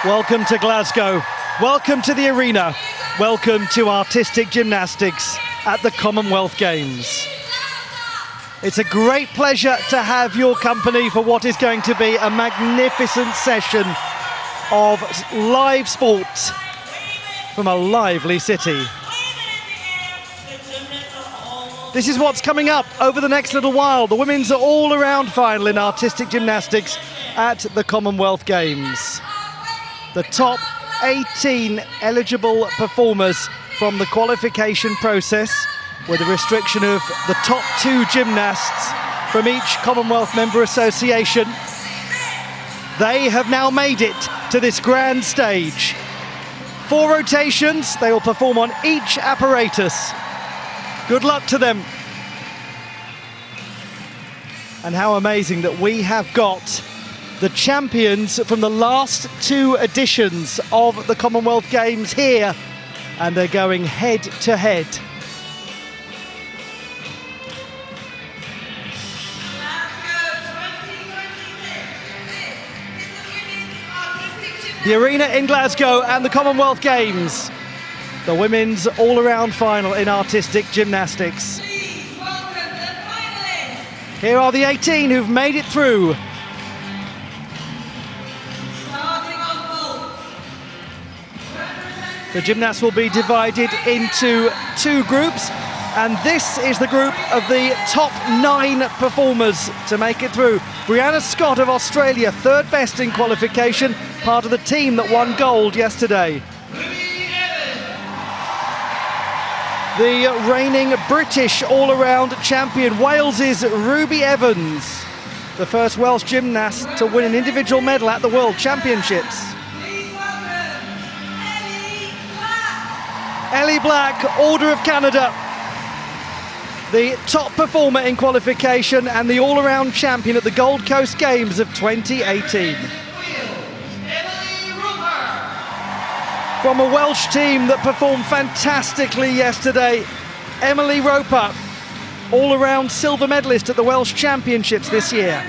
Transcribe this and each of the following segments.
Welcome to Glasgow. Welcome to the arena. Welcome to artistic gymnastics at the Commonwealth Games. It's a great pleasure to have your company for what is going to be a magnificent session of live sport from a lively city. This is what's coming up over the next little while. The women's all-around final in artistic gymnastics at the Commonwealth Games. The top 18 eligible performers from the qualification process, with a restriction of the top 2 gymnasts from each Commonwealth member association. They have now made it to this grand stage. 4 rotations, they will perform on each apparatus. Good luck to them. And how amazing that we have got the champions from the last 2 editions of the Commonwealth Games here, and they're going head to head. The arena in Glasgow and the Commonwealth Games. The women's all-around final in artistic gymnastics. Here are the 18 who've made it through. The gymnasts will be divided into 2 groups, and this is the group of the top 9 performers to make it through. Brianna Scott of Australia, 3rd best in qualification, part of the team that won gold yesterday. The reigning British all-around champion, Wales's Ruby Evans, the first Welsh gymnast to win an individual medal at the World Championships. Ellie Black, Order of Canada, the top performer in qualification and the all-around champion at the Gold Coast Games of 2018. From a Welsh team that performed fantastically yesterday, Emily Roper, all-around silver medalist at the Welsh Championships this year.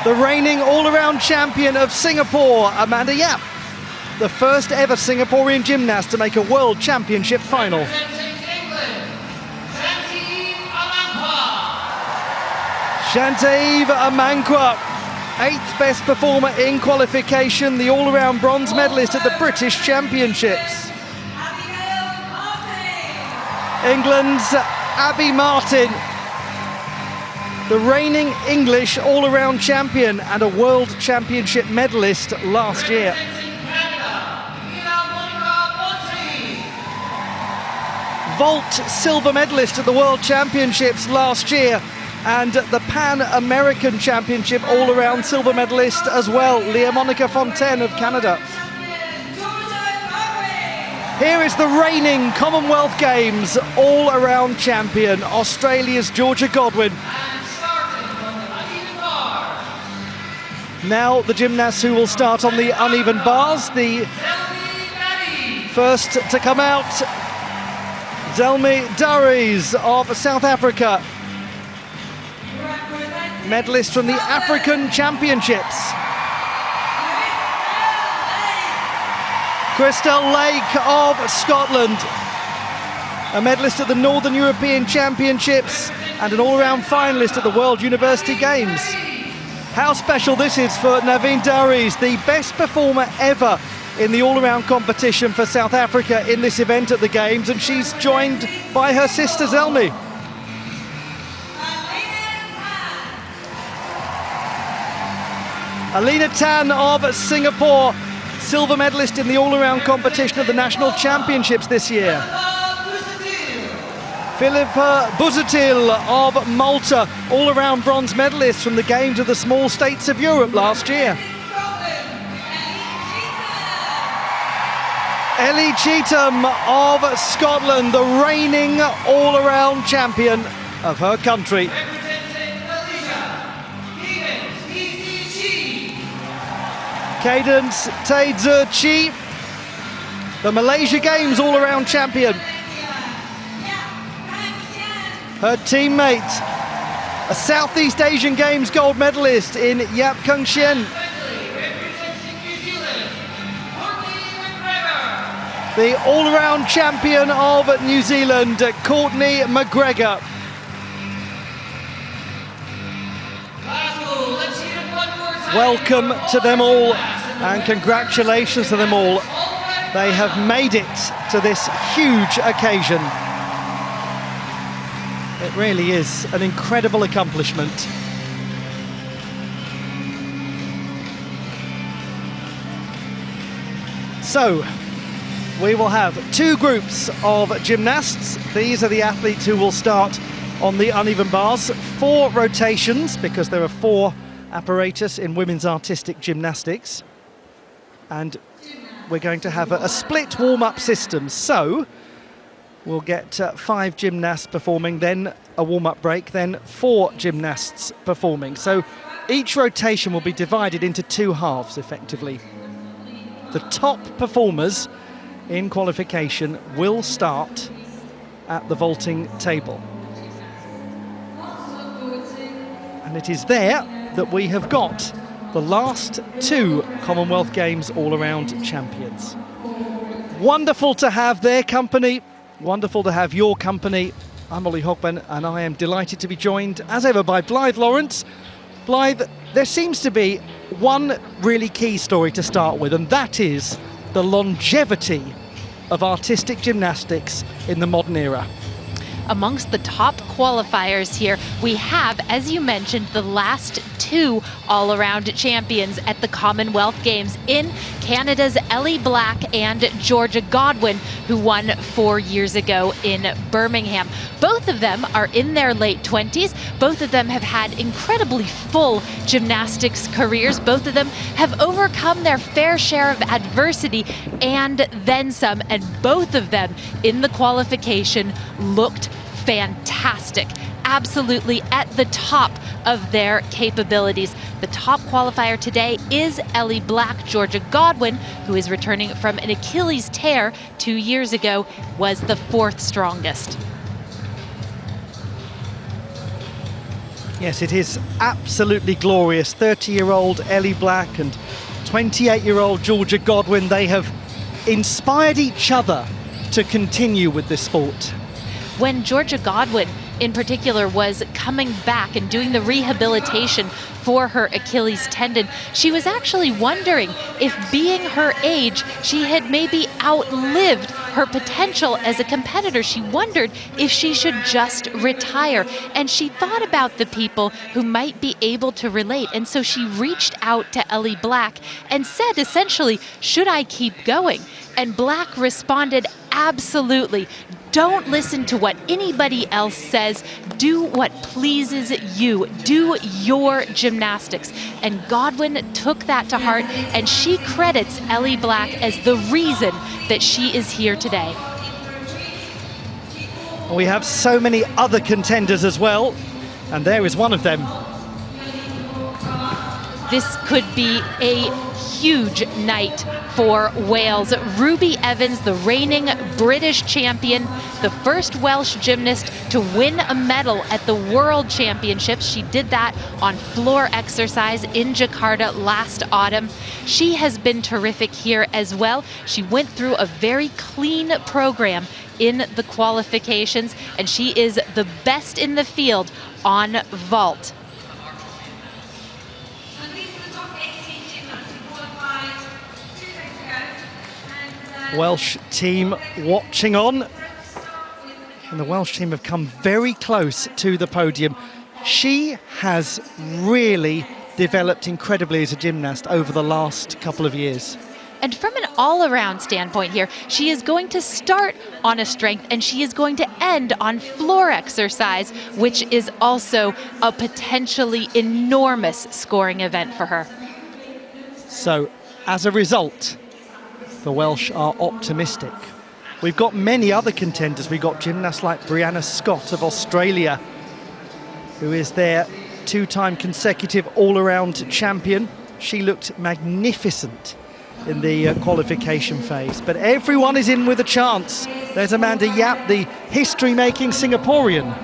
The reigning all-around champion of Singapore, Amanda Yap, the first ever Singaporean gymnast to make a World Championship final. Shantaeve Amankwa, 8th best performer in qualification, the all-around bronze medalist at the British Championships. England's Abby Martin, the reigning English all-around champion and a World Championship medalist last year. Vault silver medalist at the World Championships last year, and the Pan-American Championship all-around silver medalist as well, Leah Monica Fontaine of Canada. Here is the reigning Commonwealth Games all-around champion, Australia's Georgia Godwin. Now the gymnasts who will start on the uneven bars. The first to come out, Zelmi Daries of South Africa, medalist from the African Championships. Christelle Lake of Scotland, a medalist at the Northern European Championships and an all-round finalist at the World University Games. How special this is for Naveen Daries, the best performer ever in the all-around competition for South Africa in this event at the Games, and she's joined by her sister Zelmi. Alina Tan of Singapore, silver medalist in the all-around competition at the National Championships this year. Philippa Buzatil of Malta, all-around bronze medalist from the Games of the Small States of Europe last year. Ellie Cheetham of Scotland, the reigning all-around champion of her country. Cadence Taedzer Chi, the Malaysia Games all-around champion. Her teammate, a Southeast Asian Games gold medalist in Yap Kung Sien. The all-around champion of New Zealand, Courtney McGregor. Welcome to them all, and congratulations to them all. They have made it to this huge occasion. It really is an incredible accomplishment. So, we will have two groups of gymnasts. These are the athletes who will start on the uneven bars. 4 rotations, because there are 4 apparatus in women's artistic gymnastics. And we're going to have a split warm-up system. So we'll get 5 gymnasts performing, then a warm-up break, then 4 gymnasts performing. So each rotation will be divided into 2 halves, effectively. The top performers in qualification will start at the vaulting table. And it is there that we have got the last 2 Commonwealth Games all-around champions. Wonderful to have their company, wonderful to have your company. I'm Ollie Hogben, and I am delighted to be joined, as ever, by Blythe Lawrence. Blythe, there seems to be one really key story to start with, and that is the longevity of artistic gymnastics in the modern era. Amongst the top qualifiers here, we have, as you mentioned, the last 2 all-around champions at the Commonwealth Games in Canada's Ellie Black and Georgia Godwin, who won 4 years ago in Birmingham. Both of them are in their late 20s. Both of them have had incredibly full gymnastics careers. Both of them have overcome their fair share of adversity and then some, and both of them in the qualification looked fantastic, absolutely at the top of their capabilities. The top qualifier today is Ellie Black. Georgia Godwin, who is returning from an Achilles tear 2 years ago, was the 4th strongest. Yes, it is absolutely glorious. 30-year-old Ellie Black and 28-year-old Georgia Godwin, they have inspired each other to continue with this sport. When Georgia Godwin in particular was coming back and doing the rehabilitation for her Achilles tendon, she was actually wondering if, being her age, she had maybe outlived her potential as a competitor. She wondered if she should just retire, and she thought about the people who might be able to relate, and so she reached out to Ellie Black and said, essentially, should I keep going? And Black responded, absolutely. Don't listen to what anybody else says. Do what pleases you. Do your gymnastics. And Godwin took that to heart, and she credits Ellie Black as the reason that she is here today. We have so many other contenders as well, and there is one of them. This could be a huge night for Wales. Ruby Evans, the reigning British champion, the first Welsh gymnast to win a medal at the World Championships. She did that on floor exercise in Jakarta last autumn. She has been terrific here as well. She went through a very clean program in the qualifications, and she is the best in the field on vault. Welsh team watching on, and the Welsh team have come very close to the podium. She has really developed incredibly as a gymnast over the last couple of years. And from an all-around standpoint here, she is going to start on a strength, and she is going to end on floor exercise, which is also a potentially enormous scoring event for her. So, as a result, the Welsh are optimistic. We've got many other contenders. We've got gymnasts like Brianna Scott of Australia, who is their 2-time consecutive all-around champion. She looked magnificent in the qualification phase, but everyone is in with a chance. There's Amanda Yap, the history-making Singaporean.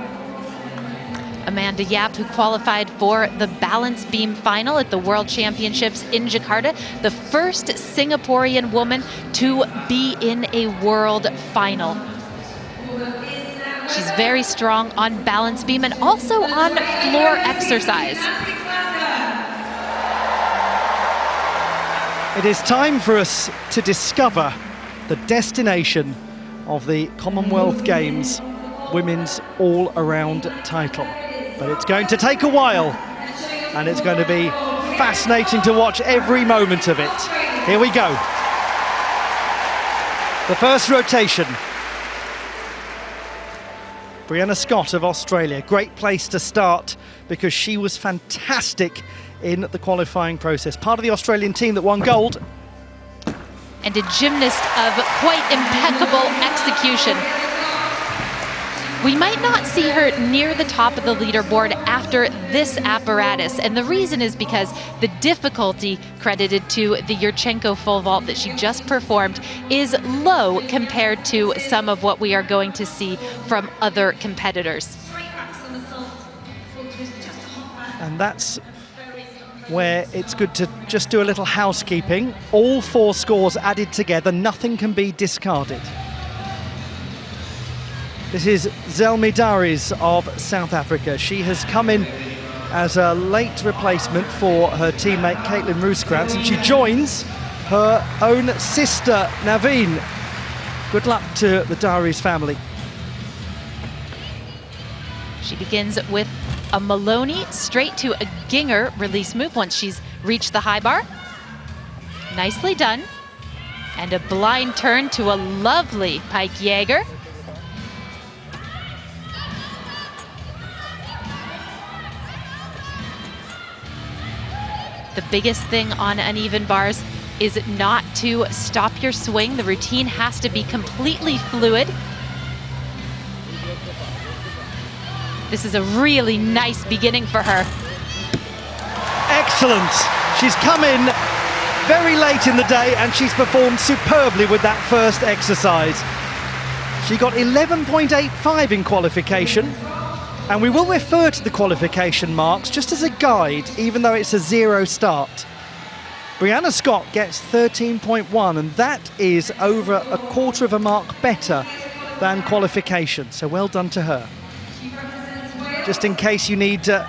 Amanda Yap, who qualified for the balance beam final at the World Championships in Jakarta, the first Singaporean woman to be in a world final. She's very strong on balance beam and also on floor exercise. It is time for us to discover the destination of the Commonwealth Games women's all-around title. But it's going to take a while, and it's going to be fascinating to watch every moment of it. Here we go. The first rotation. Brianna Scott of Australia, great place to start because she was fantastic in the qualifying process. Part of the Australian team that won gold. And a gymnast of quite impeccable execution. We might not see her near the top of the leaderboard after this apparatus, and the reason is because the difficulty credited to the Yurchenko full vault that she just performed is low compared to some of what we are going to see from other competitors. And that's where it's good to just do a little housekeeping. All 4 scores added together, nothing can be discarded. This is Zelmi Daris of South Africa. She has come in as a late replacement for her teammate Caitlin Rooskrantz, and she joins her own sister Naveen. Good luck to the Daris family. She begins with a Maloney straight to a Ginger release move once she's reached the high bar. Nicely done. And a blind turn to a lovely Pike Jaeger. The biggest thing on uneven bars is not to stop your swing. The routine has to be completely fluid. This is a really nice beginning for her. Excellent. She's come in very late in the day and she's performed superbly with that first exercise. She got 11.85 in qualification. And we will refer to the qualification marks just as a guide, even though it's a 0 start. Brianna Scott gets 13.1, and that is over a quarter of a mark better than qualification. So well done to her. Just in case you need a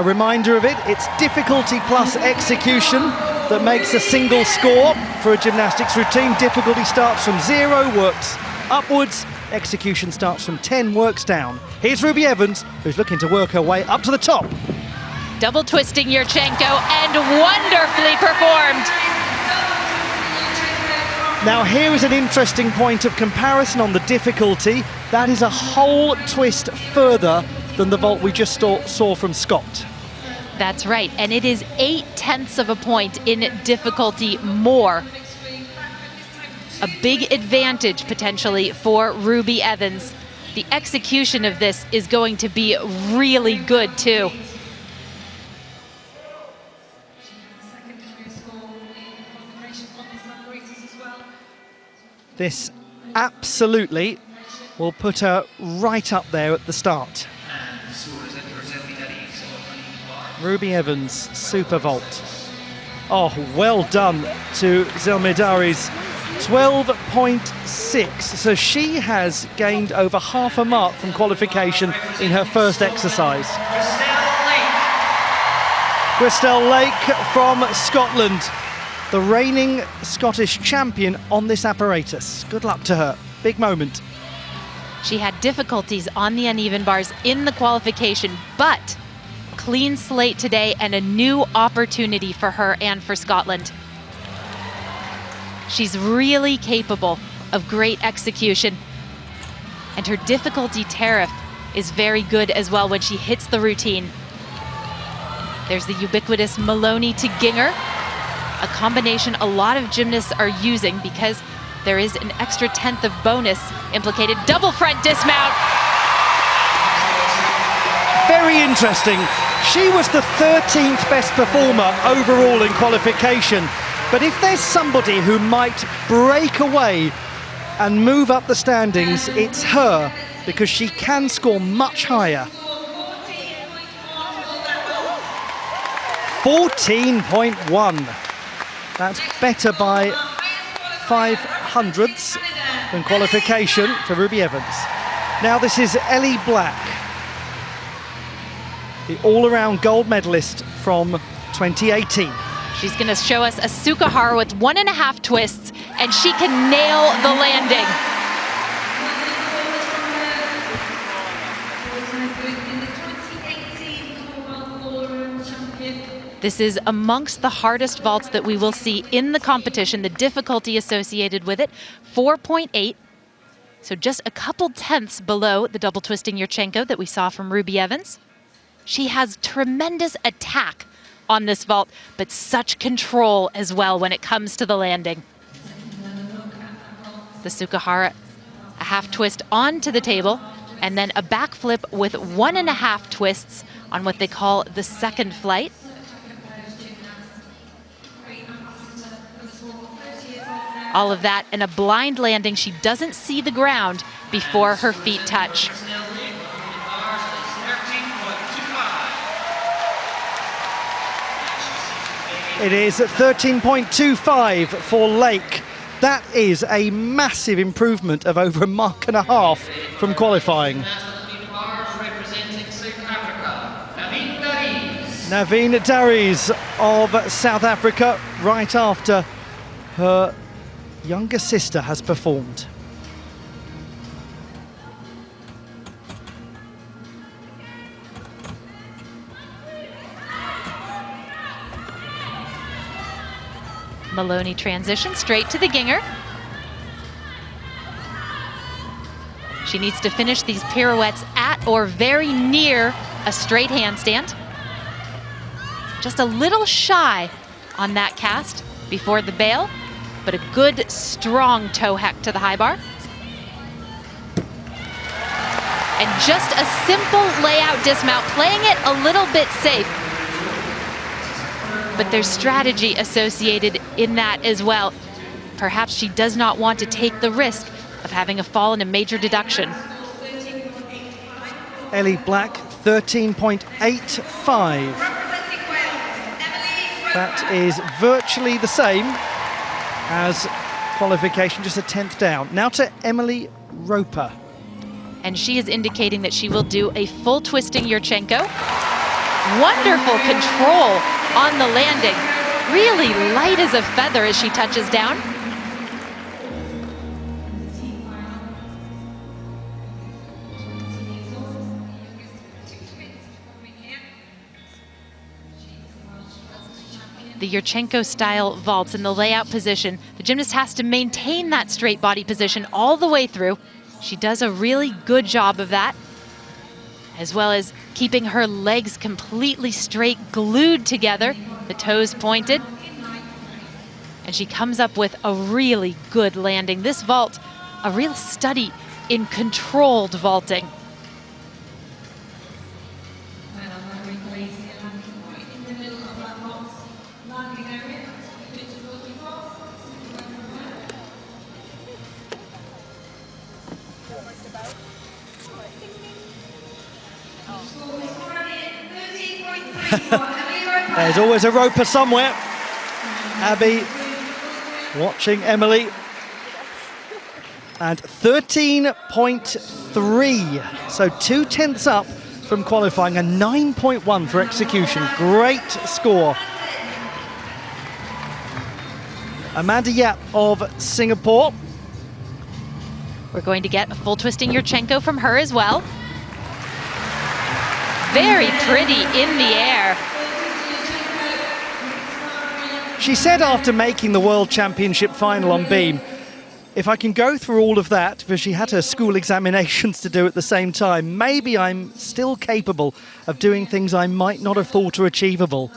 reminder of it, it's difficulty plus execution that makes a single score for a gymnastics routine. Difficulty starts from 0, works upwards. Execution starts from 10, works down. Here's Ruby Evans, who's looking to work her way up to the top. Double twisting Yurchenko and wonderfully performed. Now here is an interesting point of comparison on the difficulty. That is a whole twist further than the vault we just saw from Scott. That's right, and it is 0.8 of a point in difficulty more. A big advantage potentially for Ruby Evans. The execution of this is going to be really good too. This absolutely will put her right up there at the start. Ruby Evans, super vault. Oh, well done to Zelmi Daris. 12.6, so she has gained over half a mark from qualification in her first exercise. Christelle Lake from Scotland, the reigning Scottish champion on this apparatus. Good luck to her, big moment. She had difficulties on the uneven bars in the qualification, but clean slate today and a new opportunity for her and for Scotland. She's really capable of great execution, and her difficulty tariff is very good as well when she hits the routine. There's the ubiquitous Maloney to Ginger, a combination a lot of gymnasts are using because there is an extra 10th of bonus implicated. Double front dismount. Very interesting. She was the 13th best performer overall in qualification. But if there's somebody who might break away and move up the standings, it's her, because she can score much higher. 14.1. That's better by 0.05 than qualification for Ruby Evans. Now this is Ellie Black, the all-around gold medalist from 2018. She's going to show us a Sukahara with 1.5 twists, and she can nail the landing. This is amongst the hardest vaults that we will see in the competition, the difficulty associated with it, 4.8. So just a couple tenths below the double twisting Yurchenko that we saw from Ruby Evans. She has tremendous attack on this vault, but such control as well when it comes to the landing. The Sukahara, a half twist onto the table, and then a backflip with 1.5 twists on what they call the second flight. All of that in a blind landing. She doesn't see the ground before her feet touch. It is 13.25 for Lake. That is a massive improvement of over 1.5 marks from qualifying. Naveen Darius of South Africa, right after her younger sister has performed. Maloney transition straight to the Ginger. She needs to finish these pirouettes at or very near a straight handstand. Just a little shy on that cast before the bail, but a good, strong toe hack to the high bar. And just a simple layout dismount, playing it a little bit safe. But there's strategy associated in that as well. Perhaps she does not want to take the risk of having a fall and a major deduction. Ellie Black, 13.85. That is virtually the same as qualification, just a tenth down. Now to Emily Roper. And she is indicating that she will do a full twisting Yurchenko. Wonderful control on the landing. Really light as a feather as she touches down. The Yurchenko style vaults in the layout position. The gymnast has to maintain that straight body position all the way through. She does a really good job of that, as well as keeping her legs completely straight, glued together, the toes pointed. And she comes up with a really good landing. This vault, a real study in controlled vaulting. There's always a Roper somewhere. Abby watching Emily. And 13.3, so 2 tenths up from qualifying, a 9.1 for execution. Great score. Amanda Yap of Singapore. We're going to get a full twisting Yurchenko from her as well. Very pretty in the air. She said after making the World Championship final on beam, if I can go through all of that, because she had her school examinations to do at the same time, maybe I'm still capable of doing things I might not have thought are achievable.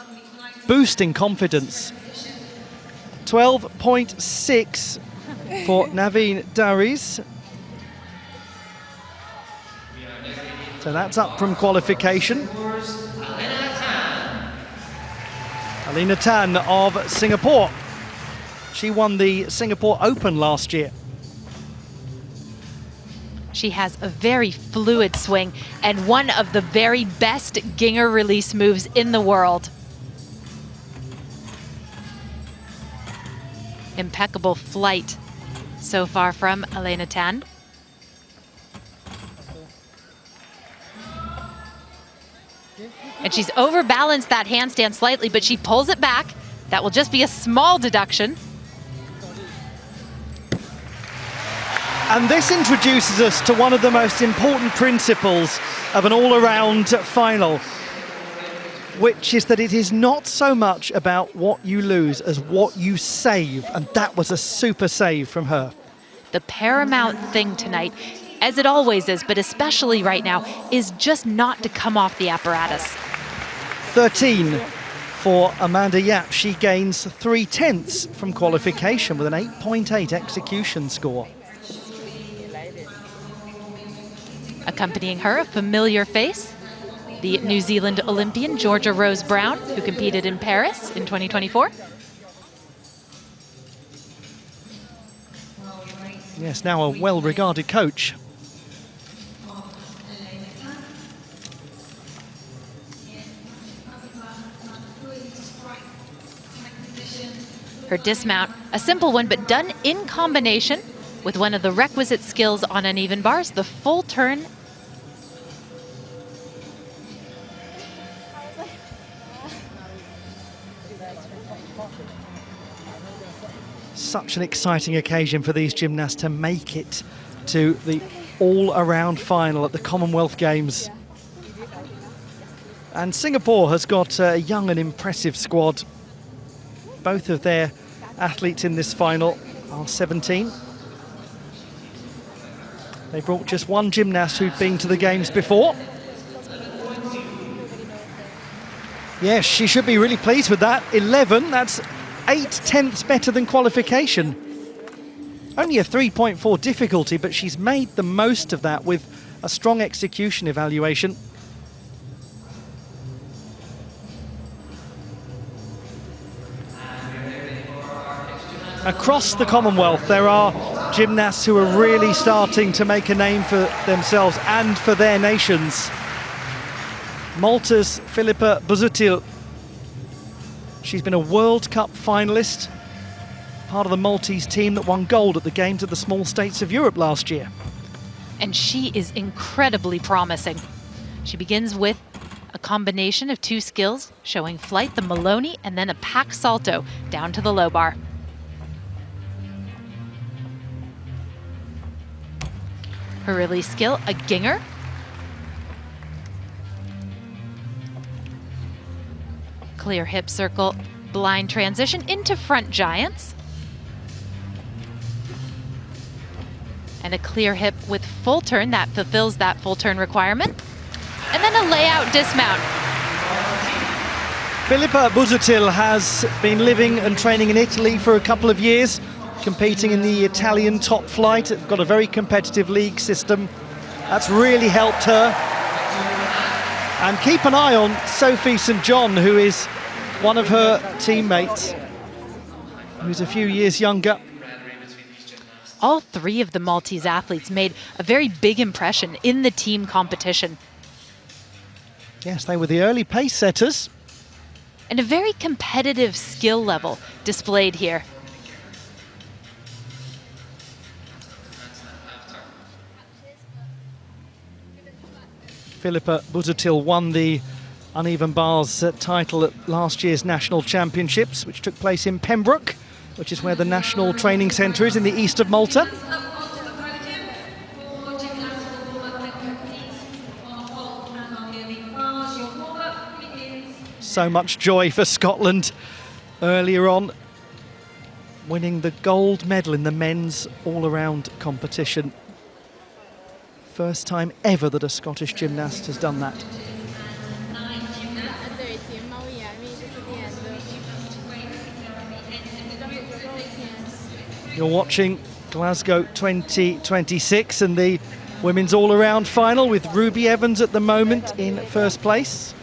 Boosting confidence. 12.6 for Naveen Darius. So that's up from qualification. Alina Tan of Singapore. She won the Singapore Open last year. She has a very fluid swing and one of the very best Ginger release moves in the world. Impeccable flight so far from Elena Tan. And she's overbalanced that handstand slightly, but she pulls it back. That will just be a small deduction. And this introduces us to one of the most important principles of an all-around final, which is that it is not so much about what you lose as what you save. And that was a super save from her. The paramount thing tonight, as it always is, but especially right now, is just not to come off the apparatus. 13 for Amanda Yap. She gains 3/10 from qualification with an 8.8 execution score. Accompanying her, a familiar face, the New Zealand Olympian Georgia Rose Brown, who competed in Paris in 2024. Yes, now a well-regarded coach. Her dismount, a simple one, but done in combination with one of the requisite skills on uneven bars, the full turn. Such an exciting occasion for these gymnasts to make it to the all-around final at the Commonwealth Games. And Singapore has got a young and impressive squad. Both of their athletes in this final are 17. They brought just one gymnast who'd been to the Games before. Yes, she should be really pleased with that. 11, that's 8/10 better than qualification. Only a 3.4 difficulty, but she's made the most of that with a strong execution evaluation. Across the Commonwealth, there are gymnasts who are really starting to make a name for themselves and for their nations. Malta's Filipa Busutil. She's been a World Cup finalist, part of the Maltese team that won gold at the Games of the Small States of Europe last year. And she is incredibly promising. She begins with a combination of two skills, showing flight, the Maloney, and then a pack salto down to the low bar. Her release skill, a ginger. Clear hip circle, blind transition into front giants. And a clear hip with full turn that fulfills that full turn requirement. And then a layout dismount. Filipa Busutil has been living and training in Italy for a couple of years, competing in the Italian top flight. It's got a very competitive league system. That's really helped her. And keep an eye on Sophie St. John, who is one of her teammates, who's a few years younger. All three of the Maltese athletes made a very big impression in the team competition. Yes, they were the early pace setters. And a very competitive skill level displayed here. Filipa Busutil won the uneven bars title at last year's national championships, which took place in Pembroke, which is where the national training centre is in the east of Malta. So much joy for Scotland earlier on, winning the gold medal in the men's all-around competition. First time ever that a Scottish gymnast has done that. You're watching Glasgow 2026 and the women's all-around final with Ruby Evans at the moment in first place.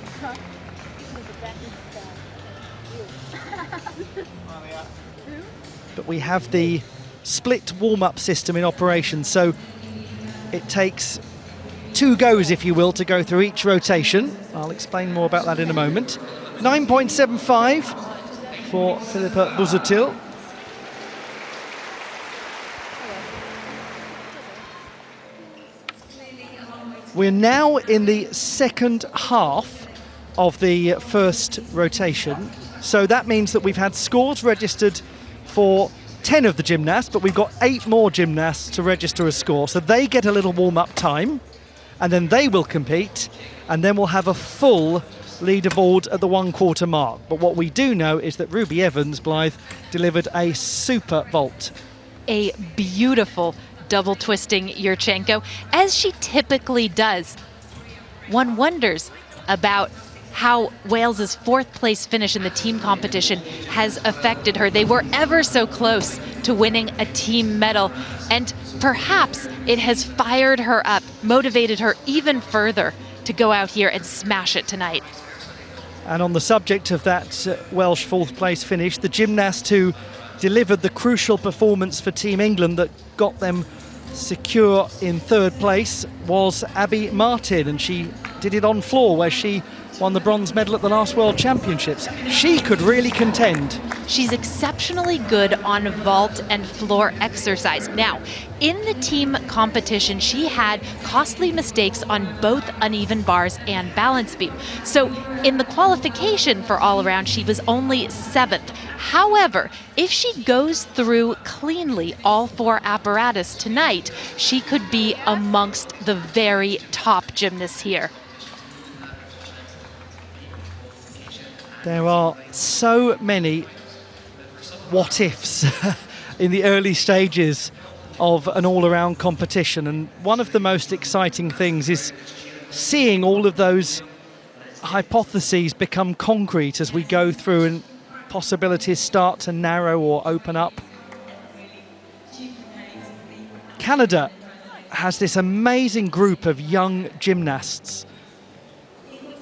But we have the split warm-up system in operation, so it takes 2 goes, if you will, to go through each rotation. I'll explain more about that in a moment. 9.75 for Filipa Busutil. We're now in the second half of the first rotation. So that means that we've had scores registered for 10 of the gymnasts, but we've got 8 more gymnasts to register a score. So they get a little warm-up time, and then they will compete, and then we'll have a full leaderboard at the 1/4 mark. But what we do know is that Ruby Evans, Blythe, delivered a super vault. A beautiful double twisting Yurchenko, as she typically does. One wonders about how Wales's 4th place finish in the team competition has affected her. They were ever so close to winning a team medal, and perhaps it has fired her up, motivated her even further to go out here and smash it tonight. And on the subject of that Welsh 4th place finish, the gymnast who delivered the crucial performance for Team England that got them secure in 3rd place was Abby Martin, and she did it on floor where she won the bronze medal at the last World Championships. She could really contend. She's exceptionally good on vault and floor exercise. Now, in the team competition, she had costly mistakes on both uneven bars and balance beam. So in the qualification for all around, she was only 7th. However, if she goes through cleanly all 4 apparatus tonight, she could be amongst the very top gymnasts here. There are so many what-ifs in the early stages of an all-around competition, and one of the most exciting things is seeing all of those hypotheses become concrete as we go through and possibilities start to narrow or open up. Canada has this amazing group of young gymnasts.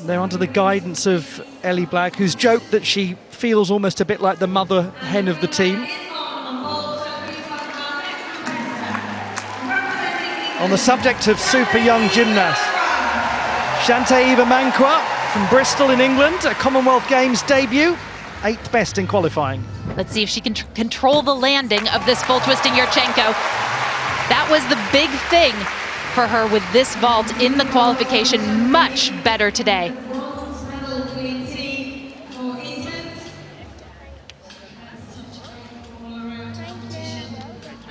They're under the guidance of Ellie Black, who's joked that she feels almost a bit like the mother hen of the team. On the subject of super young gymnasts, Shante Ivamankwa from Bristol in England, a Commonwealth Games debut, 8th best in qualifying. Let's see if she can control the landing of this full twisting Yurchenko. That was the big thing for her with this vault in the qualification. Much better today.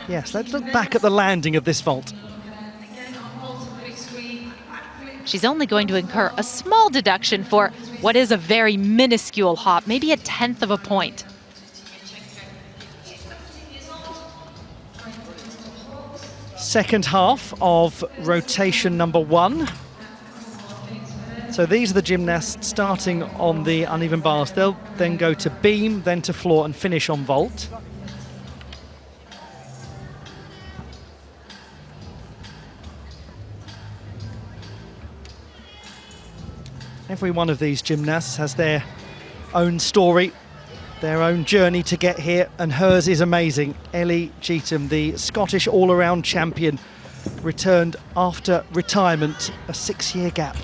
Yes, let's look back at the landing of this vault. She's only going to incur a small deduction for what is a very minuscule hop, maybe a 1/10 of a point. Second half of rotation number 1. So these are the gymnasts starting on the uneven bars. They'll then go to beam, then to floor, and finish on vault. Every one of these gymnasts has their own story, their own journey to get here, and hers is amazing. Ellie Cheetham, the Scottish all-around champion, returned after retirement, a 6-year gap.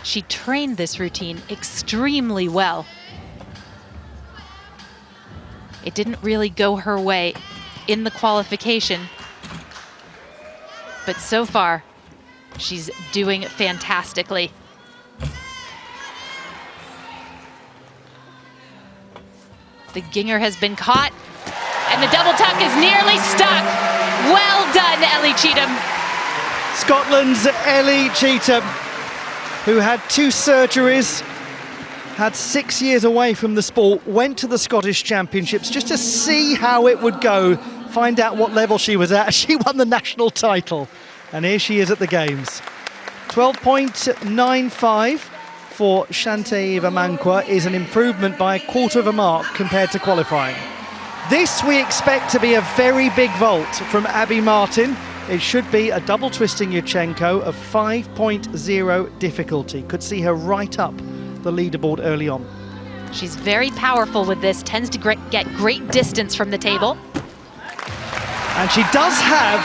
She trained this routine extremely well. It didn't really go her way in the qualification, but so far, she's doing fantastically. The ginger has been caught, and the double tuck is nearly stuck. Well done, Ellie Cheetham. Scotland's Ellie Cheetham, who had 2 surgeries, had 6 years away from the sport, went to the Scottish Championships just to see how it would go, find out what level she was at. She won the national title, and here she is at the Games. 12.95 for Shante Ivamankwa is an improvement by 1/4 of a mark compared to qualifying. This we expect to be a very big vault from Abby Martin. It should be a double twisting Yurchenko of 5.0 difficulty. Could see her right up the leaderboard early on. She's very powerful with this, tends to get great distance from the table. And she does have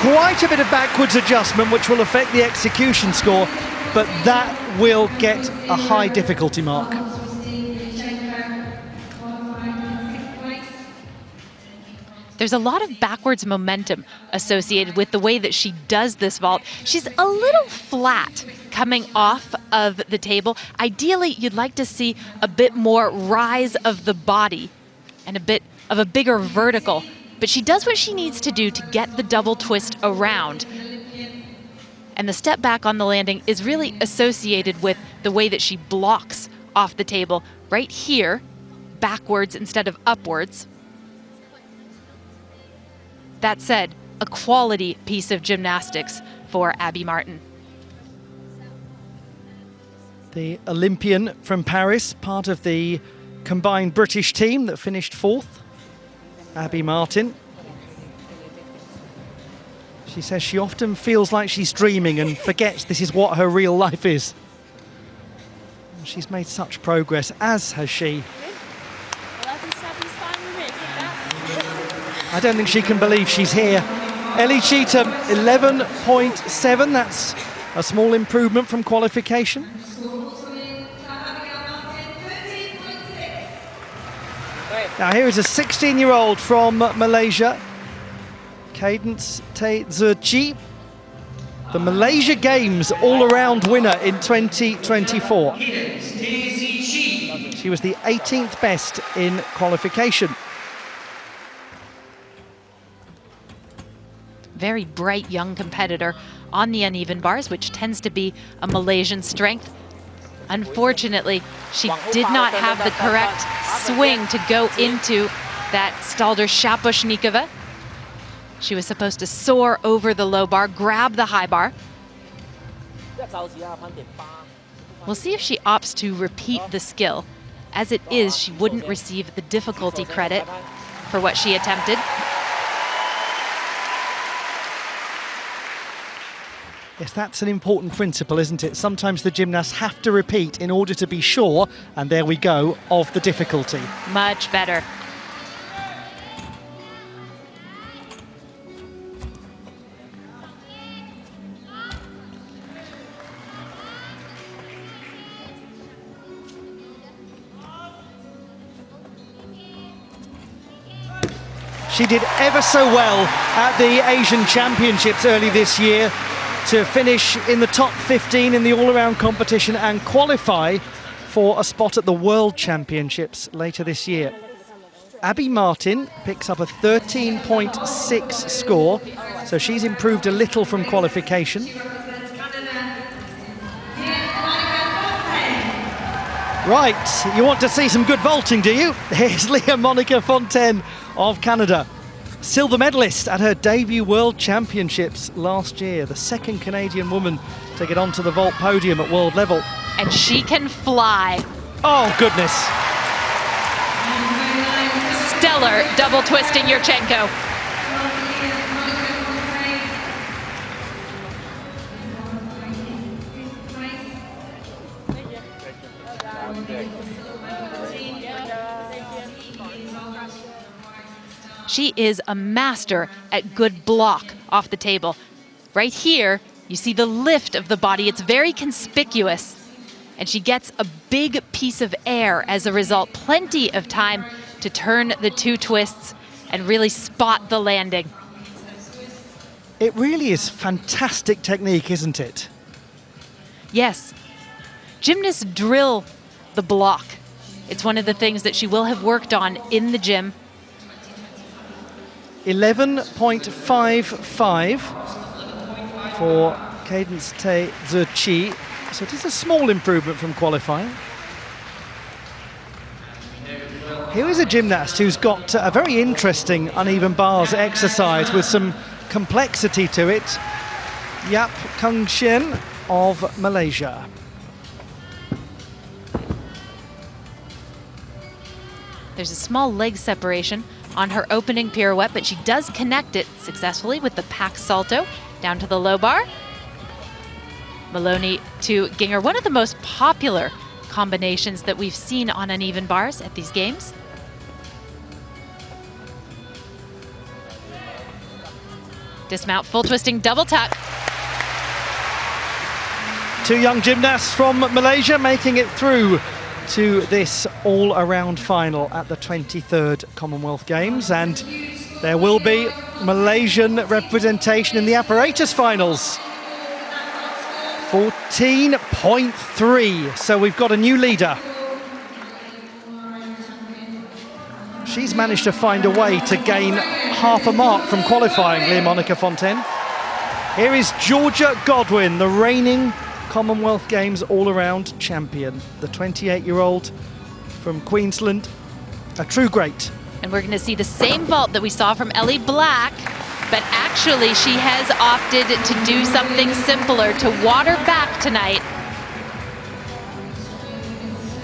quite a bit of backwards adjustment, which will affect the execution score, but that will get a high difficulty mark. There's a lot of backwards momentum associated with the way that she does this vault. She's a little flat coming off of the table. Ideally, you'd like to see a bit more rise of the body and a bit of a bigger vertical. But she does what she needs to do to get the double twist around. And the step back on the landing is really associated with the way that she blocks off the table right here, backwards instead of upwards. That said, a quality piece of gymnastics for Abby Martin. The Olympian from Paris, part of the combined British team that finished 4th, Abby Martin. She says she often feels like she's dreaming and forgets this is what her real life is. She's made such progress, as has she. I don't think she can believe she's here. Ellie Cheatham, 11.7. That's a small improvement from qualification. Now here is a 16-year-old from Malaysia, Cadence Tezerchi, the Malaysia Games all-around winner in 2024. She was the 18th best in qualification. Very bright young competitor on the uneven bars, which tends to be a Malaysian strength. Unfortunately, she did not have the correct swing to go into that Stalder Shaposhnikova. She was supposed to soar over the low bar, grab the high bar. We'll see if she opts to repeat the skill. As it is, she wouldn't receive the difficulty credit for what she attempted. Yes, that's an important principle, isn't it? Sometimes the gymnasts have to repeat in order to be sure, and there we go, of the difficulty. Much better. She did ever so well at the Asian Championships early this year to finish in the top 15 in the all-around competition and qualify for a spot at the World Championships later this year. Abby Martin picks up a 13.6 score, so she's improved a little from qualification. Right, you want to see some good vaulting, do you? Here's Leah Monica Fontaine of Canada. Silver medalist at her debut World Championships last year, the second Canadian woman to get onto the vault podium at world level. And she can fly. Oh, goodness. Stellar double twisting Yurchenko. She is a master at good block off the table. Right here, you see the lift of the body. It's very conspicuous. And she gets a big piece of air as a result. Plenty of time to turn the two twists and really spot the landing. It really is fantastic technique, isn't it? Yes. Gymnasts drill the block. It's one of the things that she will have worked on in the gym. 11.55 for Cadence Tezerchi. So it is a small improvement from qualifying. Here is a gymnast who's got a very interesting uneven bars exercise with some complexity to it. Yap Kung Shin of Malaysia. There's a small leg separation on her opening pirouette, but she does connect it successfully with the pack salto down to the low bar. Maloney to Ginger, one of the most popular combinations that we've seen on uneven bars at these games. Dismount, full twisting, double tuck. Two young gymnasts from Malaysia making it through to this all-around final at the 23rd Commonwealth Games, and There will be Malaysian representation in the apparatus finals. 14.3, so we've got a new leader. She's managed to find a way to gain half a mark from qualifying, Leah-Monica Fontaine. Here is Georgia Godwin, the reigning Commonwealth Games all-around champion. The 28-year-old from Queensland, a true great. And we're going to see the same vault that we saw from Ellie Black, but actually she has opted to do something simpler, to water back tonight.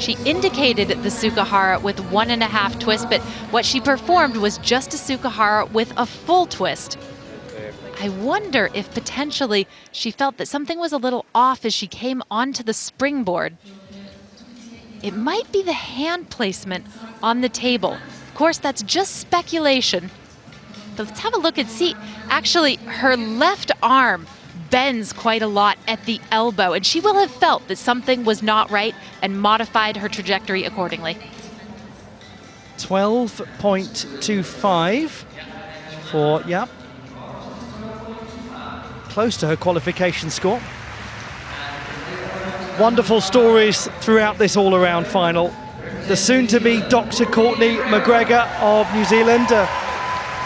She indicated the Sukahara with 1.5 twists, but what she performed was just a Sukahara with a full twist. I wonder if potentially she felt that something was a little off as she came onto the springboard. It might be the hand placement on the table. Of course, that's just speculation. But let's have a look and see. Actually, her left arm bends quite a lot at the elbow, and she will have felt that something was not right and modified her trajectory accordingly. 12.25 for, yeah, close to her qualification score. Wonderful stories throughout this all-around final. The soon-to-be Dr. Courtney McGregor of New Zealand, a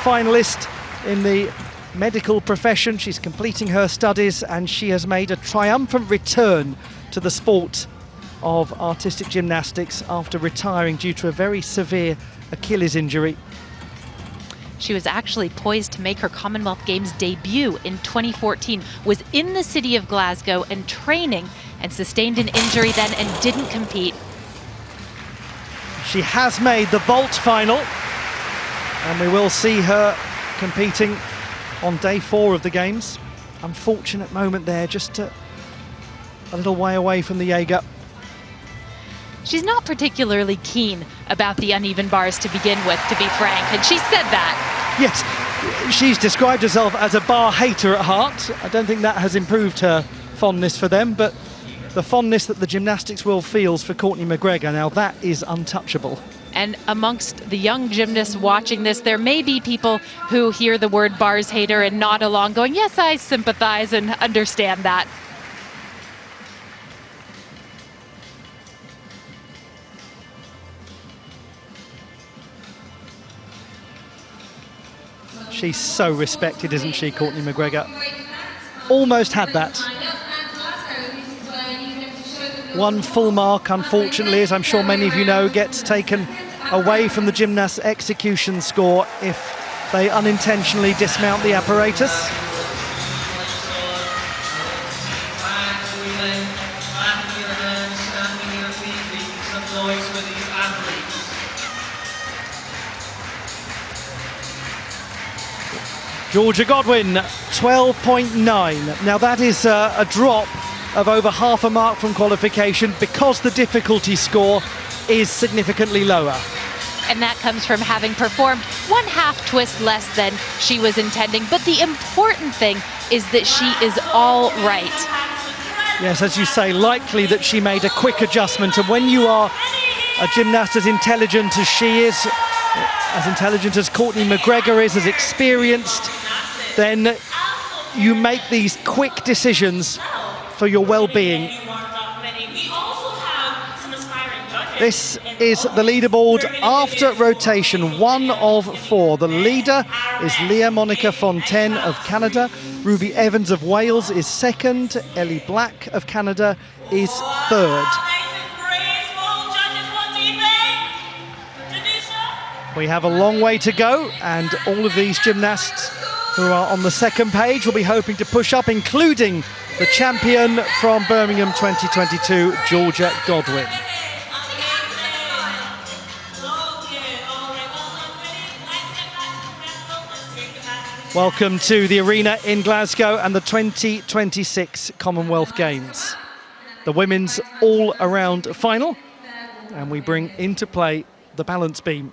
finalist in the medical profession. She's completing her studies and she has made a triumphant return to the sport of artistic gymnastics after retiring due to a very severe Achilles injury. She was actually poised to make her Commonwealth Games debut in 2014, was in the city of Glasgow and training, and sustained an injury then and didn't compete. She has made the vault final, and we will see her competing on day 4 of the Games. Unfortunate moment there, just a little way away from the Jaeger. She's not particularly keen about the uneven bars to begin with, to be frank, and she said that. Yes, she's described herself as a bar hater at heart. I don't think that has improved her fondness for them, but the fondness that the gymnastics world feels for Courtney McGregor, now that is untouchable. And amongst the young gymnasts watching this, there may be people who hear the word bars hater and nod along going, yes, I sympathize and understand that. She's so respected, isn't she, Courtney McGregor? Almost had that. One full mark, unfortunately, as I'm sure many of you know, gets taken away from the gymnast's execution score if they unintentionally dismount the apparatus. Georgia Godwin, 12.9. Now that is a drop of over half a mark from qualification because the difficulty score is significantly lower. And that comes from having performed 1/2 twist less than she was intending. But the important thing is that she is all right. Yes, as you say, likely that she made a quick adjustment. And when you are a gymnast as intelligent as she is, as intelligent as Courtney McGregor is, as experienced, then you make these quick decisions for your well-being. This is the leaderboard after rotation, 1 of 4. The leader is Leah-Monica Fontaine of Canada. Ruby Evans of Wales is second. Ellie Black of Canada is third. We have a long way to go, and all of these gymnasts who are on the second page will be hoping to push up, including the champion from Birmingham 2022, Georgia Godwin. Welcome to the arena in Glasgow and the 2026 Commonwealth Games. The women's all-around final, and we bring into play the balance beam.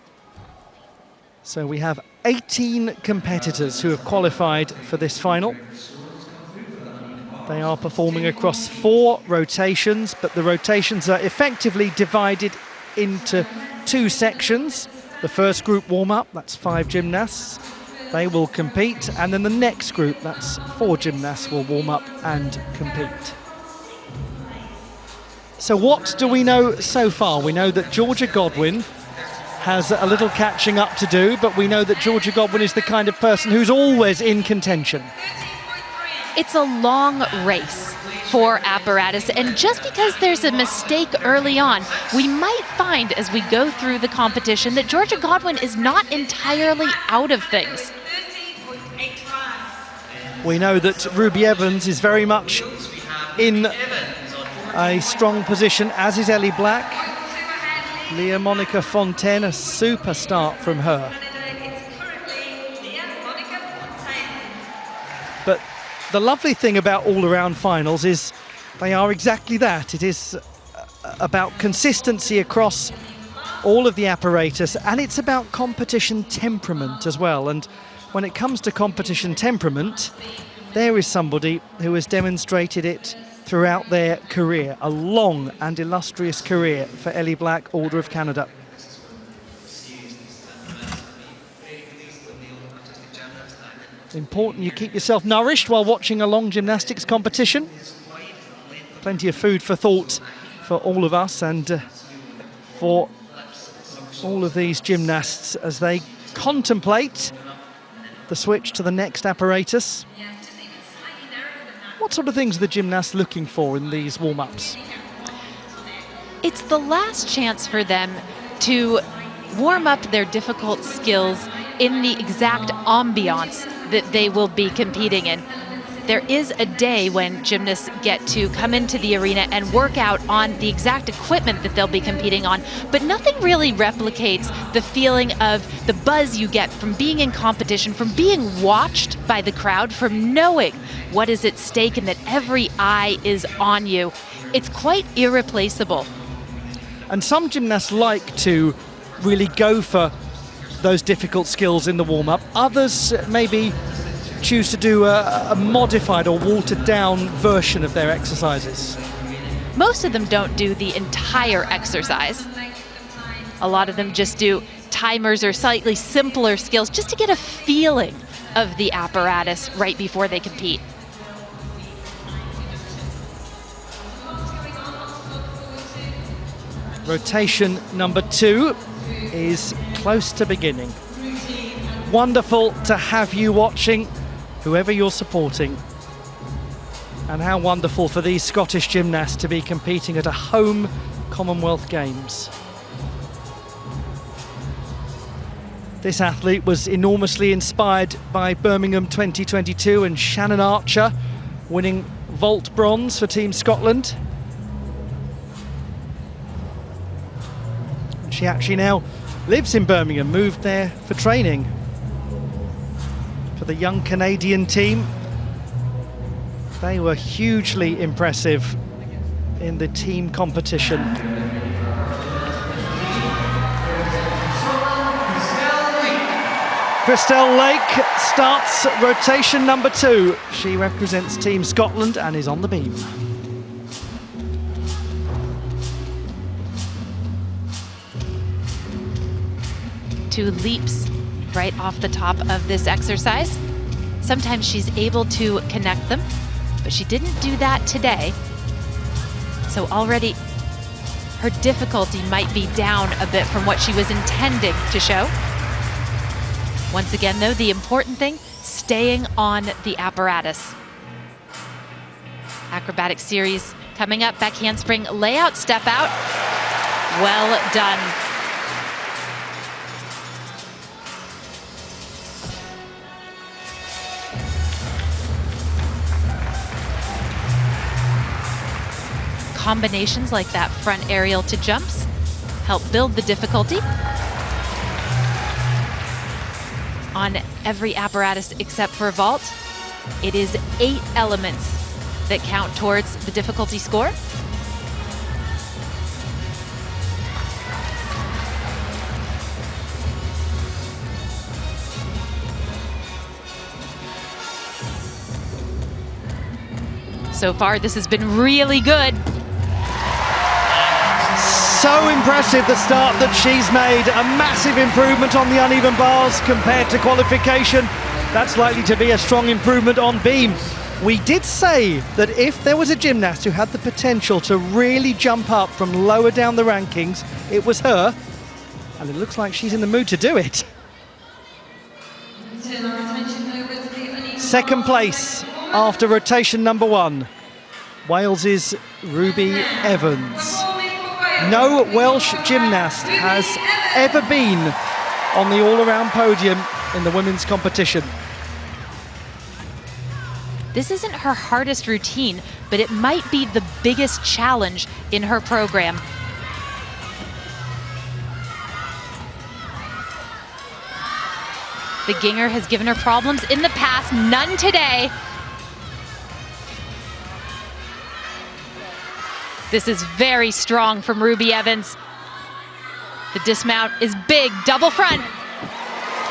So we have 18 competitors who have qualified for this final. They are performing across 4 rotations, but the rotations are effectively divided into 2 sections. The first group warm-up, that's 5 gymnasts. They will compete, and then the next group, that's 4 gymnasts, will warm up and compete. So what do we know so far? We know that Georgia Godwin has a little catching up to do, but we know that Georgia Godwin is the kind of person who's always in contention. It's a long race for apparatus, and just because there's a mistake early on, we might find as we go through the competition that Georgia Godwin is not entirely out of things. We know that Ruby Evans is very much in a strong position, as is Ellie Black. Leah Monica Fontaine, a super start from her. But the lovely thing about all-around finals is they are exactly that. It is about consistency across all of the apparatus, and it's about competition temperament as well. And when it comes to competition temperament, there is somebody who has demonstrated it throughout their career, a long and illustrious career for Ellie Black, Order of Canada. Important you keep yourself nourished while watching a long gymnastics competition. Plenty of food for thought for all of us and for all of these gymnasts as they contemplate the switch to the next apparatus. What sort of things are the gymnasts looking for in these warm-ups? It's the last chance for them to warm up their difficult skills in the exact ambiance that they will be competing in. There is a day when gymnasts get to come into the arena and work out on the exact equipment that they'll be competing on, but nothing really replicates the feeling of the buzz you get from being in competition, from being watched by the crowd, from knowing what is at stake and that every eye is on you. It's quite irreplaceable. And some gymnasts like to really go for those difficult skills in the warm-up. Others maybe choose to do a modified or watered down version of their exercises. Most of them don't do the entire exercise. A lot of them just do timers or slightly simpler skills just to get a feeling of the apparatus right before they compete. Rotation number 2 is close to beginning. Wonderful to have you watching, whoever you're supporting. And how wonderful for these Scottish gymnasts to be competing at a home Commonwealth Games. This athlete was enormously inspired by Birmingham 2022 and Shannon Archer winning vault bronze for Team Scotland. She actually now lives in Birmingham, moved there for training for the young Canadian team. They were hugely impressive in the team competition. Christelle Lake starts rotation number 2. She represents Team Scotland and is on the beam. 2 leaps right off the top of this exercise. Sometimes she's able to connect them, but she didn't do that today. So already her difficulty might be down a bit from what she was intending to show. Once again, though, the important thing, staying on the apparatus. Acrobatic series coming up, back handspring, layout, step out. Well done. Combinations like that front aerial to jumps help build the difficulty on every apparatus except for vault. It is 8 elements that count towards the difficulty score. So far, this has been really good. So impressive, the start that she's made. A massive improvement on the uneven bars compared to qualification. That's likely to be a strong improvement on beam. We did say that if there was a gymnast who had the potential to really jump up from lower down the rankings, it was her. And it looks like she's in the mood to do it. Second place after rotation number 1, Wales's Ruby Evans. No Welsh gymnast has ever been on the all-around podium in the women's competition. This isn't her hardest routine, but it might be the biggest challenge in her program. The Ginger has given her problems in the past, none today. This is very strong from Ruby Evans. The dismount is big, double front.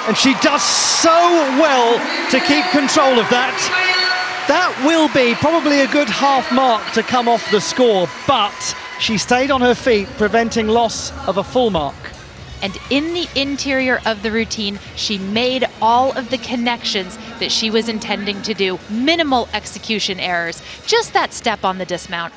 And she does so well to keep control of that. That will be probably a good half mark to come off the score, but she stayed on her feet, preventing loss of a full mark. And in the interior of the routine, she made all of the connections that she was intending to do. Minimal execution errors, just that step on the dismount.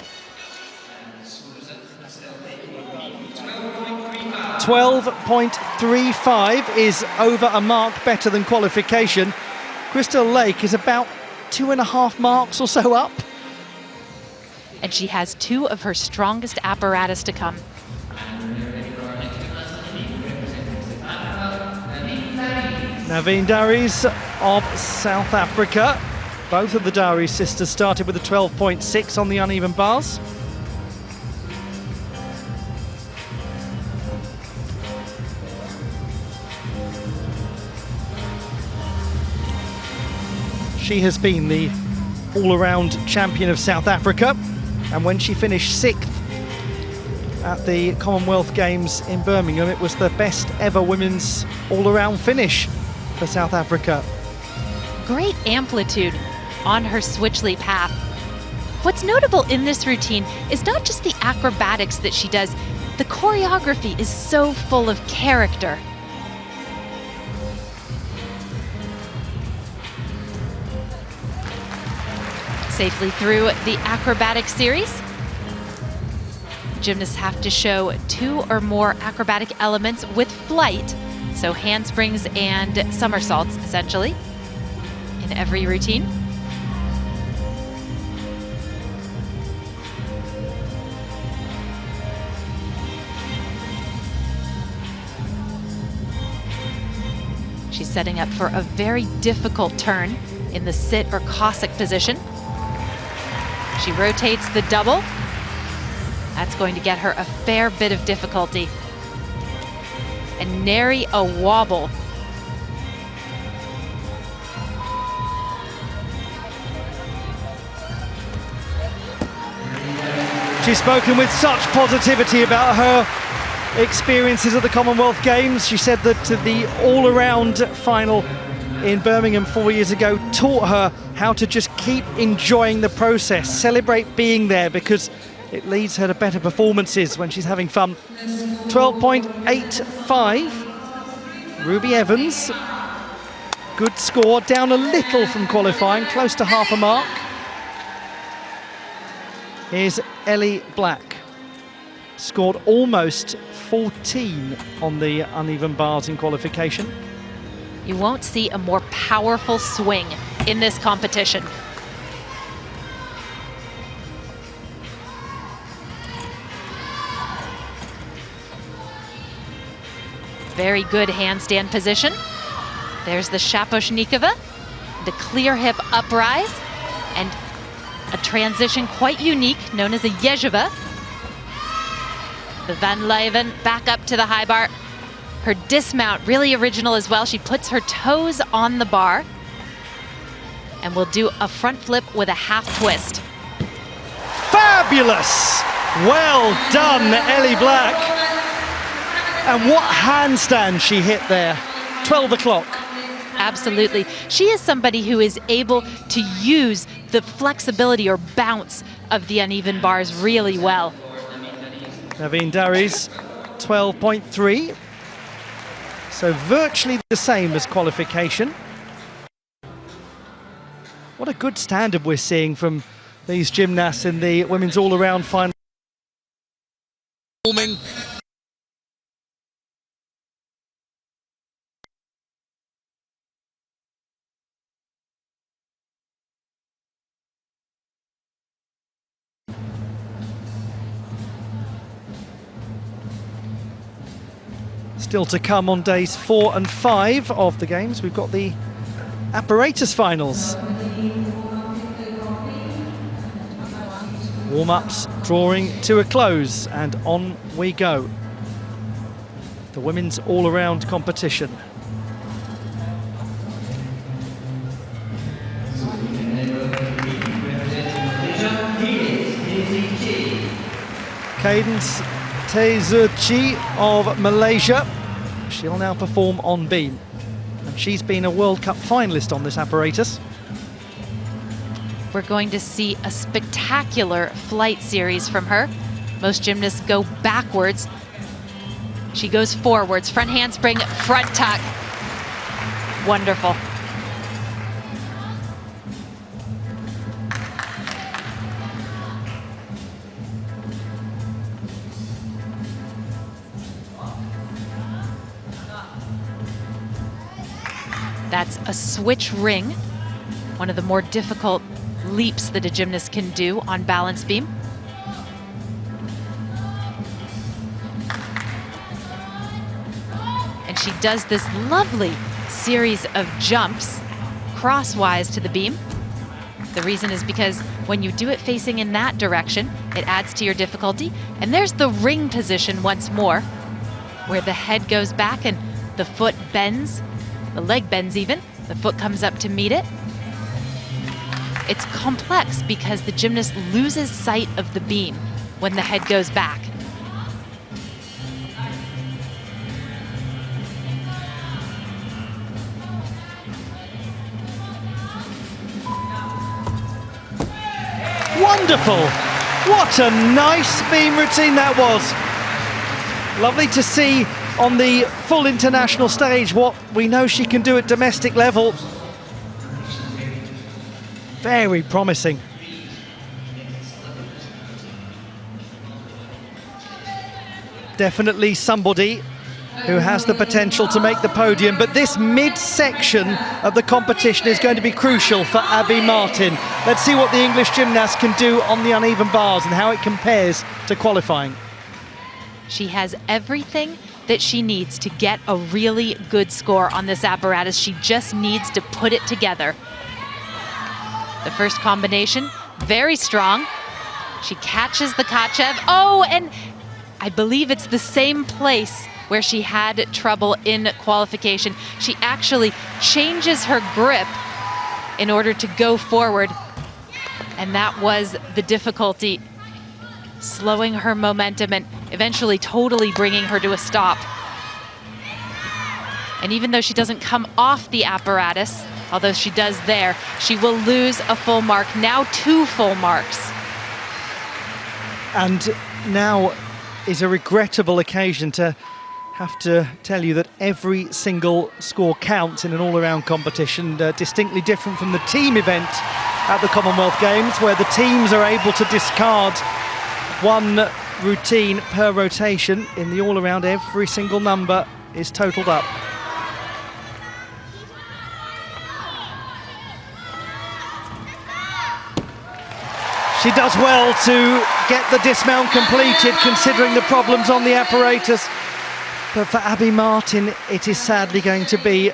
12.35 is over a mark better than qualification. Crystal Lake is about 2.5 marks or so up. And she has 2 of her strongest apparatus to come. Naveen Darius of South Africa. Both of the Darius sisters started with a 12.6 on the uneven bars. She has been the all-around champion of South Africa, and when she finished 6th at the Commonwealth Games in Birmingham, it was the best ever women's all-around finish for South Africa. Great amplitude on her switchly path. What's notable in this routine is not just the acrobatics that she does, the choreography is so full of character. Safely through the acrobatic series. Gymnasts have to show 2 or more acrobatic elements with flight, so handsprings and somersaults, essentially, in every routine. She's setting up for a very difficult turn in the sit or Cossack position. She rotates the double. That's going to get her a fair bit of difficulty. And nary a wobble. She's spoken with such positivity about her experiences at the Commonwealth Games. She said that the all-around final in Birmingham 4 years ago taught her how to just keep enjoying the process, celebrate being there, because it leads her to better performances when she's having fun. 12.85, Ruby Evans. Good score, down a little from qualifying, close to half a mark. Here's Ellie Black. Scored almost 14 on the uneven bars in qualification. You won't see a more powerful swing in this competition. Very good handstand position. There's the Shaposhnikova, the clear hip uprise, and a transition quite unique known as a Yezhova. The Van Leeuwen back up to the high bar. Her dismount, really original as well. She puts her toes on the bar and will do a front flip with a half twist. Fabulous! Well done, Ellie Black. And what handstand she hit there. 12 o'clock. Absolutely. She is somebody who is able to use the flexibility or bounce of the uneven bars really well. Naveen Dari's 12.3. So virtually the same as qualification. What a good standard we're seeing from these gymnasts in the women's all-around final. Still to come on days 4 and 5 of the games. We've got the apparatus finals. Warm-ups drawing to a close, and on we go. The women's all-around competition. Cadence Tezuchi of Malaysia. She'll now perform on beam. And she's been a World Cup finalist on this apparatus. We're going to see a spectacular flight series from her. Most gymnasts go backwards. She goes forwards, front handspring, front tuck. Wonderful. That's a switch ring, one of the more difficult leaps that a gymnast can do on balance beam. And she does this lovely series of jumps crosswise to the beam. The reason is because when you do it facing in that direction, it adds to your difficulty. And there's the ring position once more, where the head goes back and the foot bends, the leg bends even, the foot comes up to meet it. It's complex because the gymnast loses sight of the beam when the head goes back. Wonderful! What a nice beam routine that was. Lovely to see on the full international stage what we know she can do at domestic level. Very promising. Definitely somebody who has the potential to make the podium, but this mid-section of the competition is going to be crucial for Abby Martin. Let's see what the English gymnast can do on the uneven bars and how it compares to qualifying. She has everything that she needs to get a really good score on this apparatus. She just needs to put it together. The first combination, very strong. She catches the Kachev. Oh, and I believe it's the same place where she had trouble in qualification. She actually changes her grip in order to go forward. And that was the difficulty, slowing her momentum and eventually totally bringing her to a stop. And even though she doesn't come off the apparatus, although she does there, she will lose a full mark, now 2 full marks. And now is a regrettable occasion to have to tell you that every single score counts in an all-around competition, distinctly different from the team event at the Commonwealth Games, where the teams are able to discard one routine per rotation. In the all-around, every single number is totaled up. She does well to get the dismount completed, considering the problems on the apparatus. But for Abby Martin, it is sadly going to be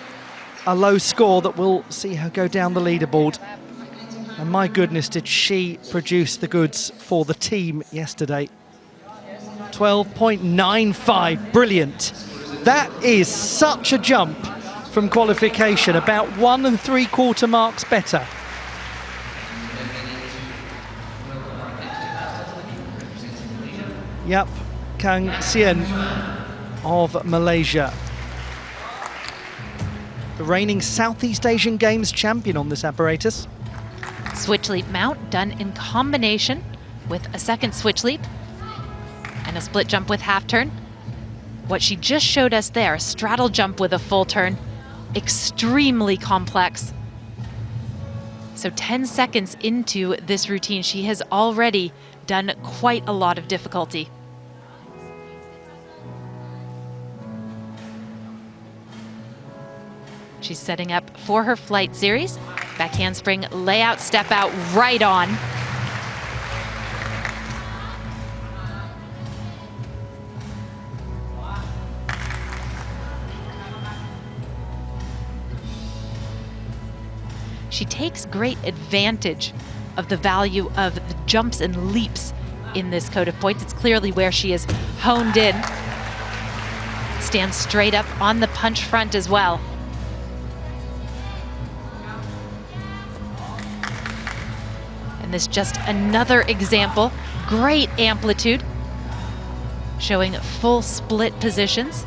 a low score that will see her go down the leaderboard. And my goodness, did she produce the goods for the team yesterday. 12.95, brilliant. That is such a jump from qualification, about 1 3/4 marks better. Yep, Kang Sien of Malaysia. The reigning Southeast Asian Games champion on this apparatus. Switch leap mount done in combination with a second switch leap. And a split jump with half turn. What she just showed us there, a straddle jump with a full turn, extremely complex. So 10 seconds into this routine, she has already done quite a lot of difficulty. She's setting up for her flight series. Back handspring, layout, step out, right on. She takes great advantage of the value of the jumps and leaps in this code of points. It's clearly where she is honed in. Stands straight up on the punch front as well. And this just another example. Great amplitude, showing full split positions.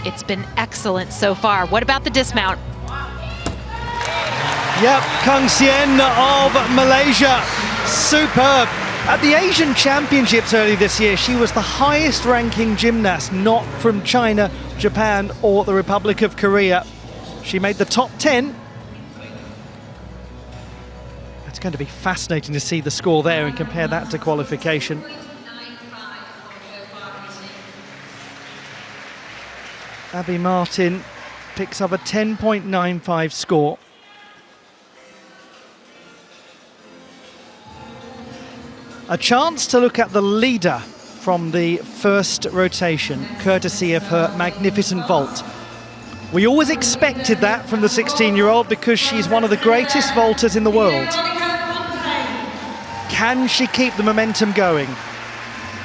It's been excellent so far. What about the dismount? Yep, Kung Sien of Malaysia, superb. At the Asian Championships early this year, she was the highest ranking gymnast, not from China, Japan, or the Republic of Korea. She made the top 10. It's going to be fascinating to see the score there and compare that to qualification. Abby Martin picks up a 10.95 score. A chance to look at the leader from the first rotation, courtesy of her magnificent vault. We always expected that from the 16-year-old because she's one of the greatest vaulters in the world. Can she keep the momentum going?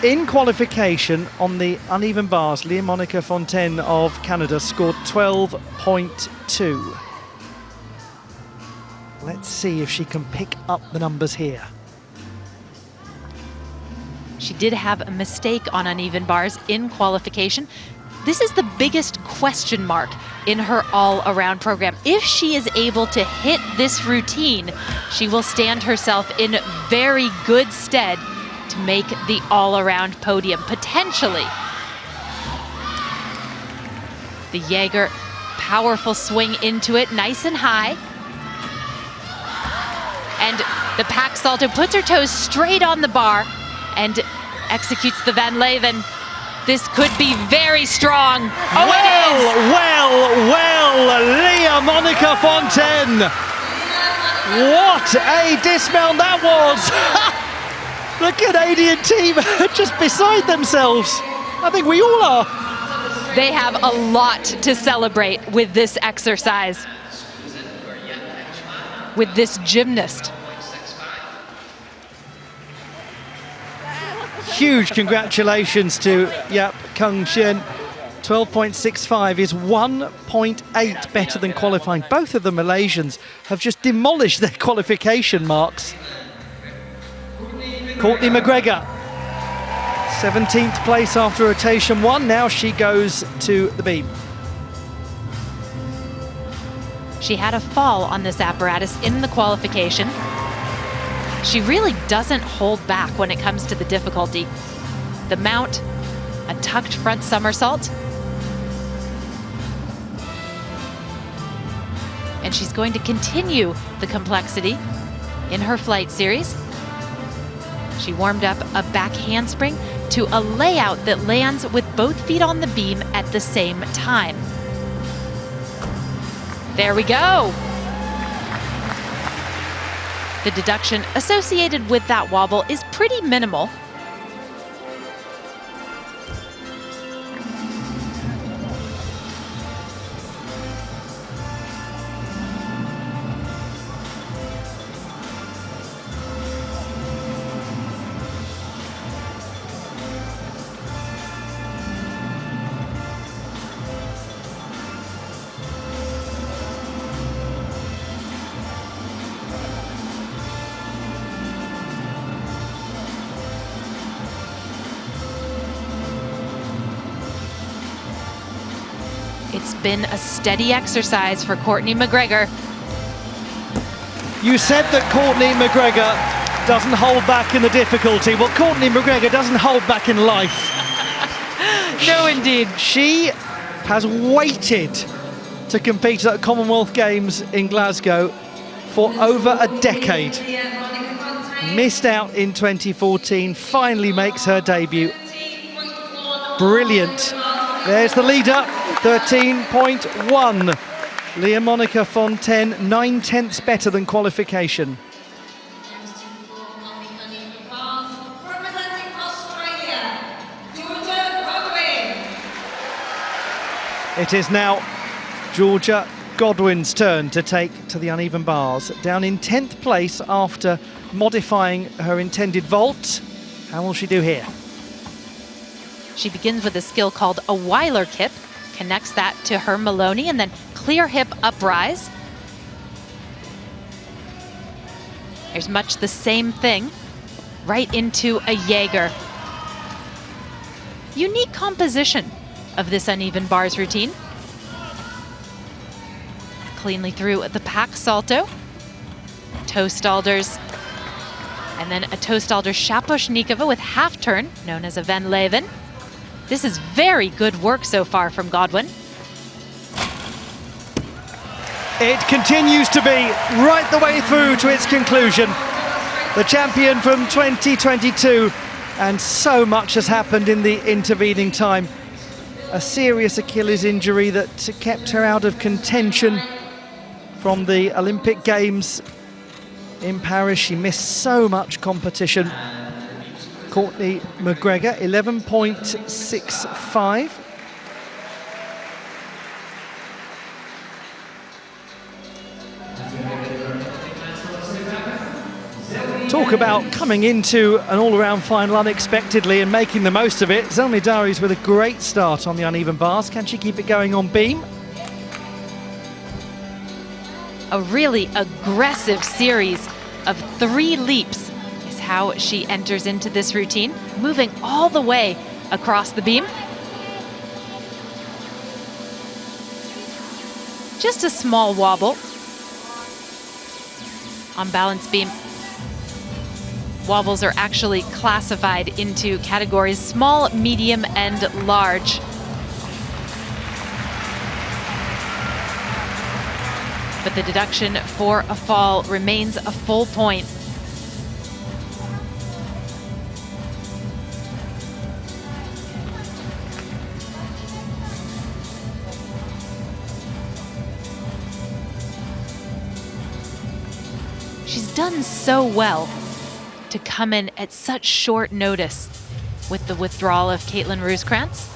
In qualification on the uneven bars, Leah Monica Fontaine of Canada scored 12.2. Let's see if she can pick up the numbers here. She did have a mistake on uneven bars in qualification. This is the biggest question mark in her all-around program. If she is able to hit this routine, she will stand herself in very good stead to make the all-around podium, potentially. The Jaeger, powerful swing into it, nice and high. And the pack salto puts her toes straight on the bar and executes the Van Leven. This could be very strong. Oh, it is! Well, Leah Monica Fontaine. What a dismount that was! The Canadian team are just beside themselves. I think we all are. They have a lot to celebrate with this exercise, with this gymnast. Huge congratulations to Kung Sien. 12.65 is 1.8 better than qualifying. Both of the Malaysians have just demolished their qualification marks. Courtney McGregor, 17th place after rotation 1. Now she goes to the beam. She had a fall on this apparatus in the qualification. She really doesn't hold back when it comes to the difficulty. The mount, a tucked front somersault. And she's going to continue the complexity in her flight series. She warmed up a back handspring to a layout that lands with both feet on the beam at the same time. There we go. The deduction associated with that wobble is pretty minimal. It's been a steady exercise for Courtney McGregor. You said that Courtney McGregor doesn't hold back in the difficulty. Well, Courtney McGregor doesn't hold back in life. No, indeed. She has waited to compete at the Commonwealth Games in Glasgow for over a decade. Missed out in 2014, finally makes her debut. Brilliant. There's the leader, 13.1. Leah Monica Fontaine, 9/10 better than qualification. It is now Georgia Godwin's turn to take to the uneven bars. Down in 10th place after modifying her intended vault. How will she do here? She begins with a skill called a Weiler kip, connects that to her Maloney, and then clear hip uprise. There's much the same thing, right into a Jaeger. Unique composition of this uneven bars routine. Cleanly through the pack salto, toe stalders, and then a toe stalder Shaposhnikova with half turn, known as a Van Leven. This is very good work so far from Godwin. It continues to be right the way through to its conclusion. The champion from 2022, and so much has happened in the intervening time. A serious Achilles injury that kept her out of contention from the Olympic Games in Paris. She missed so much competition. Courtney McGregor, 11.65. Talk about coming into an all-around final unexpectedly and making the most of it. Zelmi Darius with a great start on the uneven bars. Can she keep it going on beam? A really aggressive series of 3 leaps is how she enters into this routine, moving all the way across the beam. Just a small wobble on balance beam. Wobbles are actually classified into categories small, medium, and large. But the deduction for a fall remains a full point. She's done so well to come in at such short notice with the withdrawal of Caitlin Rooskrantz.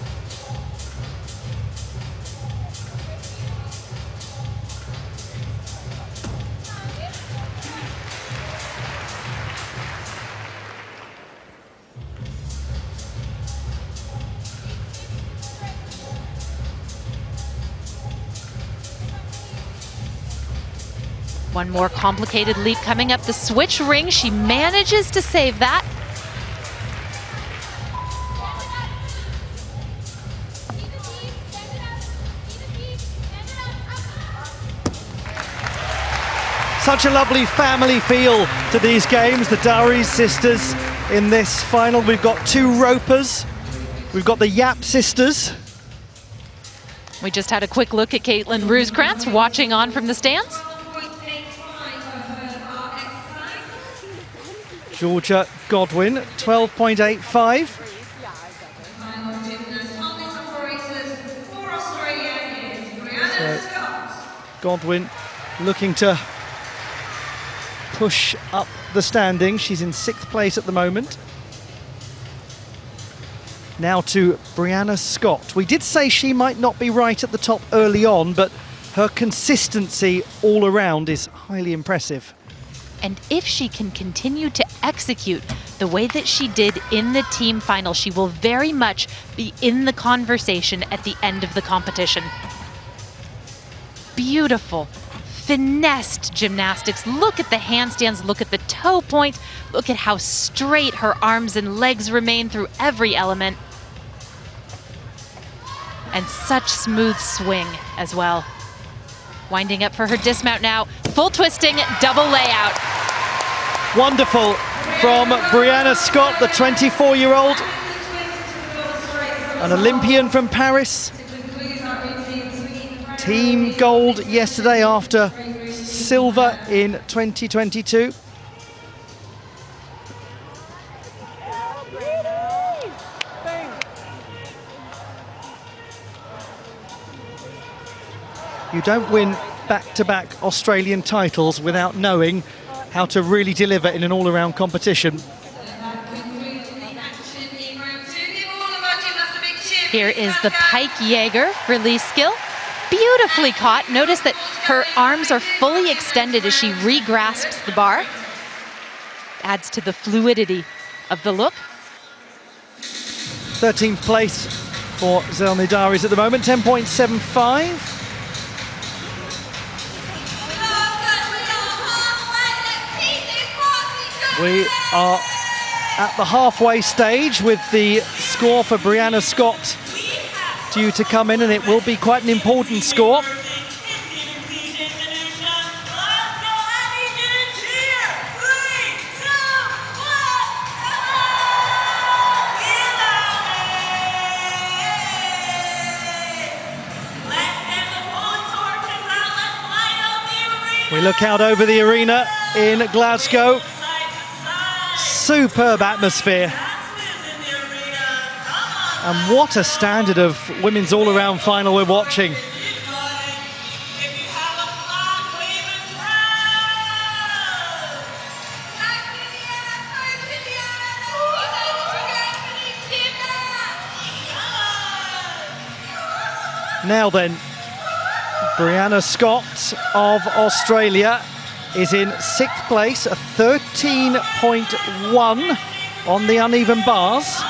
One more complicated leap coming up the switch ring. She manages to save that. Such a lovely family feel to these games. The Darius sisters in this final. We've got 2 ropers. We've got the Yap sisters. We just had a quick look at Caitlin Rooskrantz watching on from the stands. Georgia Godwin, 12.85. So Godwin looking to push up the standing. She's in 6th place at the moment. Now to Brianna Scott. We did say she might not be right at the top early on, but her consistency all around is highly impressive. And if she can continue to execute the way that she did in the team final, she will very much be in the conversation at the end of the competition. Beautiful, finessed gymnastics. Look at the handstands, look at the toe point, look at how straight her arms and legs remain through every element. and such smooth swing as well. Winding up for her dismount now. Full twisting, double layout. Wonderful from Brianna Scott, the 24-year-old. An Olympian from Paris. Team gold yesterday after silver in 2022. You don't win back-to-back Australian titles without knowing how to really deliver in an all-around competition. Here is the Pike Jaeger release skill. Beautifully caught. Notice that her arms are fully extended as she re-grasps the bar. Adds to the fluidity of the look. 13th place for Zelnidaris at the moment, 10.75. We are at the halfway stage with the score for Brianna Scott due to come in, and it will be quite an important score. We look out over the arena in Glasgow. Superb atmosphere. And what a standard of women's all-around final we're watching. Now then, Brianna Scott of Australia is in 6th place, a 13.1 on the uneven bars.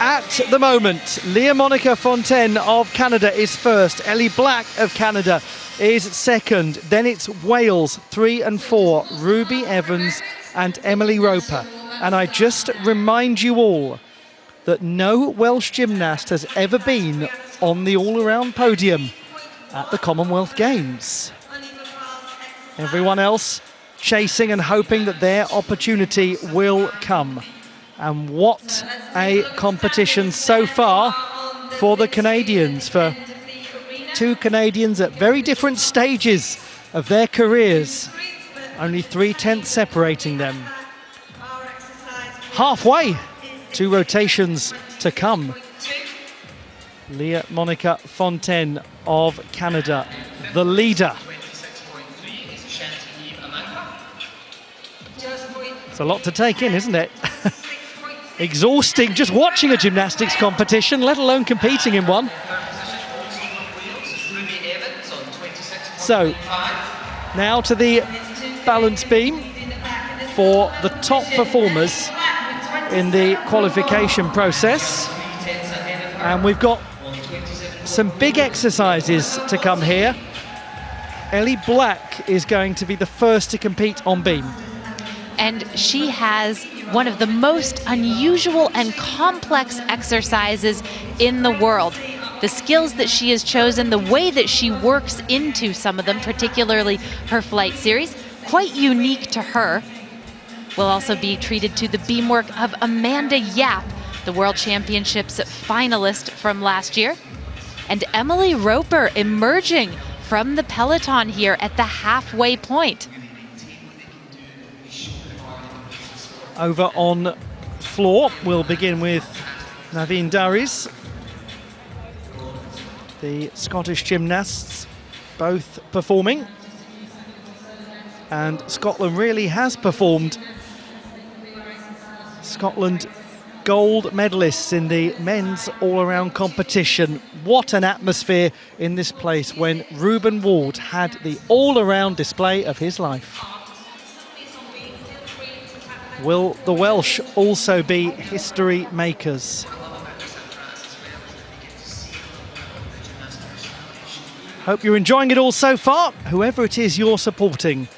At the moment, Leah Monica Fontaine of Canada is first. Ellie Black of Canada is second. Then it's Wales, 3 and 4, Ruby Evans and Emily Roper. And I just remind you all that no Welsh gymnast has ever been on the all-around podium at the Commonwealth Games. Everyone else chasing and hoping that their opportunity will come. And what a competition so far for the Canadians, for two Canadians at very different stages of their careers. Only 3/10 separating them. Halfway, 2 rotations to come. Leah Monica Fontaine of Canada, the leader. It's a lot to take in, isn't it? Exhausting just watching a gymnastics competition, let alone competing in one. So, now to the balance beam for the top performers in the qualification process. And we've got some big exercises to come here. Ellie Black is going to be the first to compete on beam. And she has one of the most unusual and complex exercises in the world. The skills that she has chosen, the way that she works into some of them, particularly her flight series, quite unique to her. Will also be treated to the beam work of Amanda Yap, the World Championships finalist from last year. And Emily Roper emerging from the peloton here at the halfway point. Over on floor, we'll begin with Naveen Daris. The Scottish gymnasts both performing. And Scotland really has performed. Scotland gold medalists in the men's all-around competition. What an atmosphere in this place when Ruben Ward had the all-around display of his life. Will the Welsh also be history makers? Hope you're enjoying it all so far, whoever it is you're supporting.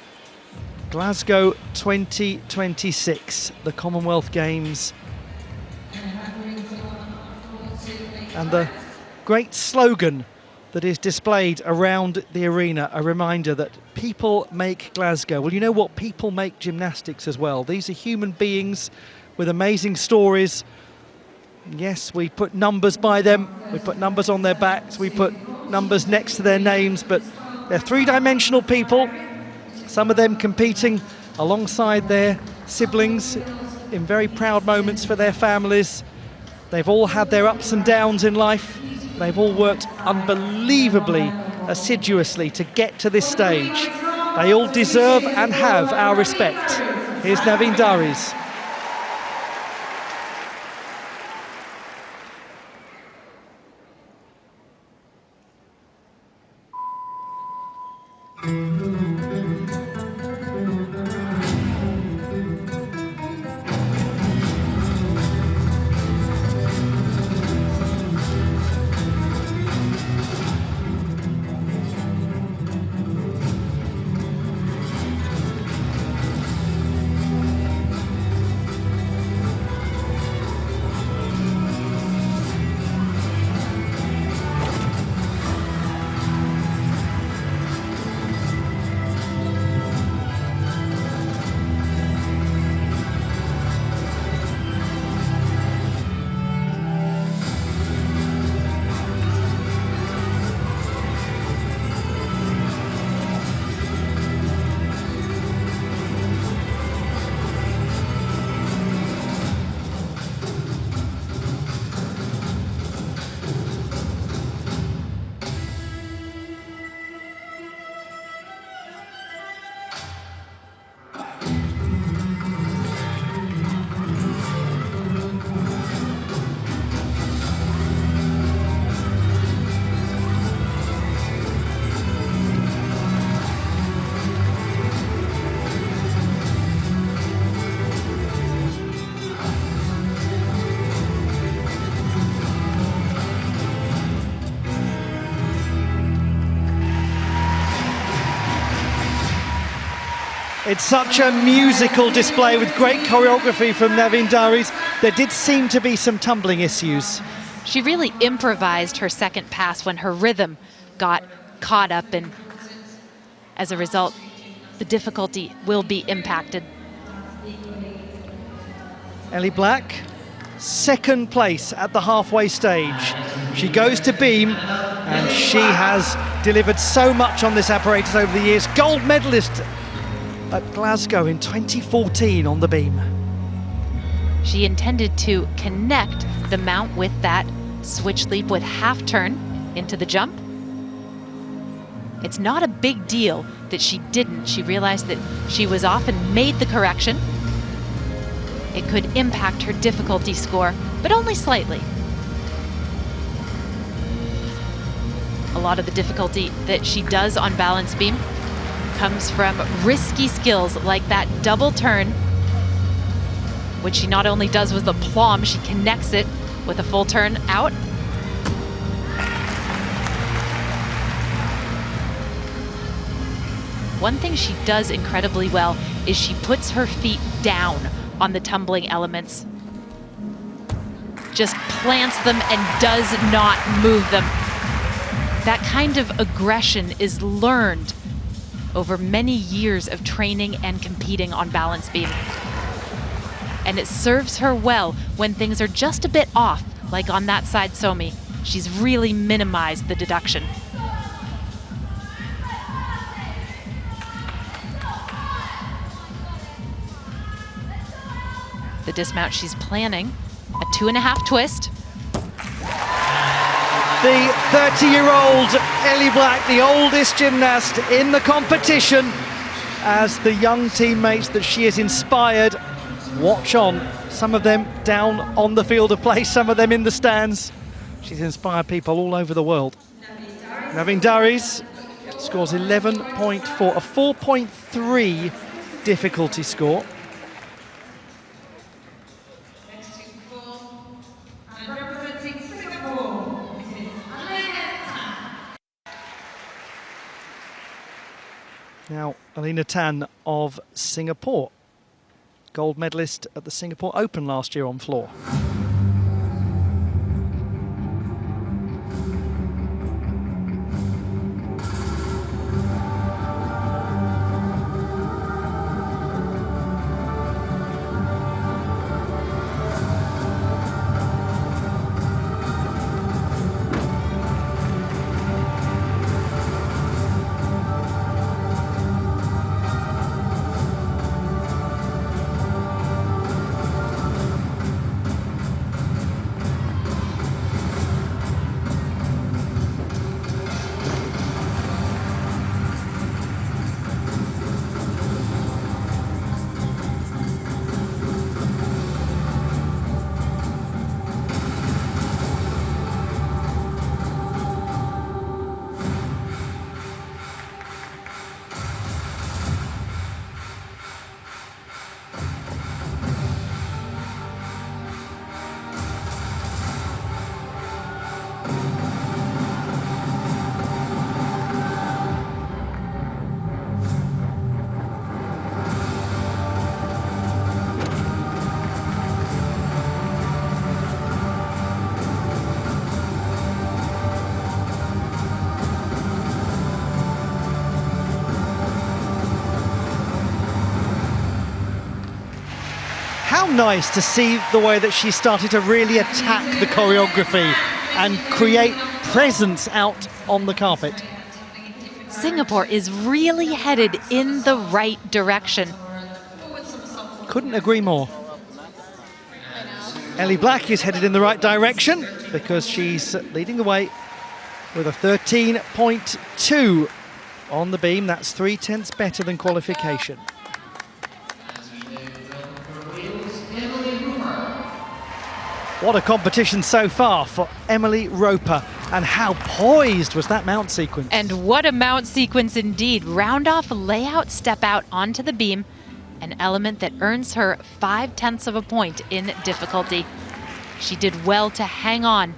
Glasgow 2026, the Commonwealth Games. And the great slogan that is displayed around the arena, a reminder that people make Glasgow. Well, you know what? People make gymnastics as well. These are human beings with amazing stories. Yes, we put numbers by them, we put numbers on their backs, we put numbers next to their names, but they're three-dimensional people, some of them competing alongside their siblings in very proud moments for their families. They've all had their ups and downs in life. They've all worked unbelievably assiduously to get to this stage. They all deserve and have our respect. Here's Naveen Daris. It's such a musical display with great choreography from Naveen Daris. There did seem to be some tumbling issues. She really improvised her second pass when her rhythm got caught up, and as a result, the difficulty will be impacted. Ellie Black, second place at the halfway stage. She goes to beam, and she has delivered so much on this apparatus over the years. Gold medalist at Glasgow in 2014 on the beam. She intended to connect the mount with that switch leap with half turn into the jump. It's not a big deal that she didn't. She realized that she was off and made the correction. It could impact her difficulty score, but only slightly. A lot of the difficulty that she does on balance beam comes from risky skills like that double turn, which she not only does with aplomb, she connects it with a full turn out. One thing she does incredibly well is she puts her feet down on the tumbling elements. Just plants them and does not move them. That kind of aggression is learned over many years of training and competing on balance beam. And it serves her well when things are just a bit off, like on that side Somi. She's really minimized the deduction. The dismount she's planning, a 2.5 twist. The 30-year-old Ellie Black, the oldest gymnast in the competition, as the young teammates that she has inspired watch on. Some of them down on the field of play, some of them in the stands. She's inspired people all over the world. Naveen Daris scores 11.4, a 4.3 difficulty score. Now, Alina Tan of Singapore, gold medalist at the Singapore Open last year on floor. How nice to see the way that she started to really attack the choreography and create presence out on the carpet. Singapore is really headed in the right direction. Couldn't agree more. Ellie Black is headed in the right direction because she's leading the way with a 13.2 on the beam. That's 0.3 better than qualification. What a competition so far for Emily Roper, and how poised was that mount sequence. And what a mount sequence indeed. Round off, layout, step out onto the beam, an element that earns her 0.5 of a point in difficulty. She did well to hang on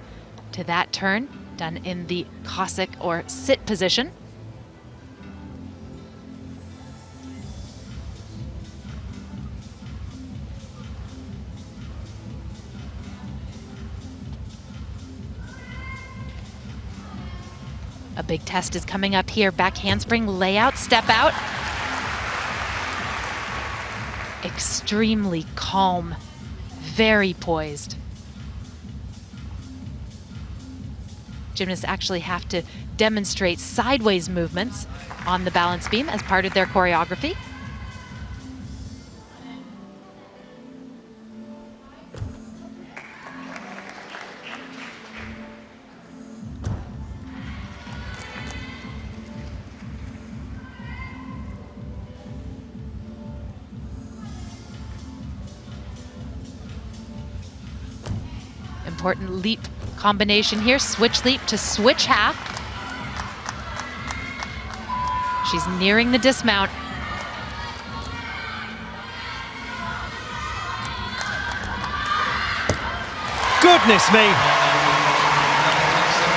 to that turn, done in the Cossack or sit position. A big test is coming up here. Back handspring, layout, step out. Extremely calm, very poised. Gymnasts actually have to demonstrate sideways movements on the balance beam as part of their choreography. Important leap combination here, switch leap to switch half. She's nearing the dismount. Goodness me.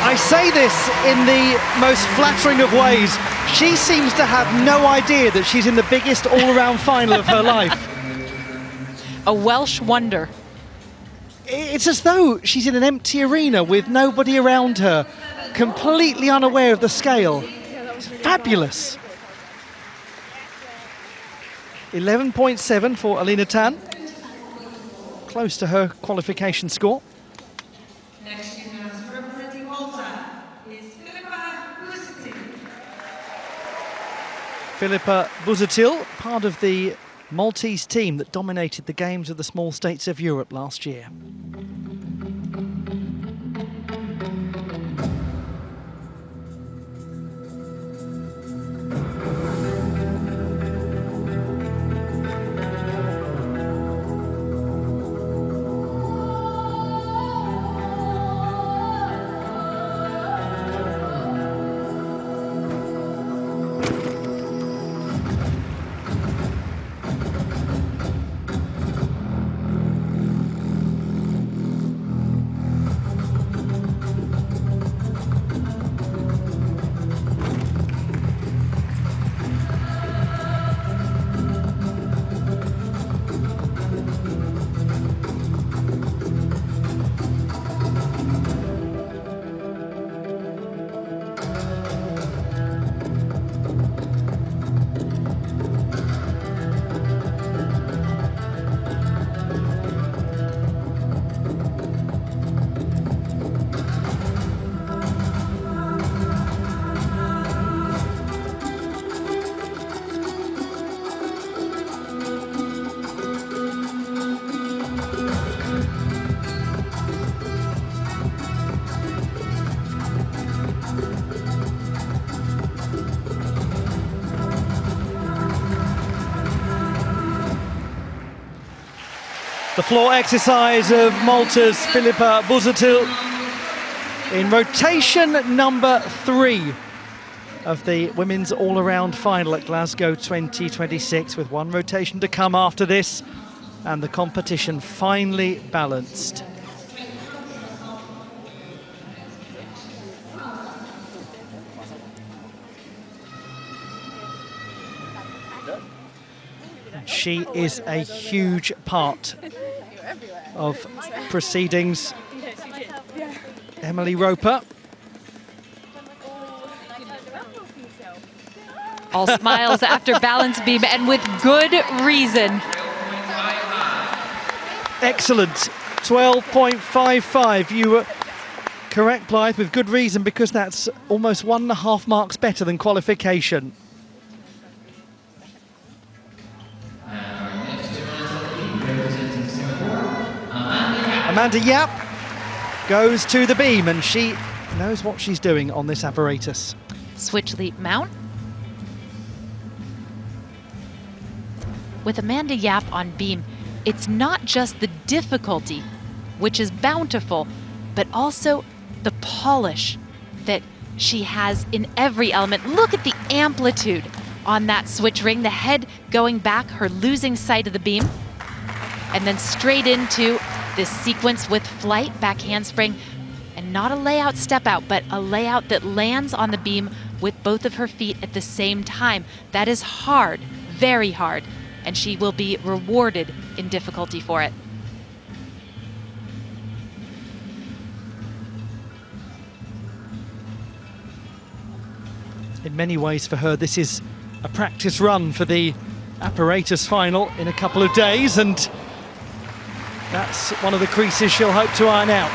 I say this in the most flattering of ways. She seems to have no idea that she's in the biggest all-around final of her life. A Welsh wonder. It's as though she's in an empty arena with nobody around her, completely unaware of the scale. It's fabulous. 11.7 for Alina Tan. Close to her qualification score. Next gymnast representing Malta is Filippa Buzatil, part of the Maltese team that dominated the Games of the Small States of Europe last year. The floor exercise of Malta's Filipa Buzatil in rotation number 3 of the women's all-around final at Glasgow 2026, with one rotation to come after this and the competition finally balanced. She is a huge part of proceedings. Emily Roper. All smiles after balance beam, and with good reason. Excellent. 12.55. You were correct, Blythe, with good reason, because that's almost 1.5 marks better than qualification. Amanda Yap goes to the beam, and she knows what she's doing on this apparatus. Switch leap mount. With Amanda Yap on beam, it's not just the difficulty, which is bountiful, but also the polish that she has in every element. Look at the amplitude on that switch ring, the head going back, her losing sight of the beam, and then straight into this sequence with flight, back handspring, and not a layout step out, but a layout that lands on the beam with both of her feet at the same time. That is hard, very hard, and she will be rewarded in difficulty for it. In many ways for her, this is a practice run for the apparatus final in a couple of days, and that's one of the creases she'll hope to iron out.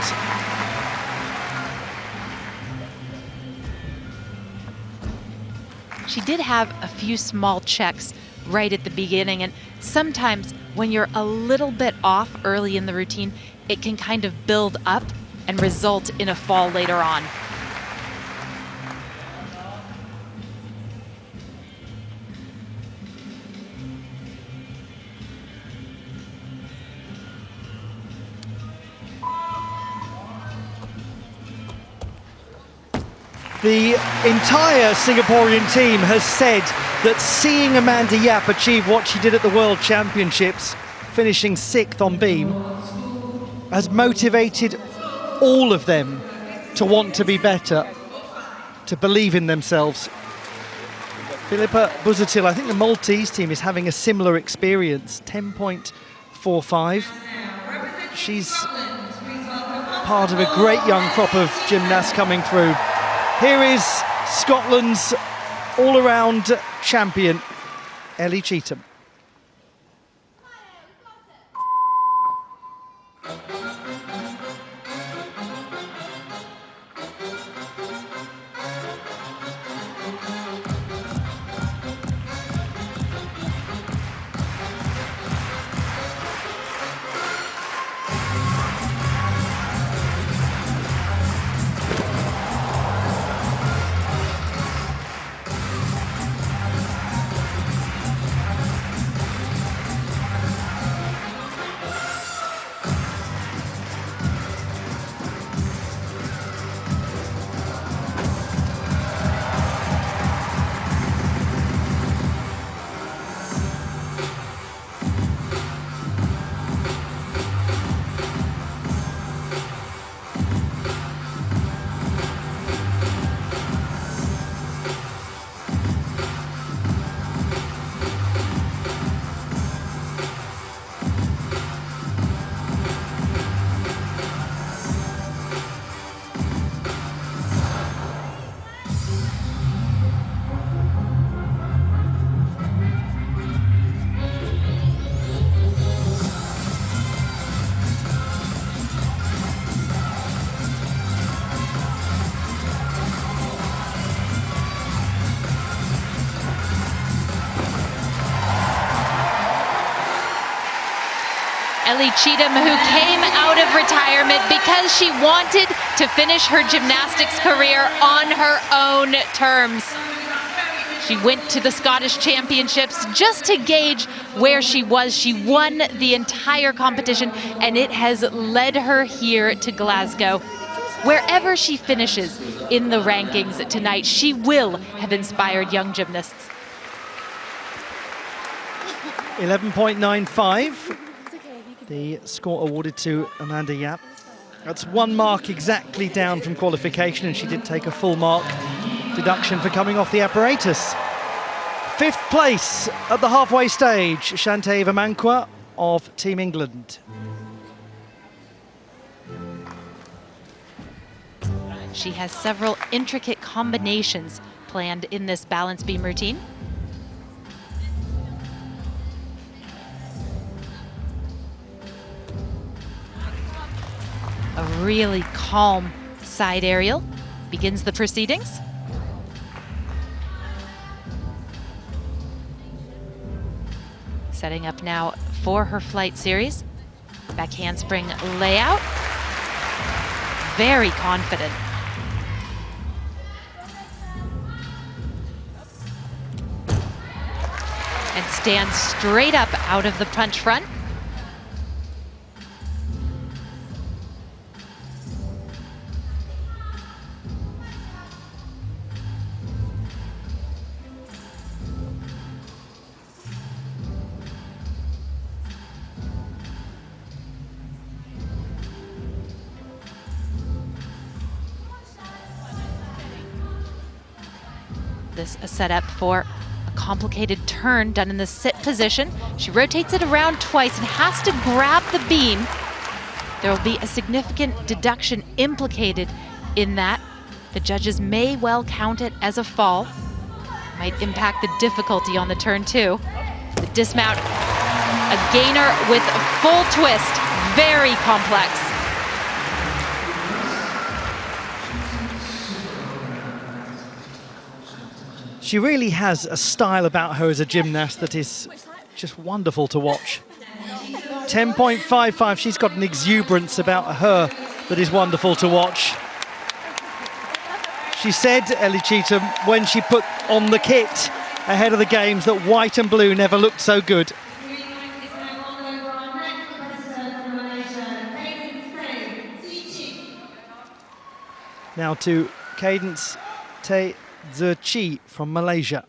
She did have a few small checks right at the beginning, and sometimes when you're a little bit off early in the routine, it can kind of build up and result in a fall later on. The entire Singaporean team has said that seeing Amanda Yap achieve what she did at the World Championships, finishing 6th on beam, has motivated all of them to want to be better, to believe in themselves. Filipa Buzatil, I think the Maltese team is having a similar experience, 10.45. She's part of a great young crop of gymnasts coming through. Here is Scotland's all-around champion, Ellie Cheetham. Ellie Cheetham, who came out of retirement because she wanted to finish her gymnastics career on her own terms. She went to the Scottish Championships just to gauge where she was. She won the entire competition, and it has led her here to Glasgow. Wherever she finishes in the rankings tonight, she will have inspired young gymnasts. 11.95, the score awarded to Amanda Yap. That's 1 mark exactly down from qualification, and she did take a full mark deduction for coming off the apparatus. 5th place at the halfway stage, Shantae Vamankwa of Team England. She has several intricate combinations planned in this balance beam routine. A really calm side aerial begins the proceedings. Setting up now for her flight series. Back handspring layout. Very confident. And stands straight up out of the punch front. This a setup for a complicated turn done in the sit position. She rotates it around twice and has to grab the beam. There will be a significant deduction implicated in that. The judges may well count it as a fall. Might impact the difficulty on the turn too. The dismount, a gainer with a full twist, very complex. She really has a style about her as a gymnast that is just wonderful to watch. 10.55, she's got an exuberance about her that is wonderful to watch. She said, Ellie Cheetham, when she put on the kit ahead of the games, that white and blue never looked so good. Now to Cadence Te Zerchi from Malaysia.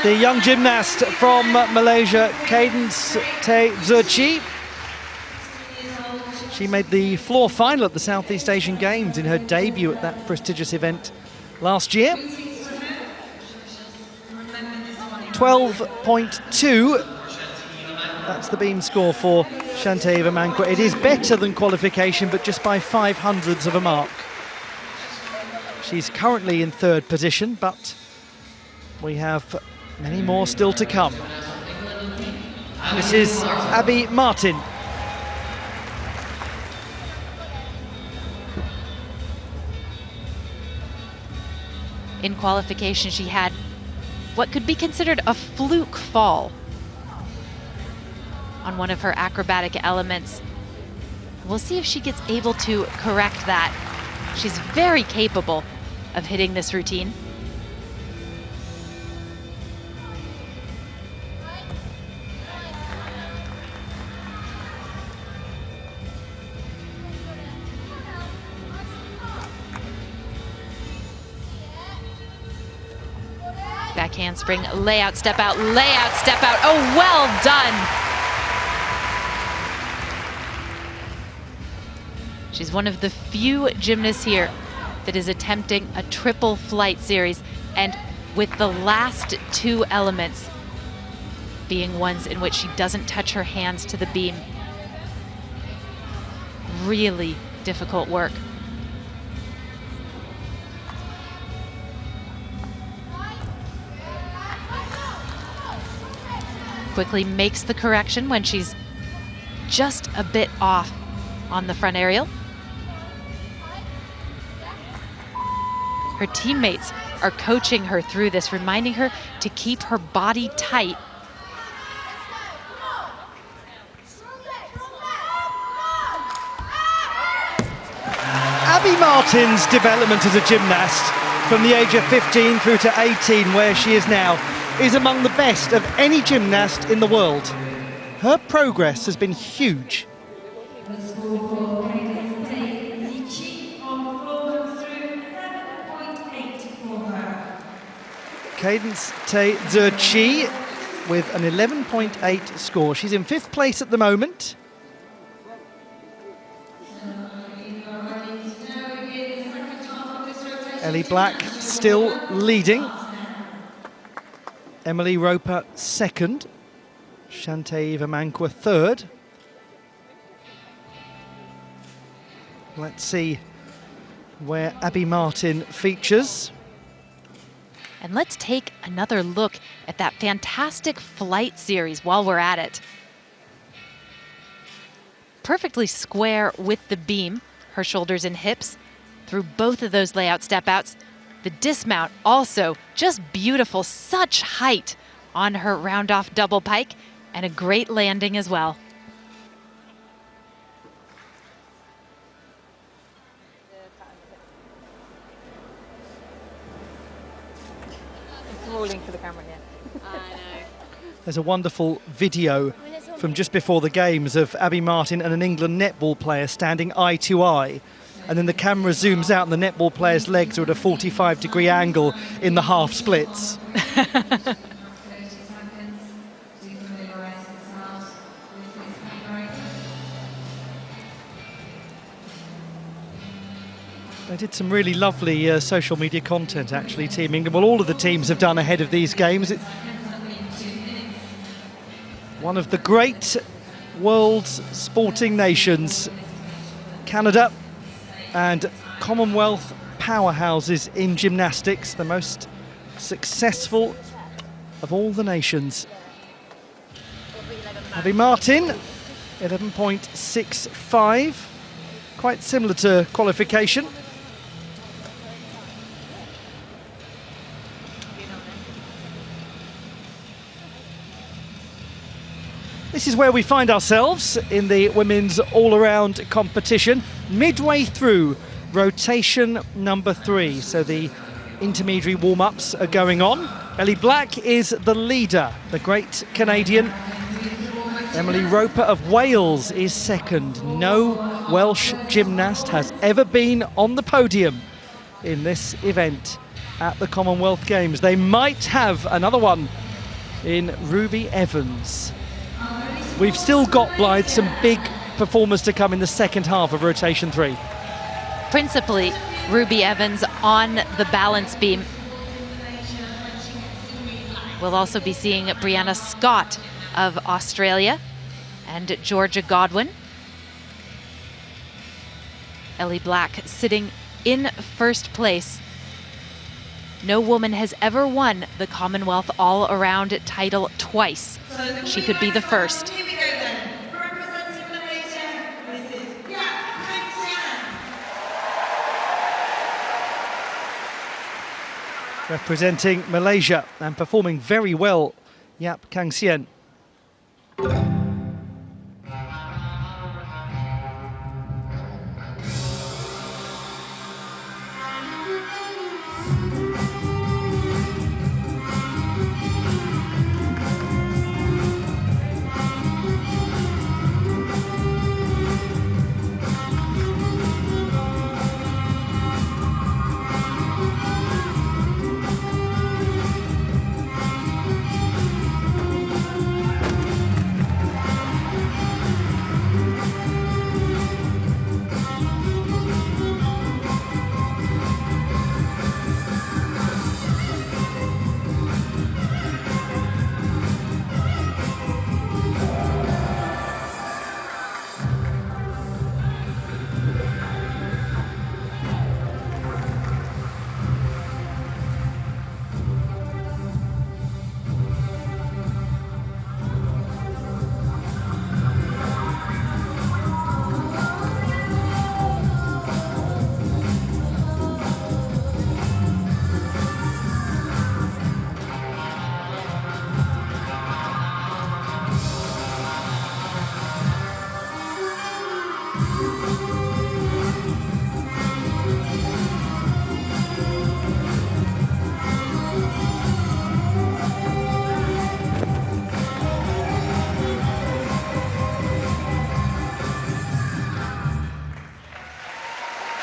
The young gymnast from Malaysia, Cadence Te Zerchi. She made the floor final at the Southeast Asian Games in her debut at that prestigious event last year. 12.2, that's the beam score for Shantae Vamankwa. It is better than qualification, but just by 0.05 of a mark. She's currently in 3rd position, but we have many more still to come. This is Abby Martin. in qualification, she had what could be considered a fluke fall on one of her acrobatic elements. We'll see if she gets able to correct that. She's very capable of hitting this routine. Back handspring, layout, step out, layout, step out. Oh, well done. She's one of the few gymnasts here that is attempting a triple flight series, and with the last two elements being ones in which she doesn't touch her hands to the beam. Really difficult work. Quickly makes the correction when she's just a bit off on the front aerial. Her teammates are coaching her through this, reminding her to keep her body tight. Abby Martin's development as a gymnast from the age of 15 through to 18, where she is now, is among the best of any gymnast in the world. Her progress has been huge. The score for Cadence Zichi on the floor comes through 11.8 for her. Cadence Zichi with an 11.8 score. She's in 5th place at the moment. Ellie Black still leading. Emily Roper 2nd. Shantae Vamankwa 3rd. Let's see where Abby Martin features. And let's take another look at that fantastic flight series while we're at it. Perfectly square with the beam, her shoulders and hips, through both of those layout step outs. The dismount also just beautiful, such height on her round off double pike, and a great landing as well. It's rolling for the camera, yeah. I know. There's a wonderful video from just before the games of Abby Martin and an England netball player standing eye to eye. And then the camera zooms out and the netball player's legs are at a 45-degree angle in the half splits. They did some really lovely social media content, actually, Team England. Well, all of the teams have done ahead of these games. One of the great world's sporting nations, Canada, and Commonwealth powerhouses in gymnastics, the most successful of all the nations. Abby Martin, 11.65, quite similar to qualification. This is where we find ourselves in the women's all-around competition, midway through rotation number 3. So the intermediary warm-ups are going on. Ellie Black is the leader, the great Canadian. Emily Roper of Wales is second. No Welsh gymnast has ever been on the podium in this event at the Commonwealth Games. They might have another one in Ruby Evans. We've still got, Blythe, some big performers to come in the second half of rotation 3. Principally, Ruby Evans on the balance beam. We'll also be seeing Brianna Scott of Australia and Georgia Godwin. Ellie Black sitting in first place. No woman has ever won the Commonwealth all-around title twice. She could be the first. Here we go then. Representing Malaysia, this is Yap. representing Malaysia and performing very well, Yap Kang Sien.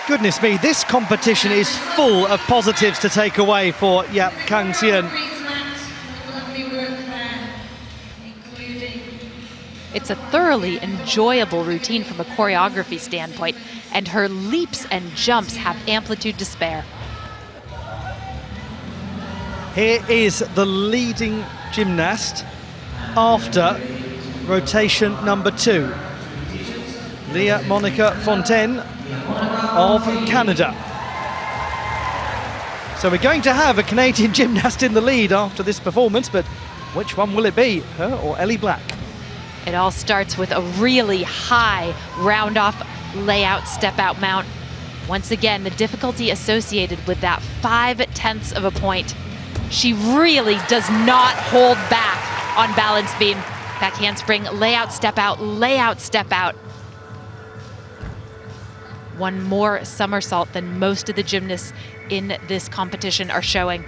Goodness me, this competition is full of positives to take away for Yap Kang Sien. It's a thoroughly enjoyable routine from a choreography standpoint, and her leaps and jumps have amplitude to spare. Here is the leading gymnast after rotation number 2. Leah Monica Fontaine of Canada. So we're going to have a Canadian gymnast in the lead after this performance, but which one will it be, her or Ellie Black? It all starts with a really high round-off layout step-out mount. Once again, the difficulty associated with that 0.5 of a point. She really does not hold back on balance beam. Back handspring, layout step out, layout step out. One more somersault than most of the gymnasts in this competition are showing.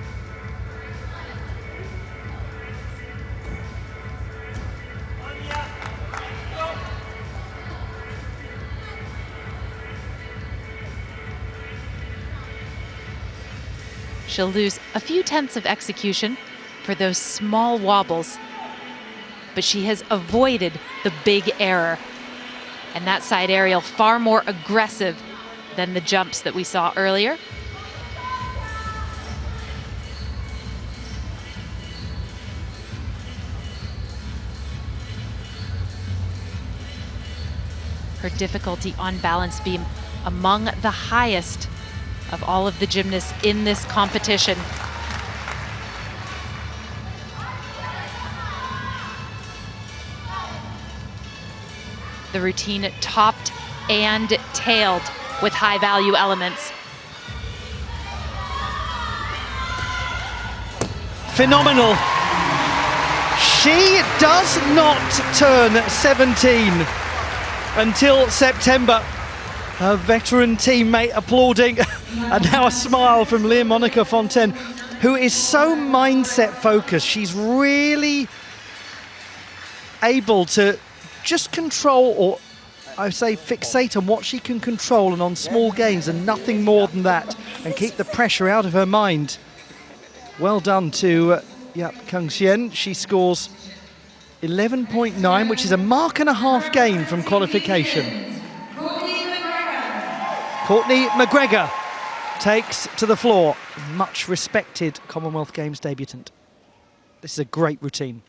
She'll lose a few tenths of execution for those small wobbles, but she has avoided the big error. And that side aerial far more aggressive than the jumps that we saw earlier. Her difficulty on balance beam among the highest of all of the gymnasts in this competition. The routine topped and tailed with high value elements. Phenomenal. She does not turn 17 until September. Her veteran teammate applauding, and now a smile from Leah Monica Fontaine, who is so mindset focused. She's really able to just control, or I say fixate on what she can control and on small gains and nothing more than that, and keep the pressure out of her mind. Well done to Yap Kang Sien. She scores 11.9, which is a mark and a half gain from qualification. Courtney McGregor takes to the floor. Much respected Commonwealth Games debutant. This is a great routine.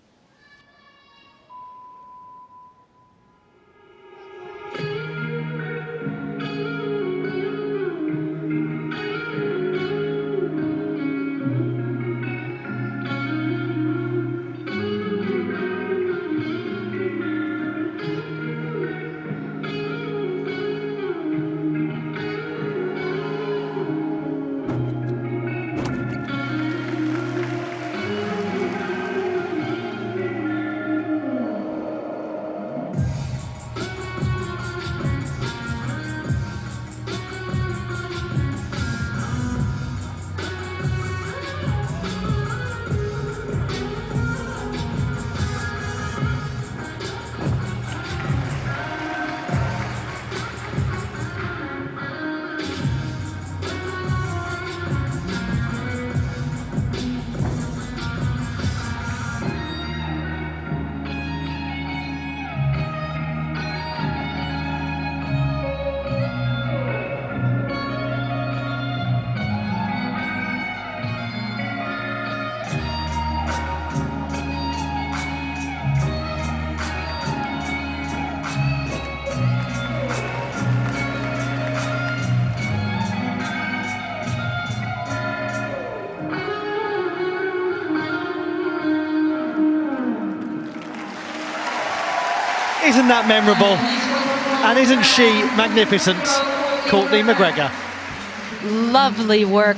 Isn't that memorable? And isn't she magnificent? Courtney McGregor. Lovely work.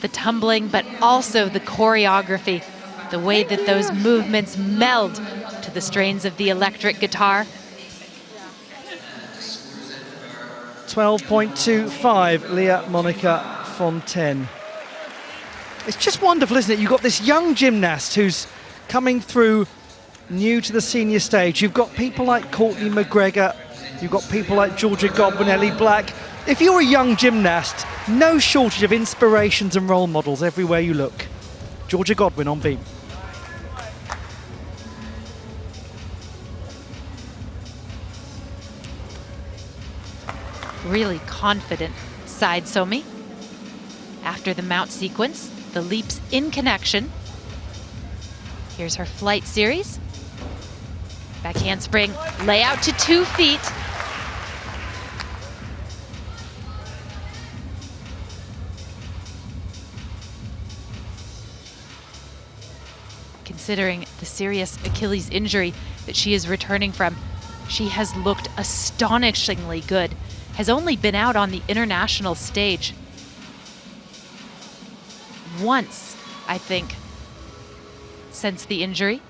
The tumbling, but also the choreography. The way that those movements meld to the strains of the electric guitar. 12.25, Leah Monica Fontaine. It's just wonderful, isn't it? You've got this young gymnast who's coming through new to the senior stage. You've got people like Courtney McGregor. You've got people like Georgia Godwin, Ellie Black. If you're a young gymnast, no shortage of inspirations and role models everywhere you look. Georgia Godwin on beam. Really confident side Somi. After the mount sequence, the leaps in connection. Here's her flight series. Back handspring, lay out to 2 feet. Considering the serious Achilles injury that she is returning from, she has looked astonishingly good. Has only been out on the international stage once, I think, since the injury.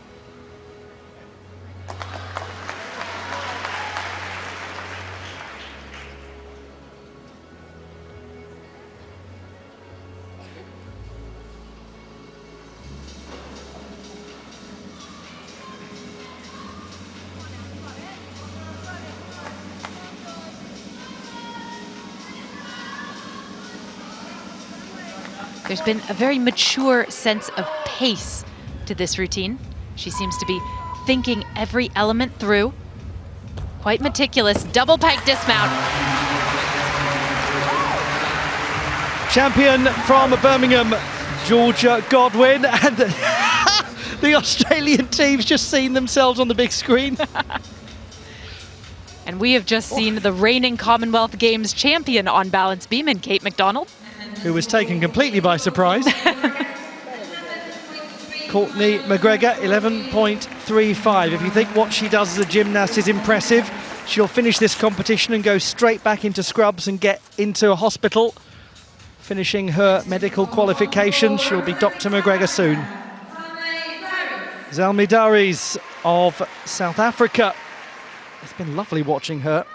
There's been a very mature sense of pace to this routine. She seems to be thinking every element through. Quite meticulous, double pike dismount. Champion from Birmingham, Georgia Godwin, and the Australian team's just seen themselves on the big screen. And we have just seen the reigning Commonwealth Games champion on balance beam in Kate McDonald, who was taken completely by surprise. Courtney McGregor, 11.35. If you think what she does as a gymnast is impressive, she'll finish this competition and go straight back into scrubs and get into a hospital. Finishing her medical qualification, she'll be Dr. McGregor soon. Zalmi Daries of South Africa. It's been lovely watching her.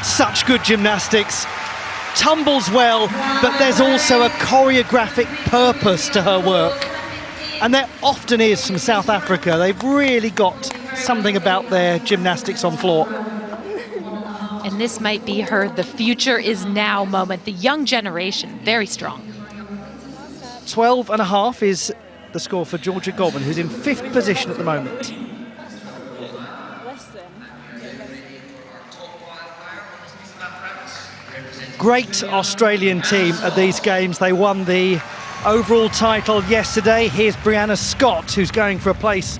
Such good gymnastics, tumbles well, but there's also a choreographic purpose to her work. And there often is from South Africa. They've really got something about their gymnastics on floor. And this might be her "the future is now" moment. The young generation, very strong. 12.5 is the score for Georgia Godwin, who's in 5th position at the moment. Great Australian team at these games. They won the overall title yesterday. Here's Brianna Scott, who's going for a place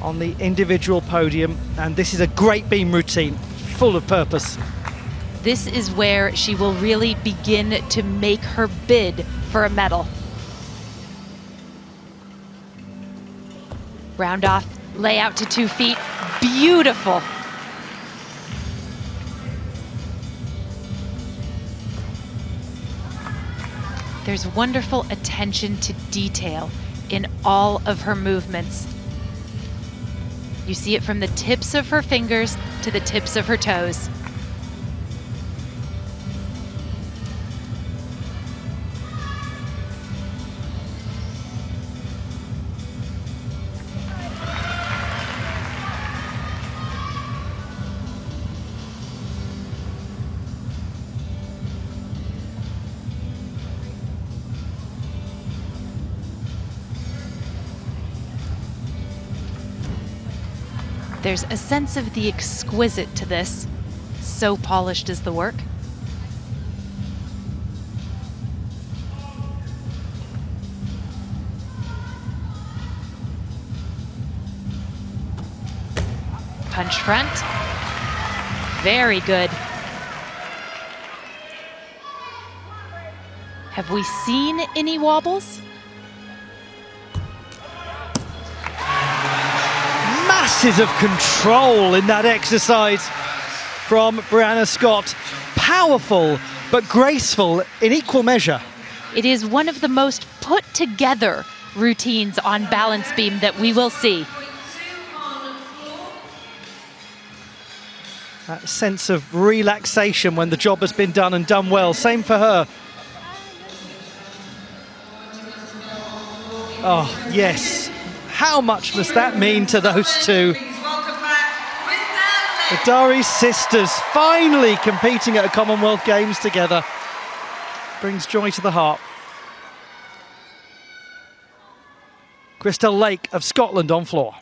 on the individual podium, and this is a great beam routine, full of purpose. This is where she will really begin to make her bid for a medal. Round off, lay out to 2 feet, beautiful. There's wonderful attention to detail in all of her movements. You see it from the tips of her fingers to the tips of her toes. There's a sense of the exquisite to this. So polished is the work. Punch front. Very good. Have we seen any wobbles? Masses of control in that exercise from Brianna Scott. Powerful, but graceful in equal measure. It is one of the most put together routines on balance beam that we will see. That sense of relaxation when the job has been done and done well. Same for her. Oh, yes. How much must that mean to those two? The Dari sisters finally competing at a Commonwealth Games together. Brings joy to the heart. Christelle Lake of Scotland on floor.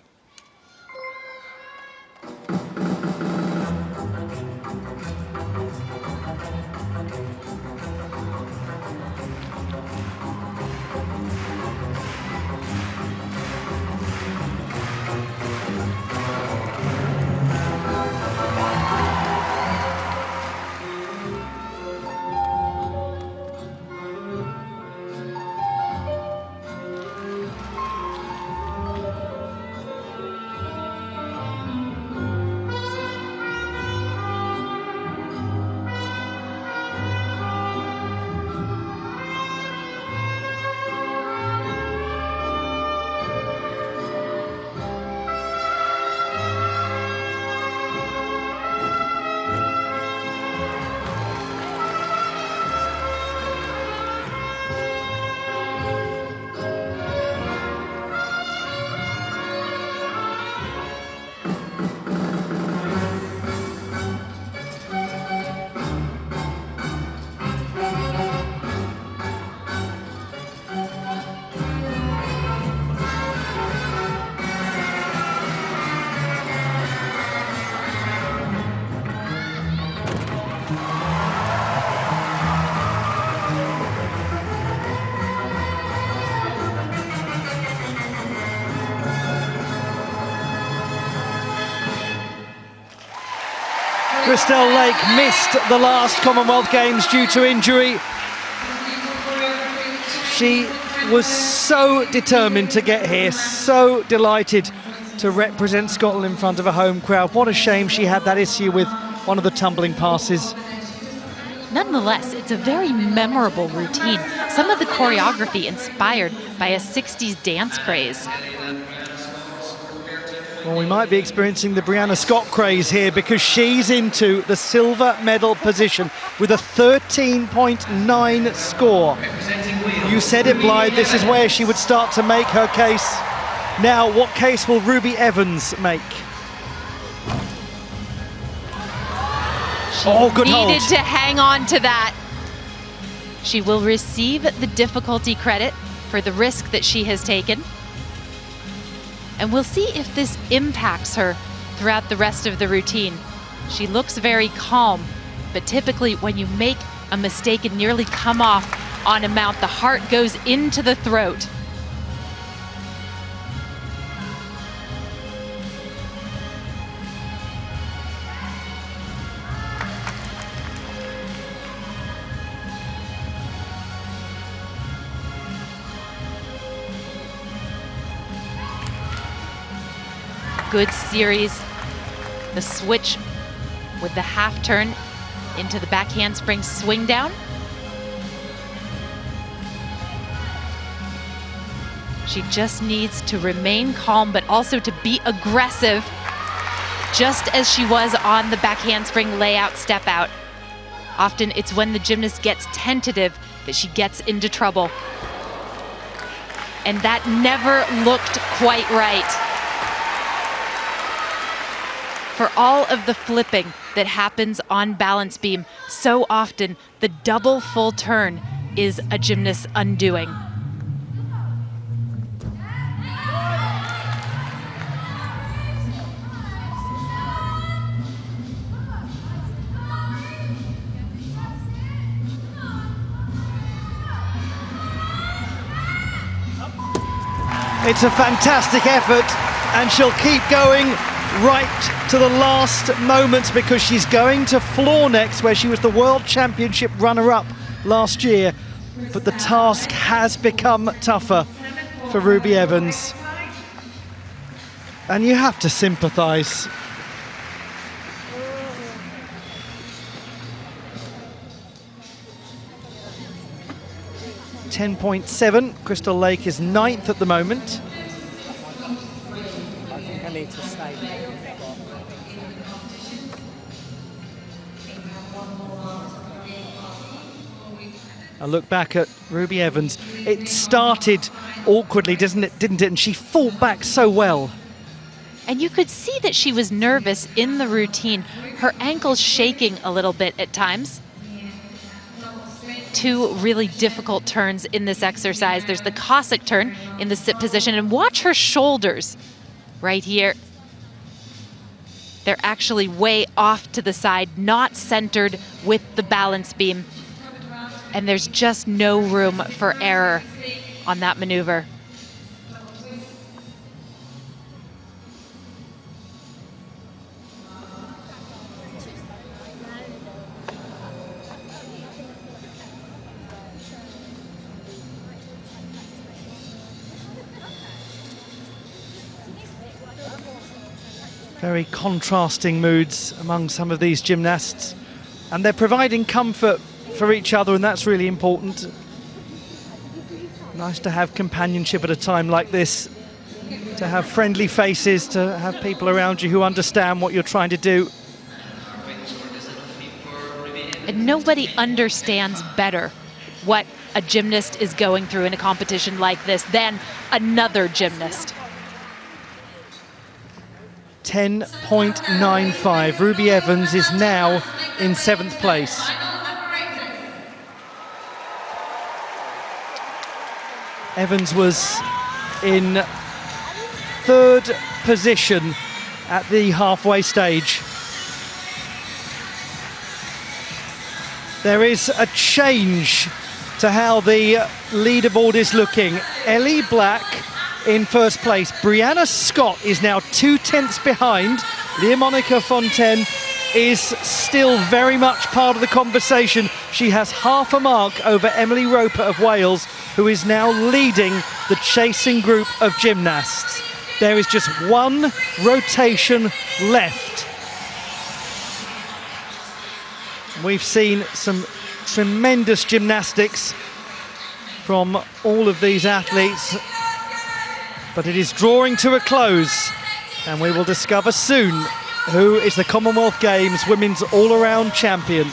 Christelle Lake missed the last Commonwealth Games due to injury. She was so determined to get here, so delighted to represent Scotland in front of a home crowd. What a shame she had that issue with one of the tumbling passes. Nonetheless, it's a very memorable routine. Some of the choreography inspired by a 60s dance craze. Well, we might be experiencing the Brianna Scott craze here because she's into the silver medal position with a 13.9 score. You said it, Blythe, this is where she would start to make her case. Now, what case will Ruby Evans make? She needed to hang on to that. She will receive the difficulty credit for the risk that she has taken. And we'll see if this impacts her throughout the rest of the routine. She looks very calm, but typically when you make a mistake and nearly come off on a mount, the heart goes into the throat. Good series. The switch with the half turn into the back handspring swing down. She just needs to remain calm, but also to be aggressive, just as she was on the back handspring layout step out. Often it's when the gymnast gets tentative that she gets into trouble. And that never looked quite right. For all of the flipping that happens on balance beam, so often the double full turn is a gymnast's undoing. It's a fantastic effort, and she'll keep going right to the last moments because she's going to floor next, where she was the World Championship runner-up last year. But the task has become tougher for Ruby Evans. And you have to sympathise. .7. Crystal Lake is 9th at the moment. I think I need to stay. A look back at Ruby Evans. It started awkwardly, didn't it? And she fought back so well. And you could see that she was nervous in the routine. Her ankles shaking a little bit at times. Two really difficult turns in this exercise. There's the Cossack turn in the sit position, and watch her shoulders right here. They're actually way off to the side, not centered with the balance beam. And there's just no room for error on that maneuver. Very contrasting moods among some of these gymnasts, and they're providing comfort for each other, and that's really important. Nice to have companionship at a time like this, to have friendly faces, to have people around you who understand what you're trying to do. And nobody understands better what a gymnast is going through in a competition like this than another gymnast. 10.95. Ruby Evans is now in 7th place. Evans was in 3rd position at the halfway stage. There is a change to how the leaderboard is looking. Ellie Black in 1st place. Brianna Scott is now 2/10 behind. Leah-Monica Fontaine is still very much part of the conversation. She has half a mark over Emily Roper of Wales, who is now leading the chasing group of gymnasts. There is just one rotation left. We've seen some tremendous gymnastics from all of these athletes, but it is drawing to a close, and we will discover soon who is the Commonwealth Games Women's All-Around Champion.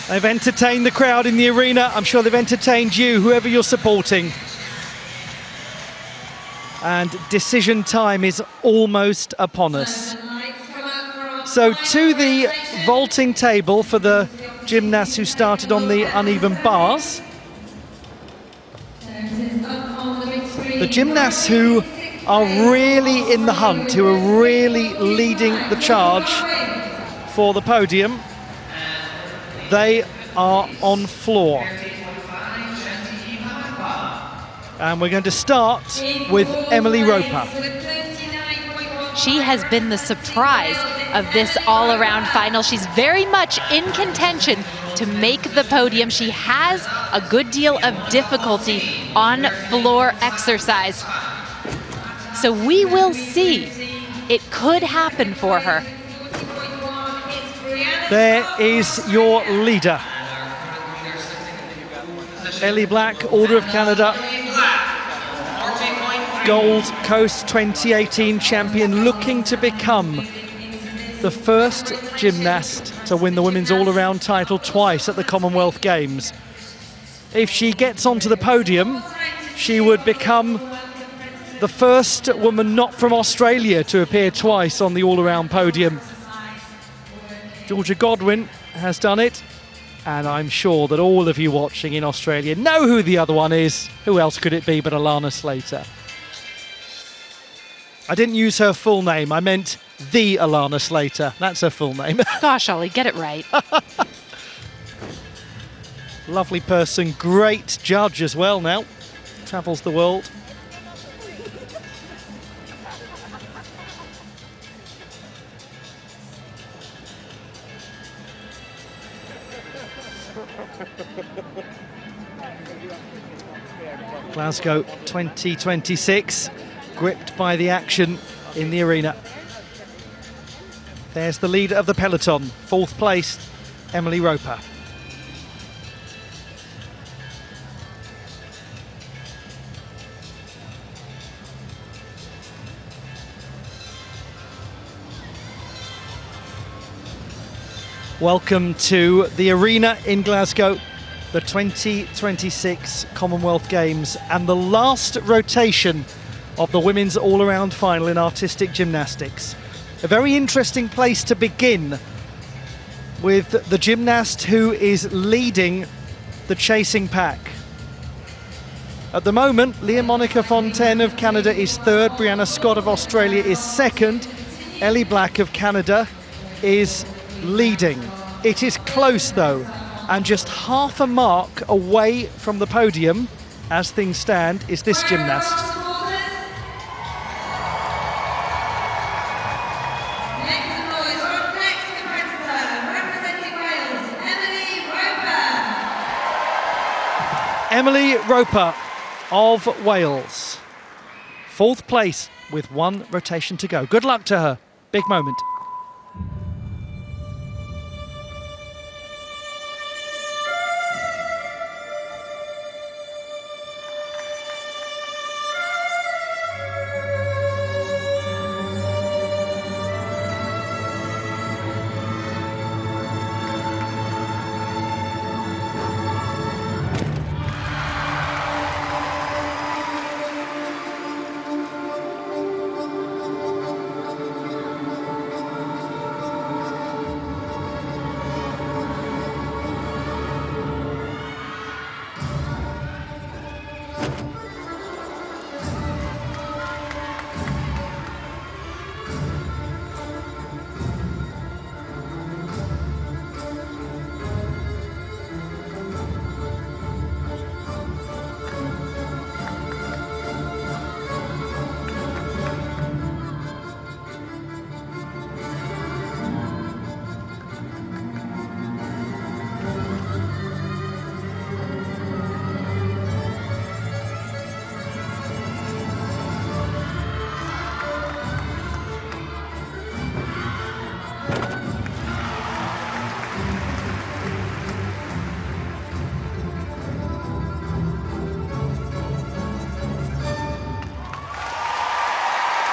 They've entertained the crowd in the arena. I'm sure they've entertained you, whoever you're supporting. And decision time is almost upon us. So to the vaulting table for the gymnasts who started on the uneven bars. The gymnasts who are really in the hunt, who are really leading the charge for the podium, they are on floor. And we're going to start with Emily Roper. She has been the surprise of this all-around final. She's very much in contention to make the podium. She has a good deal of difficulty on floor exercise. So we will see. It could happen for her. There is your leader. Ellie Black, Order of Canada, Gold Coast 2018 champion, looking to become the first gymnast to win the women's all-around title twice at the Commonwealth Games. If she gets onto the podium, she would become the first woman not from Australia to appear twice on the all-around podium. Georgia Godwin has done it, and I'm sure that all of you watching in Australia know who the other one is. Who else could it be but Alana Slater? I didn't use her full name, I meant the Alana Slater. That's her full name. Gosh, Ollie, get it right. Lovely person, great judge as well now. Travels the world. Glasgow 2026, gripped by the action in the arena. There's the leader of the peloton, fourth placed, Emily Roper. Welcome to the arena in Glasgow, the 2026 Commonwealth Games, and the last rotation of the women's all-around final in artistic gymnastics. A very interesting place to begin with the gymnast who is leading the chasing pack. At the moment, Leah Monica Fontaine of Canada is third, Brianna Scott of Australia is second, Ellie Black of Canada is leading. It is close though, and just half a mark away from the podium, as things stand, is this gymnast. Emily Roper of Wales. Fourth place with one rotation to go. Good luck to her. Big moment.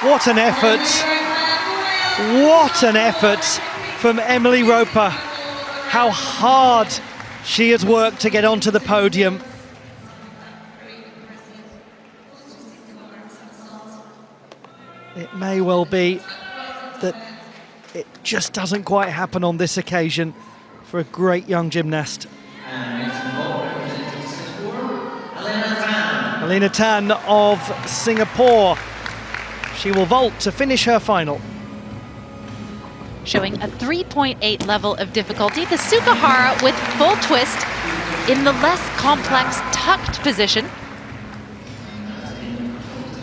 What an effort. What an effort from Emily Roper. How hard she has worked to get onto the podium. It may well be that it just doesn't quite happen on this occasion for a great young gymnast. Alina Tan of Singapore. She will vault to finish her final. Showing a 3.8 level of difficulty, the Sukahara with full twist in the less complex tucked position.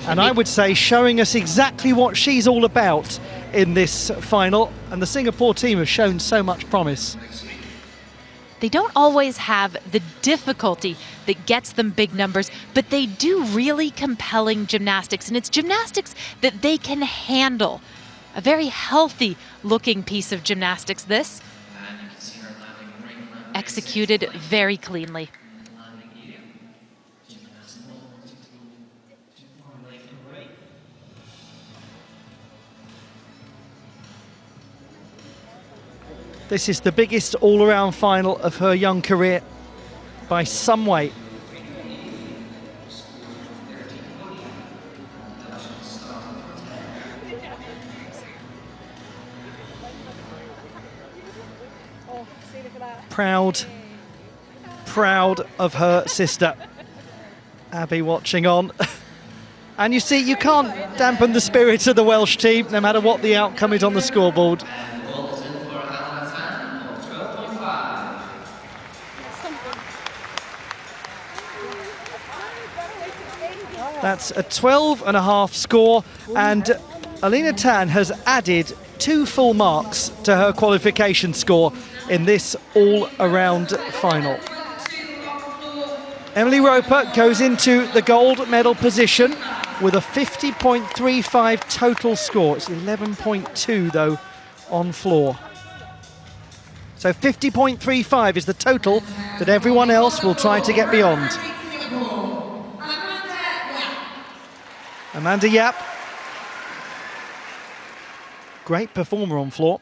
And I would say showing us exactly what she's all about in this final, and the Singapore team have shown so much promise. They don't always have the difficulty that gets them big numbers, but they do really compelling gymnastics, and it's gymnastics that they can handle. A very healthy looking piece of gymnastics, this. Executed very cleanly. This is the biggest all-around final of her young career by some way. Proud of her sister. Abby watching on. And you see, you can't dampen the spirits of the Welsh team, no matter what the outcome is on the scoreboard. That's a 12.5 score, and Alina Tan has added 2 full marks to her qualification score in this all-around final. Emily Roper goes into the gold medal position with a 50.35 total score. It's 11.2 though on floor. So 50.35 is the total that everyone else will try to get beyond. Amanda Yap, great performer on floor.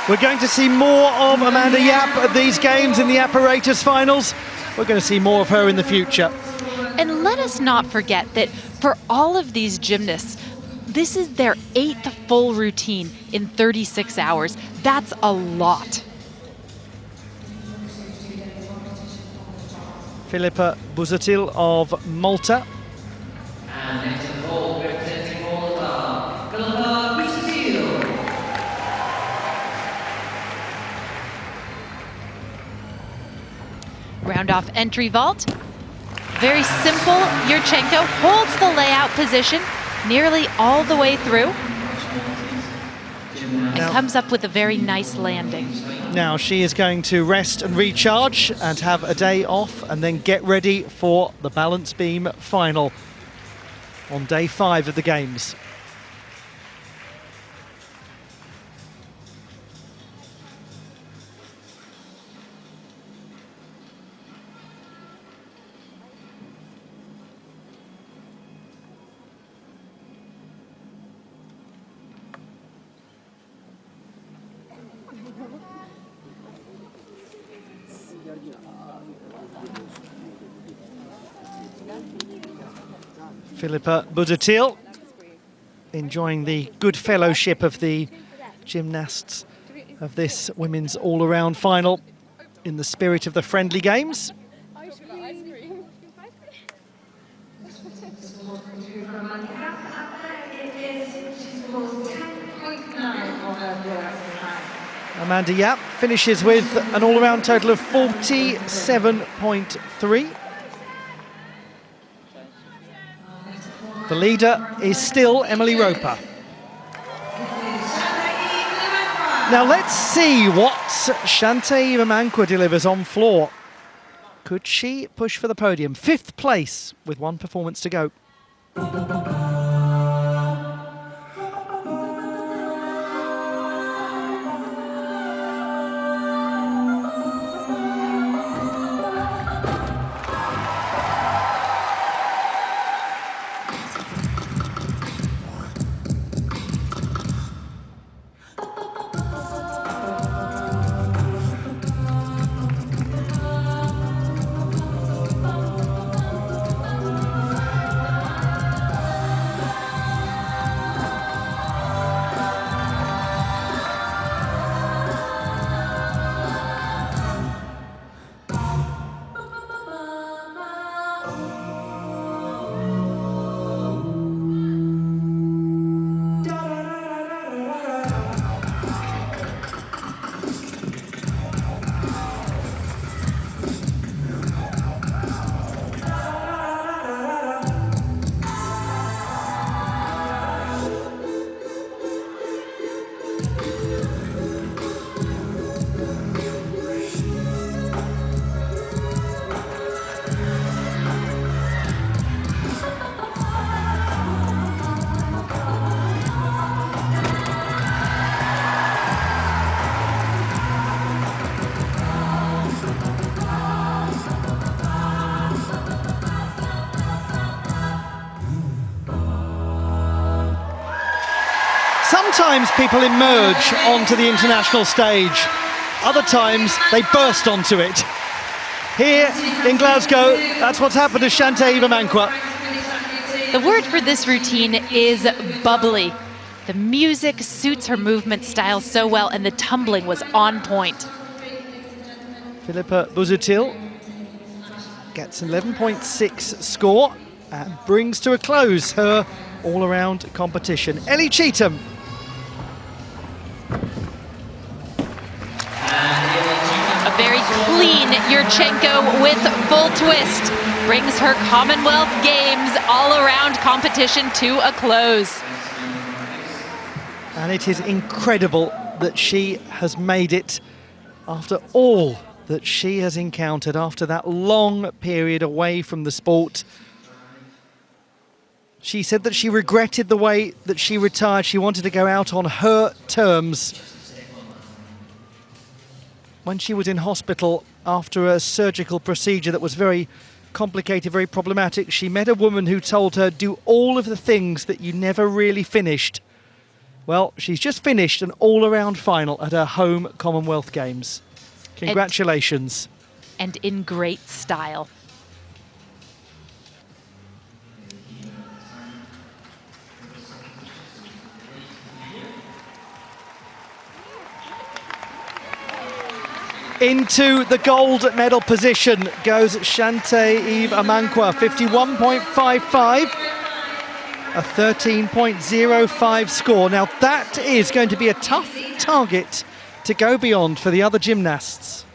We're going to see more of Amanda Yap at these games in the apparatus finals. We're going to see more of her in the future. And let us not forget that for all of these gymnasts, this is their 8th full routine in 36 hours. That's a lot. Philippa Buzatil of Malta. And next to gold, representing Malta, Philippa Buzatil. Round off entry vault. Very simple. Yurchenko holds the layout position nearly all the way through and comes up with a very nice landing. Now she is going to rest and recharge and have a day off and then get ready for the balance beam final on day 5 of the games. Philippa Buzatil enjoying the good fellowship of the gymnasts of this women's all-around final in the spirit of the friendly games. Amanda Yap finishes with an all-around total of 47.3. The leader is still Emily Roper. Now let's see what Shantae Ivamanqua delivers on floor. Could she push for the podium? 5th place with one performance to go. Sometimes people emerge onto the international stage. Other times they burst onto it. Here in Glasgow, that's what's happened to Shantae Ivamanqua. The word for this routine is bubbly. The music suits her movement style so well, and the tumbling was on point. Philippa Buzutil gets an 11.6 score and brings to a close her all-around competition. Ellie Cheetham. A very clean Yurchenko with full twist brings her Commonwealth Games all-around competition to a close. And it is incredible that she has made it after all that she has encountered, after that long period away from the sport. She said that she regretted the way that she retired. She wanted to go out on her terms. When she was in hospital after a surgical procedure that was very complicated, very problematic, she met a woman who told her, do all of the things that you never really finished. Well, she's just finished an all-around final at her home Commonwealth Games. Congratulations. And in great style. Into the gold medal position goes Shantae Ivamanqua, 51.55, a 13.05 score. Now that is going to be a tough target to go beyond for the other gymnasts.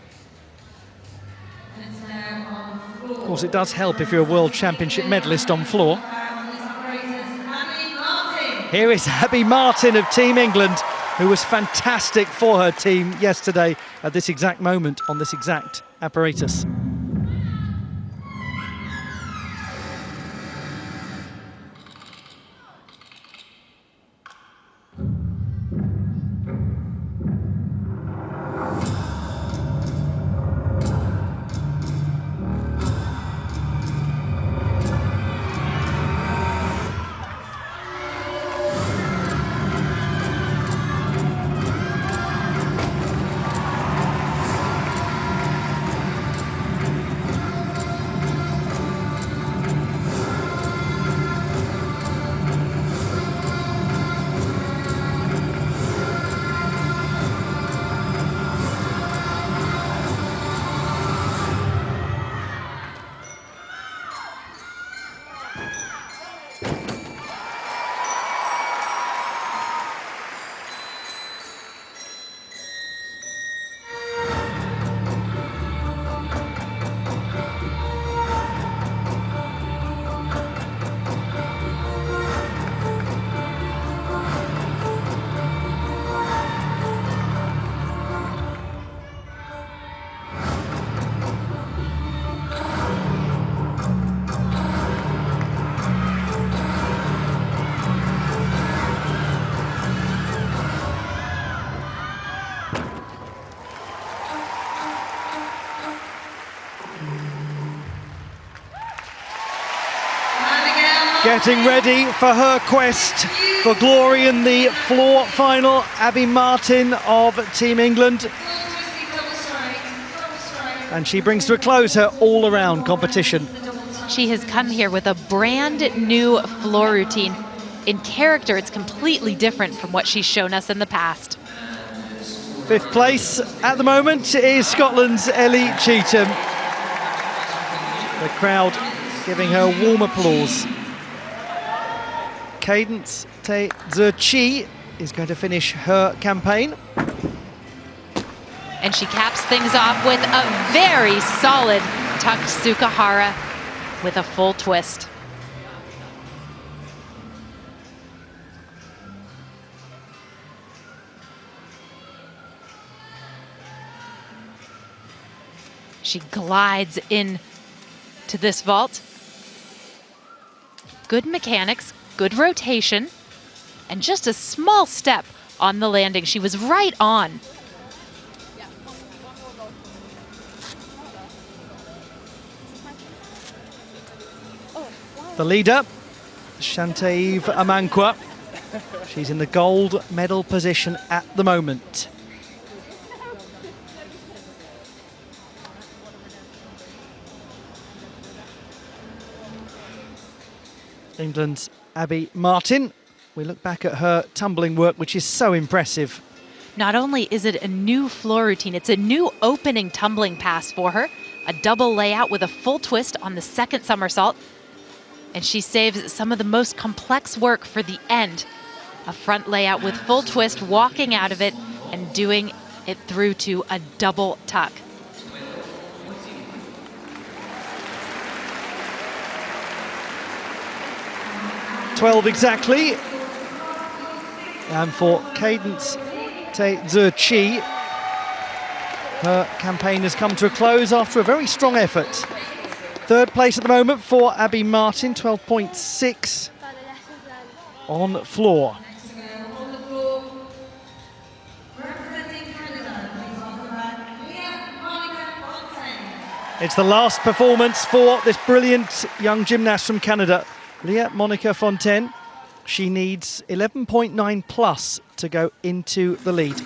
Of course, it does help if you're a World Championship medalist on floor. Here is Abby Martin of Team England, who was fantastic for her team yesterday at this exact moment on this exact apparatus. Getting ready for her quest for glory in the floor final, Abby Martin of Team England. And she brings to a close her all-around competition. She has come here with a brand new floor routine. In character, it's completely different from what she's shown us in the past. 5th place at the moment is Scotland's Ellie Cheetham. The crowd giving her warm applause. Cadence Te-Zer-Chi is going to finish her campaign. And she caps things off with a very solid tucked Sukahara with a full twist. She glides in to this vault. Good mechanics, good rotation, and just a small step on the landing. She was right on. The leader, Shantaeve Amankwa. She's in the gold medal position at the moment. England's Abby Martin. We look back at her tumbling work, which is so impressive. Not only is it a new floor routine, it's a new opening tumbling pass for her. A double layout with a full twist on the second somersault. And she saves some of the most complex work for the end. A front layout with full twist, walking out of it and doing it through to a double tuck. .12 exactly. And for Cadence Te-Zer-Chi, her campaign has come to a close after a very strong effort. 3rd place at the moment for Abby Martin, 12.6 on floor. It's the last performance for this brilliant young gymnast from Canada, Leah Monica Fontaine. She needs 11.9 plus to go into the lead.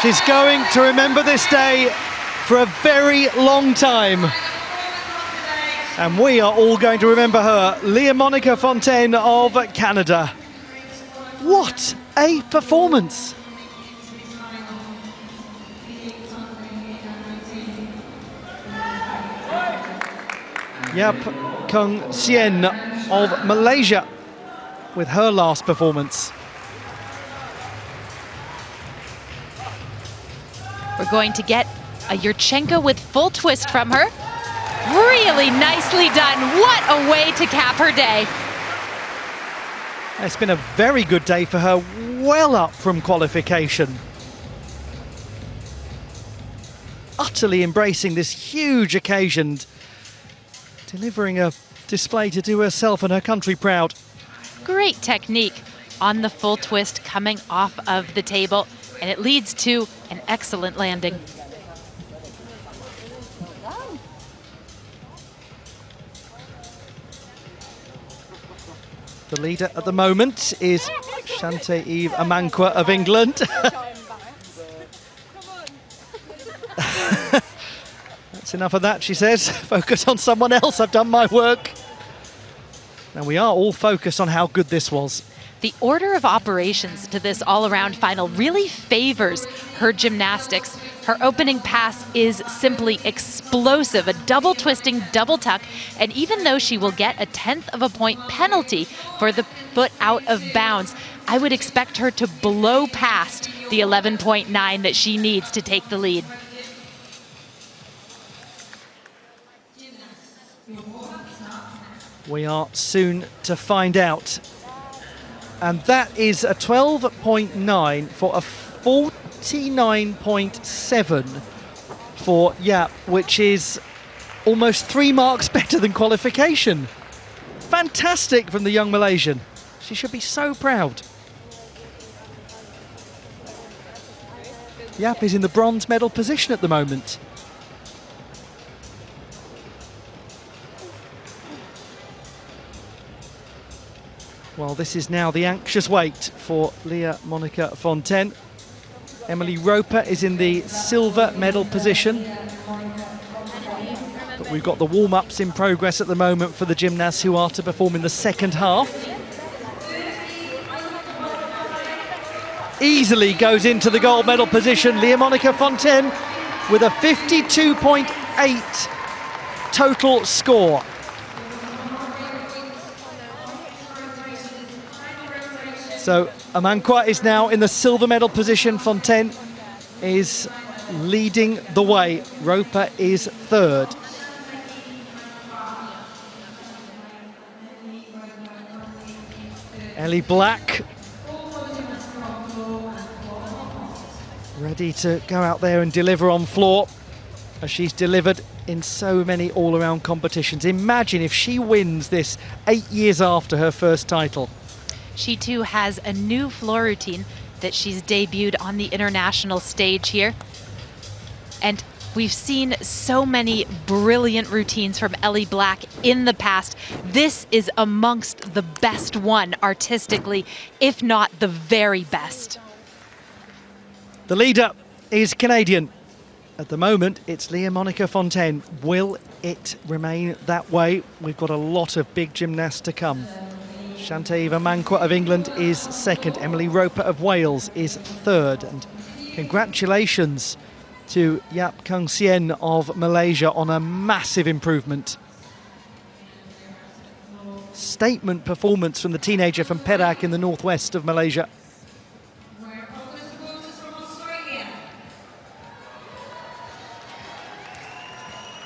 She's going to remember this day for a very long time. And we are all going to remember her, Leah Monica Fontaine of Canada. What a performance! Yap Kung Sien of Malaysia with her last performance. We're going to get a Yurchenko with full twist from her. Really nicely done. What a way to cap her day. It's been a very good day for her, well up from qualification. Utterly embracing this huge occasion, delivering a display to do herself and her country proud. Great technique on the full twist coming off of the table, and it leads to an excellent landing. The leader at the moment is Shantae Amankwa of England. That's enough of that, she says. Focus on someone else, I've done my work. And we are all focused on how good this was. The order of operations to this all-around final really favors her gymnastics. Her opening pass is simply explosive, a double twisting, double tuck, and even though she will get a 1/10 of a point penalty for the foot out of bounds, I would expect her to blow past the 11.9 that she needs to take the lead. We are soon to find out. And that is a 12.9 for a 49.7 for Yap, which is almost 3 marks better than qualification. Fantastic from the young Malaysian. She should be so proud. Yap is in the bronze medal position at the moment. Well, this is now the anxious wait for Leah Monica Fontaine. Emily Roper is in the silver medal position. But we've got the warm-ups in progress at the moment for the gymnasts who are to perform in the second half. Easily goes into the gold medal position. Leah Monica Fontaine with a 52.8 total score. So Amankwa is now in the silver medal position. Fontaine is leading the way. Roper is third. Ellie Black ready to go out there and deliver on floor, as she's delivered in so many all-around competitions. Imagine if she wins this 8 years after her first title. She too has a new floor routine that she's debuted on the international stage here. And we've seen so many brilliant routines from Ellie Black in the past. This is amongst the best one artistically, if not the very best. The leader is Canadian. At the moment, it's Leah Monica Fontaine. Will it remain that way? We've got a lot of big gymnasts to come. Shantae Amankwa of England is second. Emily Roper of Wales is third. And congratulations to Yap Kung Sien of Malaysia on a massive improvement. Statement performance from the teenager from Perak in the northwest of Malaysia.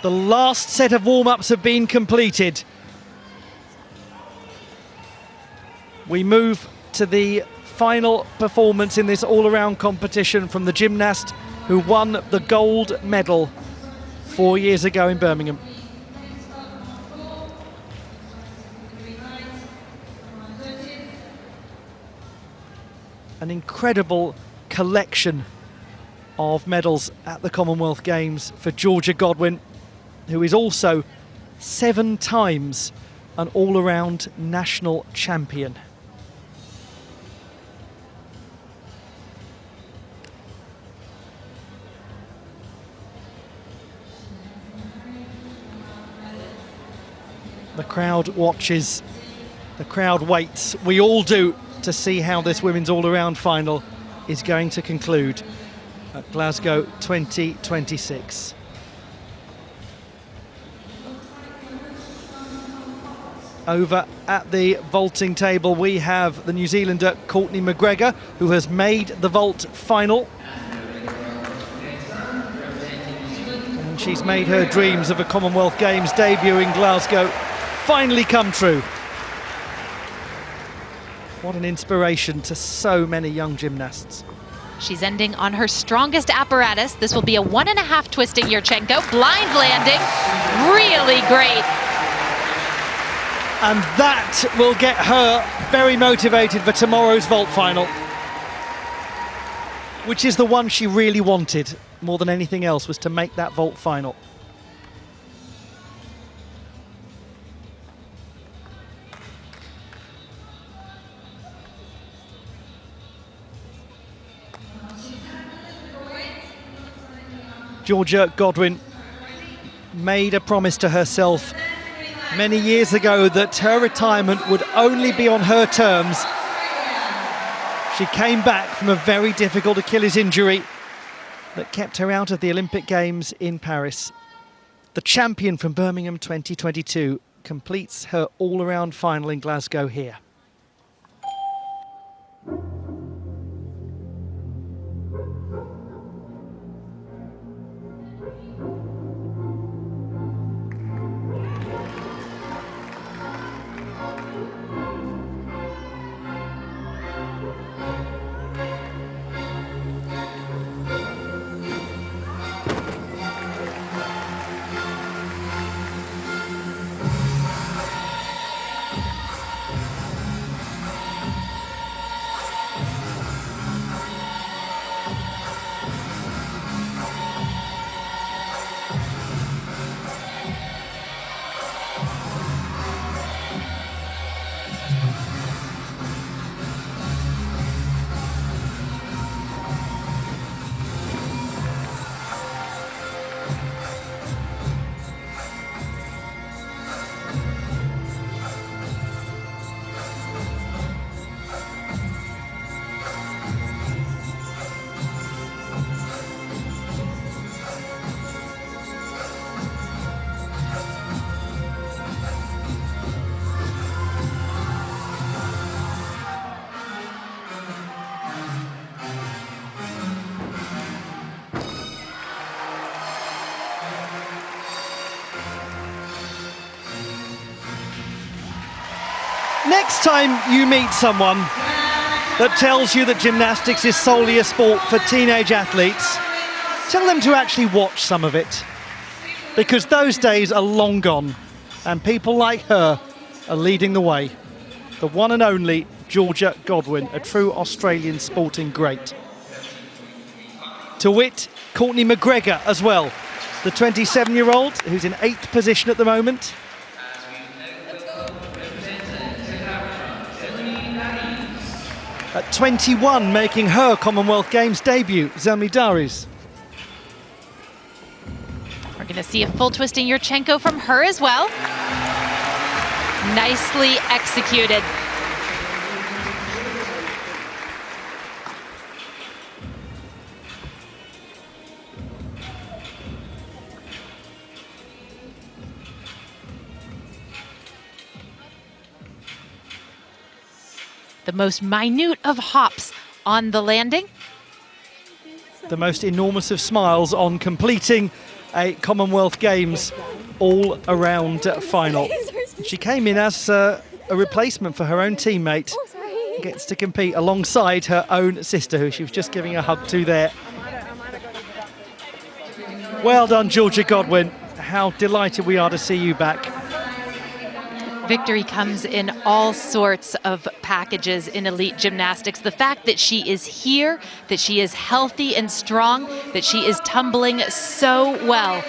The last set of warm-ups have been completed. We move to the final performance in this all-around competition from the gymnast who won the gold medal 4 years ago in Birmingham. An incredible collection of medals at the Commonwealth Games for Georgia Godwin, who is also 7 times an all-around national champion. The crowd watches, the crowd waits. We all do, to see how this women's all-around final is going to conclude at Glasgow 2026. Over at the vaulting table, we have the New Zealander Courtney McGregor, who has made the vault final. And she's made her dreams of a Commonwealth Games debut in Glasgow finally come true. What an inspiration to so many young gymnasts. She's ending on her strongest apparatus. This will be a 1.5 twisting Yurchenko. Blind landing, really great. And that will get her very motivated for tomorrow's vault final, which is the one she really wanted more than anything else, was to make that vault final. Georgia Godwin made a promise to herself many years ago that her retirement would only be on her terms. She came back from a very difficult Achilles injury that kept her out of the Olympic Games in Paris. The champion from Birmingham 2022 completes her all-around final in Glasgow here. Next time you meet someone that tells you that gymnastics is solely a sport for teenage athletes, tell them to actually watch some of it, because those days are long gone and people like her are leading the way. The one and only Georgia Godwin, a true Australian sporting great. To wit, Courtney McGregor as well, the 27-year-old who's in 8th position at the moment. At 21, making her Commonwealth Games debut, Zelmi Darius. We're going to see a full twisting Yurchenko from her as well. Nicely executed. The most minute of hops on the landing. The most enormous of smiles on completing a Commonwealth Games all-around final. She came in as a replacement for her own teammate. Gets to compete alongside her own sister, who she was just giving a hug to there. Well done, Georgia Godwin. How delighted we are to see you back. Victory comes in all sorts of packages in elite gymnastics. The fact that she is here, that she is healthy and strong, that she is tumbling so well,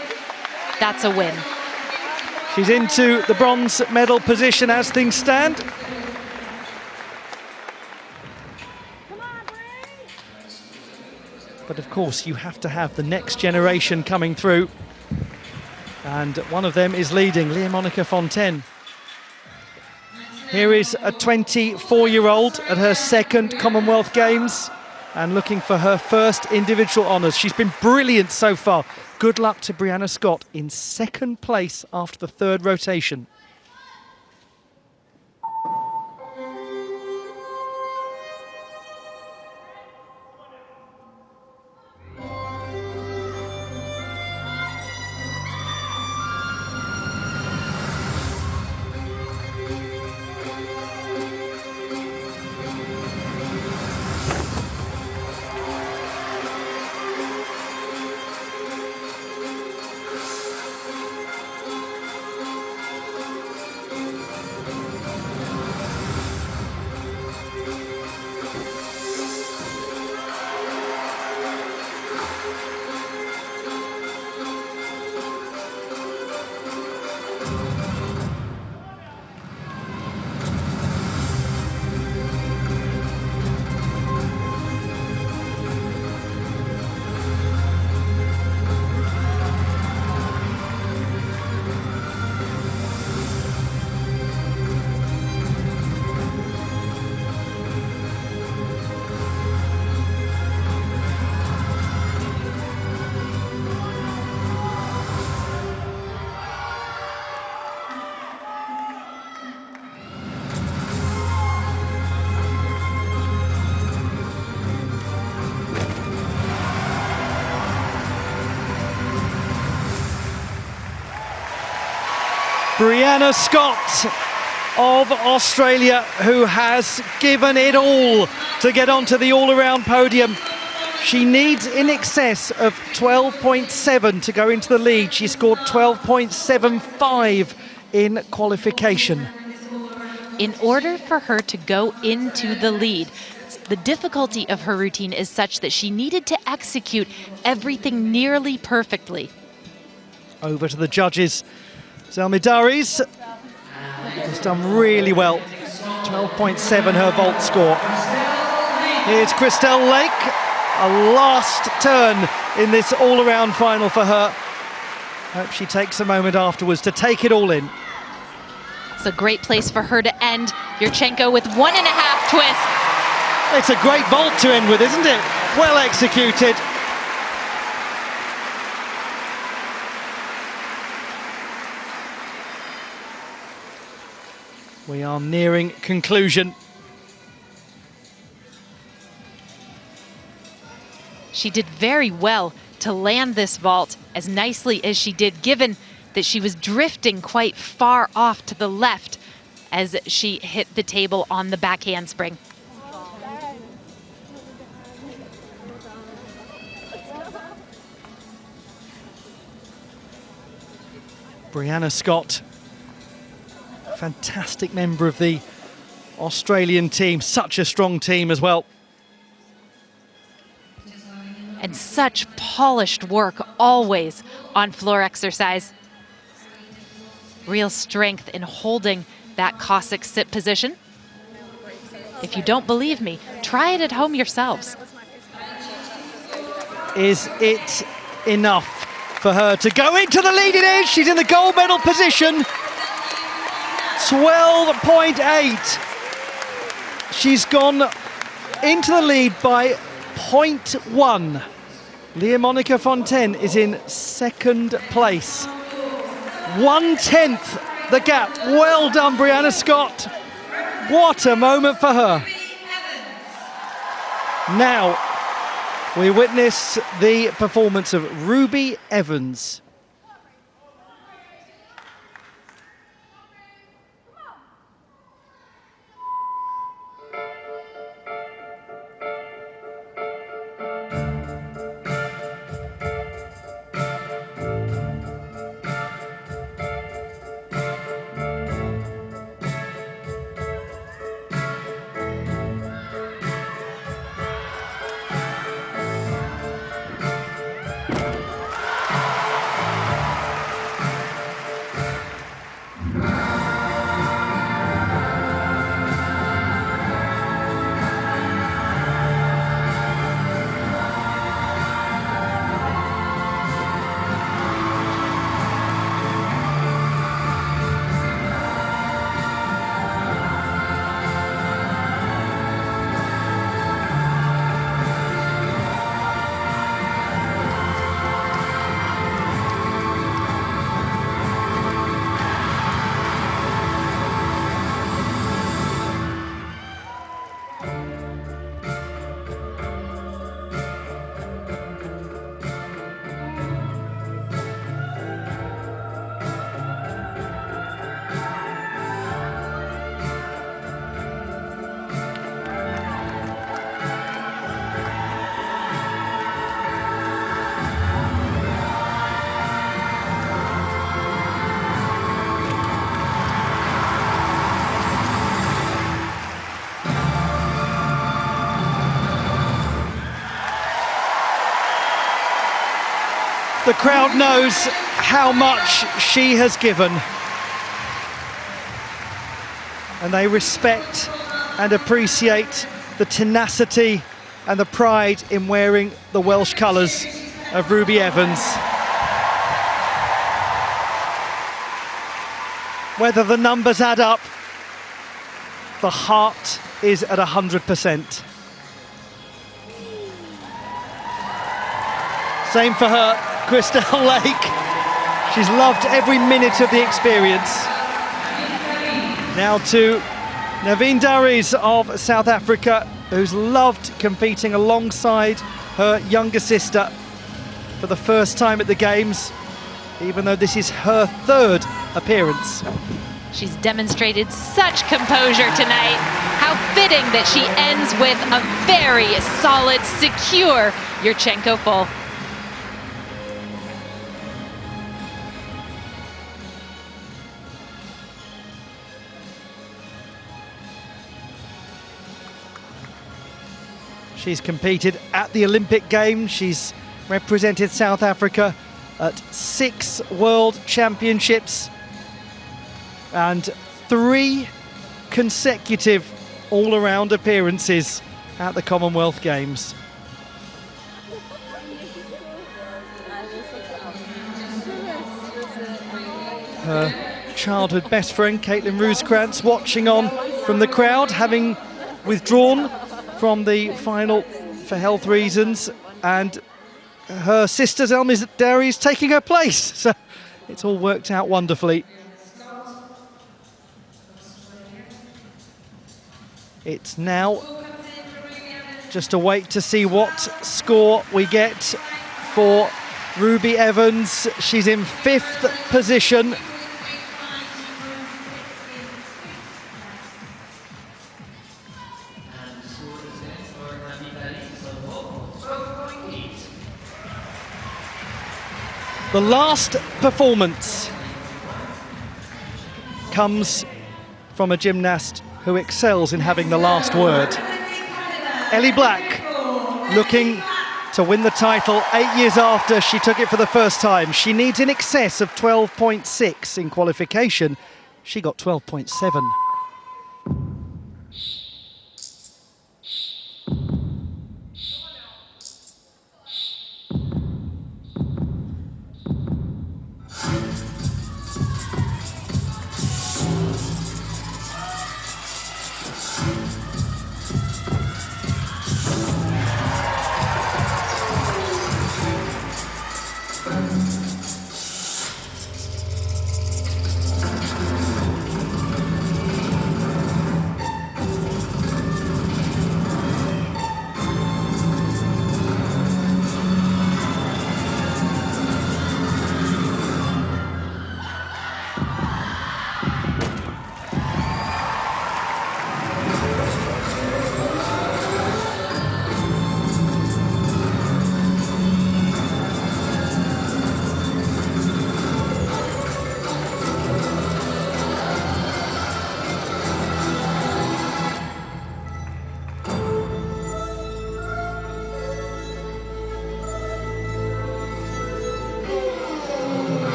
that's a win. She's into the bronze medal position as things stand. But of course, you have to have the next generation coming through. And one of them is leading, Leah Monica Fontaine. Here is a 24-year-old at her second Commonwealth Games and looking for her first individual honours. She's been brilliant so far. Good luck to Brianna Scott in second place after the third rotation. Brianna Scott of Australia, who has given it all to get onto the all-around podium. She needs in excess of 12.7 to go into the lead. She scored 12.75 in qualification. In order for her to go into the lead, the difficulty of her routine is such that she needed to execute everything nearly perfectly. Over to the judges. Zelmidaris has done really well. 12.7 her vault score. Here's Christelle Lake. A last turn in this all-around final for her. Hope she takes a moment afterwards to take it all in. It's a great place for her to end. Yurchenko with 1.5 twists. It's a great vault to end with, isn't it? Well executed. We are nearing conclusion. She did very well to land this vault as nicely as she did, given that she was drifting quite far off to the left as she hit the table on the back handspring. Brianna Scott, fantastic member of the Australian team, such a strong team as well. And such polished work always on floor exercise. Real strength in holding that Cossack sit position. If you don't believe me, try it at home yourselves. Is it enough for her to go into the lead? It is. She's in the gold medal position. 12.8. She's gone into the lead by 0.1. Leah Monica Fontaine is in second place. 1/10 the gap. Well done, Brianna Scott. What a moment for her. Now, we witness the performance of Ruby Evans. The crowd knows how much she has given. And they respect and appreciate the tenacity and the pride in wearing the Welsh colours of Ruby Evans. Whether the numbers add up, the heart is at 100%. Same for her, Christelle Lake. She's loved every minute of the experience. Now to Naveen Daris of South Africa, who's loved competing alongside her younger sister for the first time at the Games, even though this is her third appearance. She's demonstrated such composure tonight. How fitting that she ends with a very solid, secure Yurchenko full. She's competed at the Olympic Games. She's represented South Africa at 6 World Championships and 3 consecutive all-around appearances at the Commonwealth Games. Her childhood best friend, Caitlin Rooskrantz, watching on from the crowd, having withdrawn from the final for health reasons, and her sister Zelmi Darius taking her place. So it's all worked out wonderfully. It's now just a wait to see what score we get for Ruby Evans. She's in 5th position. The last performance comes from a gymnast who excels in having the last word. Ellie Black looking to win the title 8 years after she took it for the first time. She needs in excess of 12.6 in qualification. She got 12.7.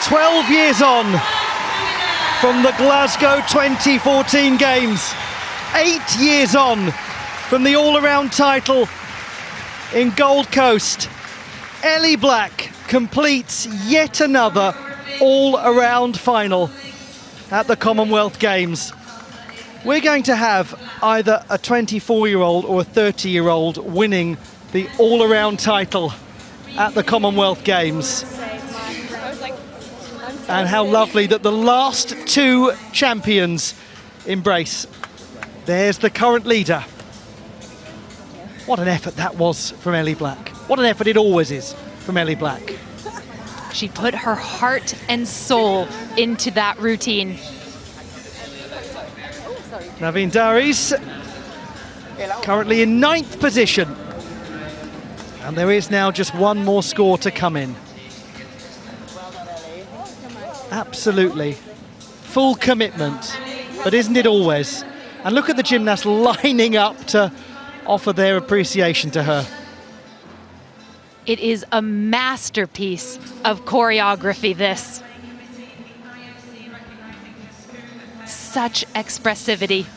"12 years on from the Glasgow 2014 Games, 8 years on from the all-around title in Gold Coast. Ellie Black completes yet another all-around final at the Commonwealth Games. We're going to have either a 24-year-old or a 30-year-old winning the all-around title at the Commonwealth Games. And how lovely that the last 2 champions embrace. There's the current leader. What an effort that was from Ellie Black. What an effort it always is from Ellie Black. She put her heart and soul into that routine. Naveen Darius currently in 9th position. And there is now just one more score to come in. Absolutely. Full commitment, but isn't it always? And look at the gymnasts lining up to offer their appreciation to her. It is a masterpiece of choreography, this. Such expressivity.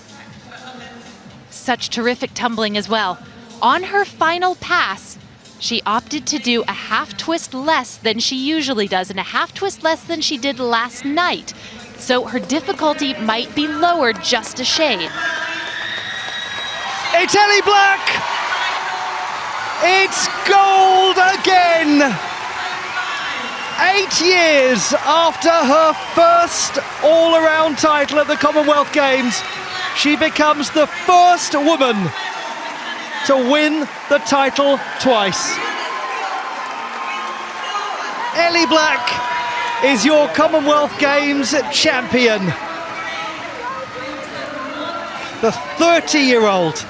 Such terrific tumbling as well. On her final pass, she opted to do a half twist less than she usually does and a half twist less than she did last night. So her difficulty might be lowered just a shade. It's Ellie Black! It's gold again! 8 years after her first all-around title at the Commonwealth Games, she becomes the first woman to win the title twice. Ellie Black is your Commonwealth Games champion. The 30-year-old.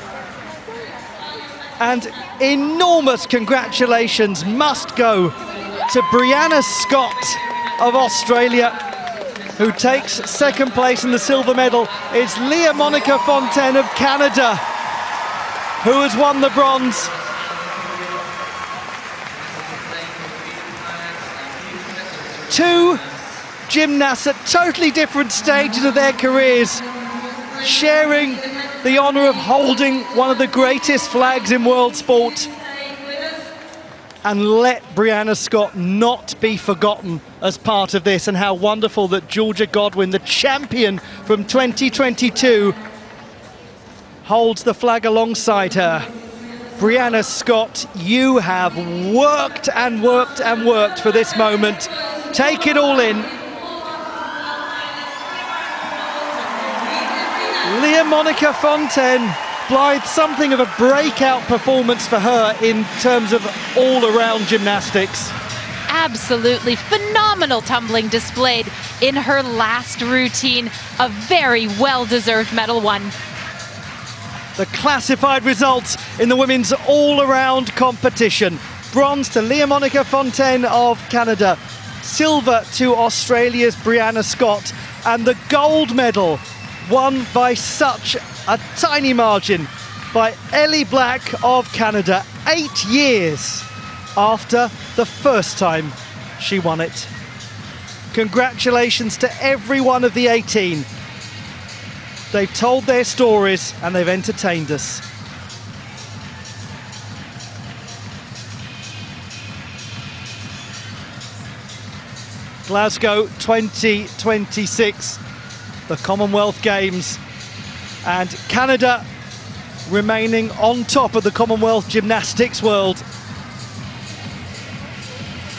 And enormous congratulations must go to Brianna Scott of Australia, who takes second place in the silver medal. It's Leah Monica Fontaine of Canada who has won the bronze. Two gymnasts at totally different stages of their careers, sharing the honour of holding one of the greatest flags in world sport. And let Brianna Scott not be forgotten as part of this, and how wonderful that Georgia Godwin, the champion from 2022, holds the flag alongside her. Brianna Scott, you have worked and worked and worked for this moment. Take it all in. Leah Monica Fontaine, Blythe, something of a breakout performance for her in terms of all-around gymnastics. Absolutely phenomenal tumbling displayed in her last routine. A very well-deserved medal won. The classified results in the women's all-around competition. Bronze to Leah Monica Fontaine of Canada, silver to Australia's Brianna Scott, and the gold medal won by such a tiny margin by Ellie Black of Canada, 8 years after the first time she won it. Congratulations to every one of the 18. They've told their stories and they've entertained us. Glasgow 2026, the Commonwealth Games, and Canada remaining on top of the Commonwealth gymnastics world.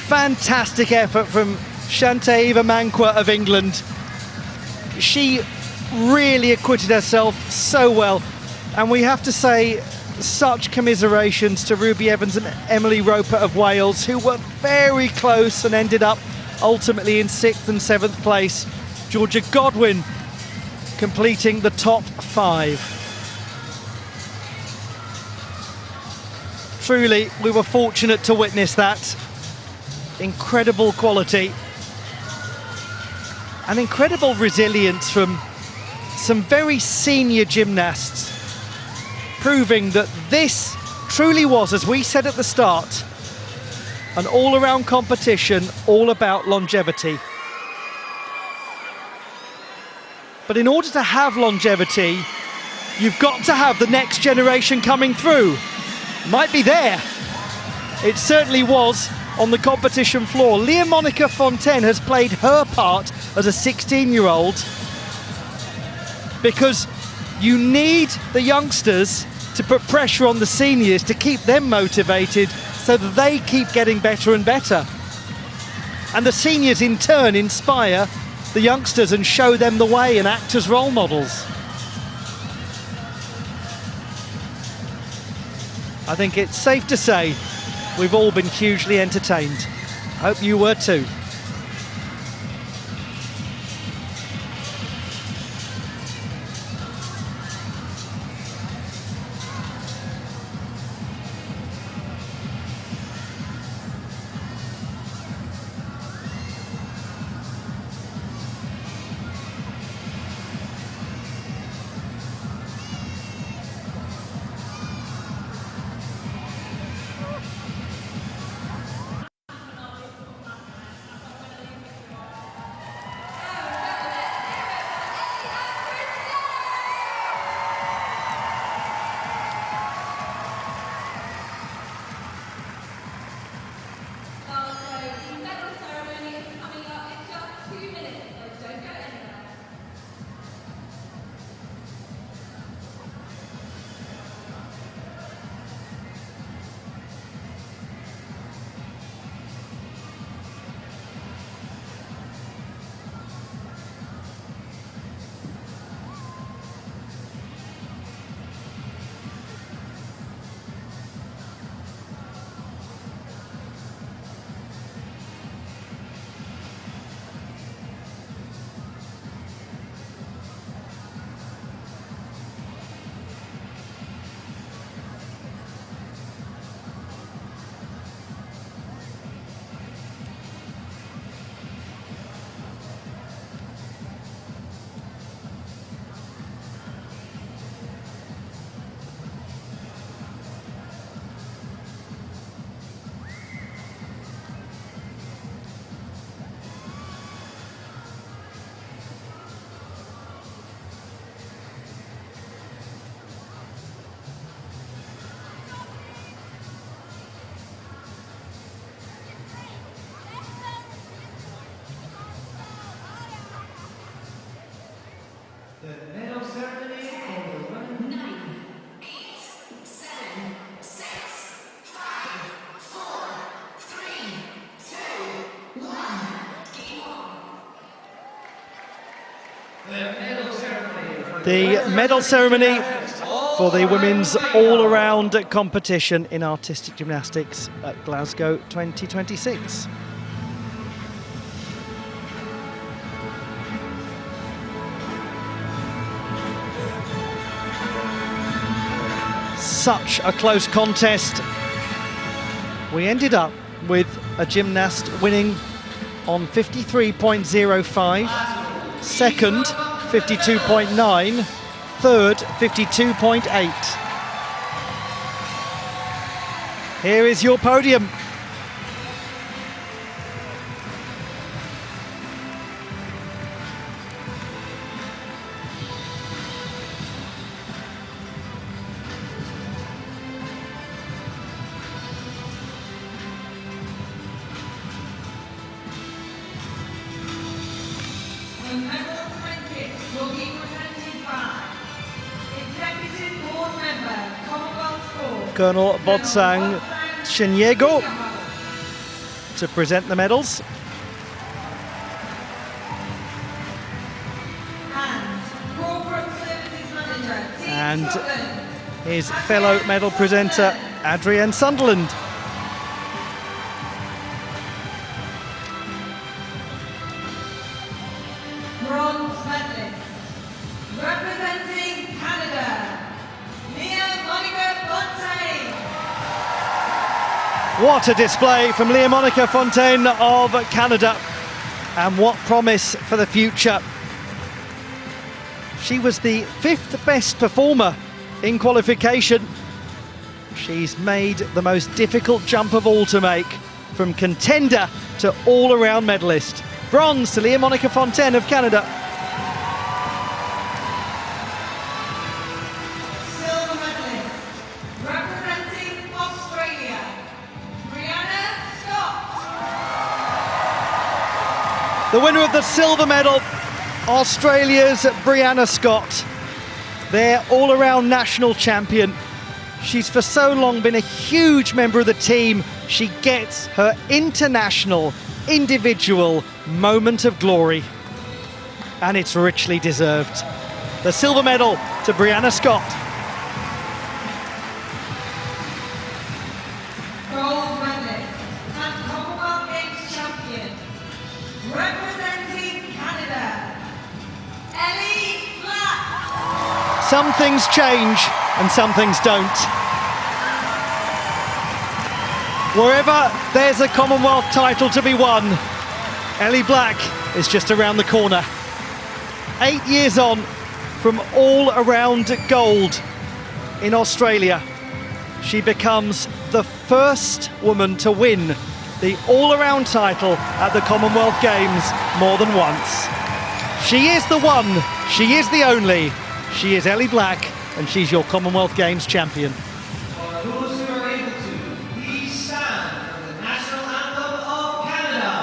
Fantastic effort from Shantaiva Manqua of England. She really acquitted herself so well, and we have to say such commiserations to Ruby Evans and Emily Roper of Wales, who were very close and ended up ultimately in 6th and 7th place. Georgia Godwin completing the top 5. Truly, we were fortunate to witness that. Incredible quality and incredible resilience from some very senior gymnasts, proving that this truly was, as we said at the start, an all-around competition all about longevity. But in order to have longevity, you've got to have the next generation coming through. Might be there. It certainly was on the competition floor. Leah Monica Fontaine has played her part as a 16-year-old, because you need the youngsters to put pressure on the seniors to keep them motivated so that they keep getting better and better. And the seniors in turn inspire the youngsters and show them the way and act as role models. I think it's safe to say we've all been hugely entertained. Hope you were too. The medal ceremony for the women. 9, 8, 7, 6, 5, 4, 3, 2, 1. Game on. The medal ceremony. The medal ceremony for the women's all-around competition in artistic gymnastics at Glasgow 2026. Such a close contest. We ended up with a gymnast winning on 53.05, second 52.9, third 52.8. Here is your podium. The medal certificates will be presented by Executive Board Member, Commonwealth Sport, Colonel Botsang Chinyego to present the medals. and Corporate Services Manager, Team And Scotland. his fellow medal presenter, Adrienne Sunderland. Bronze medalist, representing Canada, Monica Fontaine. What a display from Monica Fontaine of Canada, and what promise for the future. She was the 5th best performer in qualification. She's made the most difficult jump of all to make, from contender to all-around medalist. Bronze to Monica Fontaine of Canada. Silver medalist, representing Australia, Brianna Scott. The winner of the silver medal, Australia's Brianna Scott. Their all-around national champion. She's for so long been a huge member of the team. She gets her international, individual moment of glory. And it's richly deserved. The silver medal to Brianna Scott. Gold medalist and Commonwealth Games champion, representing Canada, Ellie Black. Some things change and some things don't. Wherever there's a Commonwealth title to be won, Ellie Black is just around the corner. 8 years on from all-around gold in Australia, she becomes the first woman to win the all-around title at the Commonwealth Games more than once. She is the one, she is the only, she is Ellie Black, and she's your Commonwealth Games champion. For those who are able to, please stand for the national anthem of Canada.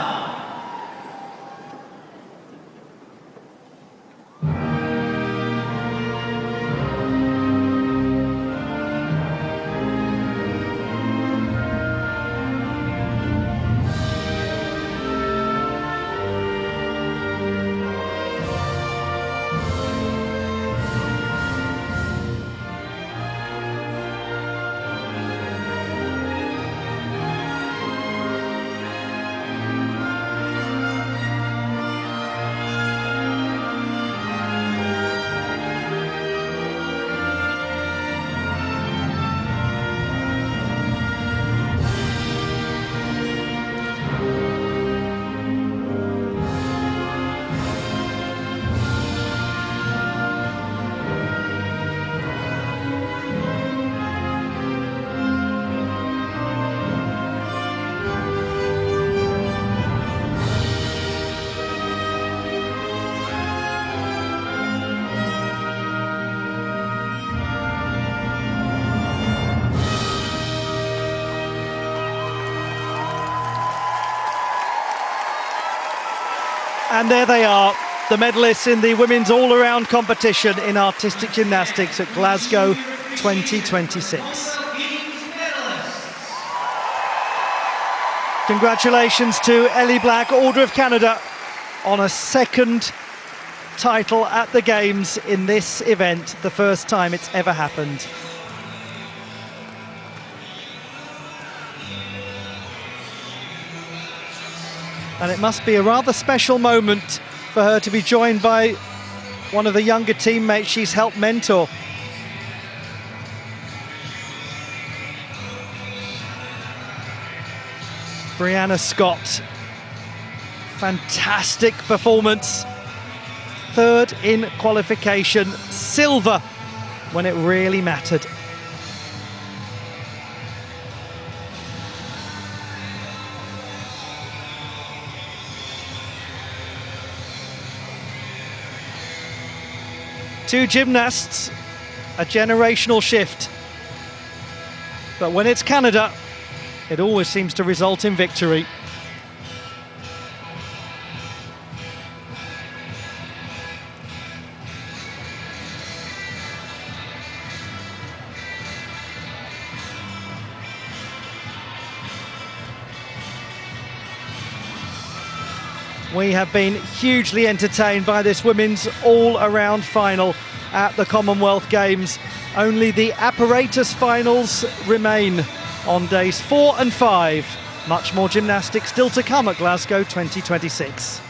And there they are, the medalists in the women's all-around competition in artistic gymnastics at Glasgow 2026. Congratulations to Ellie Black, Order of Canada, on a second title at the Games in this event, the first time it's ever happened. And it must be a rather special moment for her to be joined by one of the younger teammates she's helped mentor. Brianna Scott, fantastic performance. Third in qualification, silver when it really mattered. Two gymnasts, a generational shift. But when it's Canada, it always seems to result in victory. We have been hugely entertained by this women's all-around final at the Commonwealth Games. Only the apparatus finals remain on days 4 and 5. Much more gymnastics still to come at Glasgow 2026.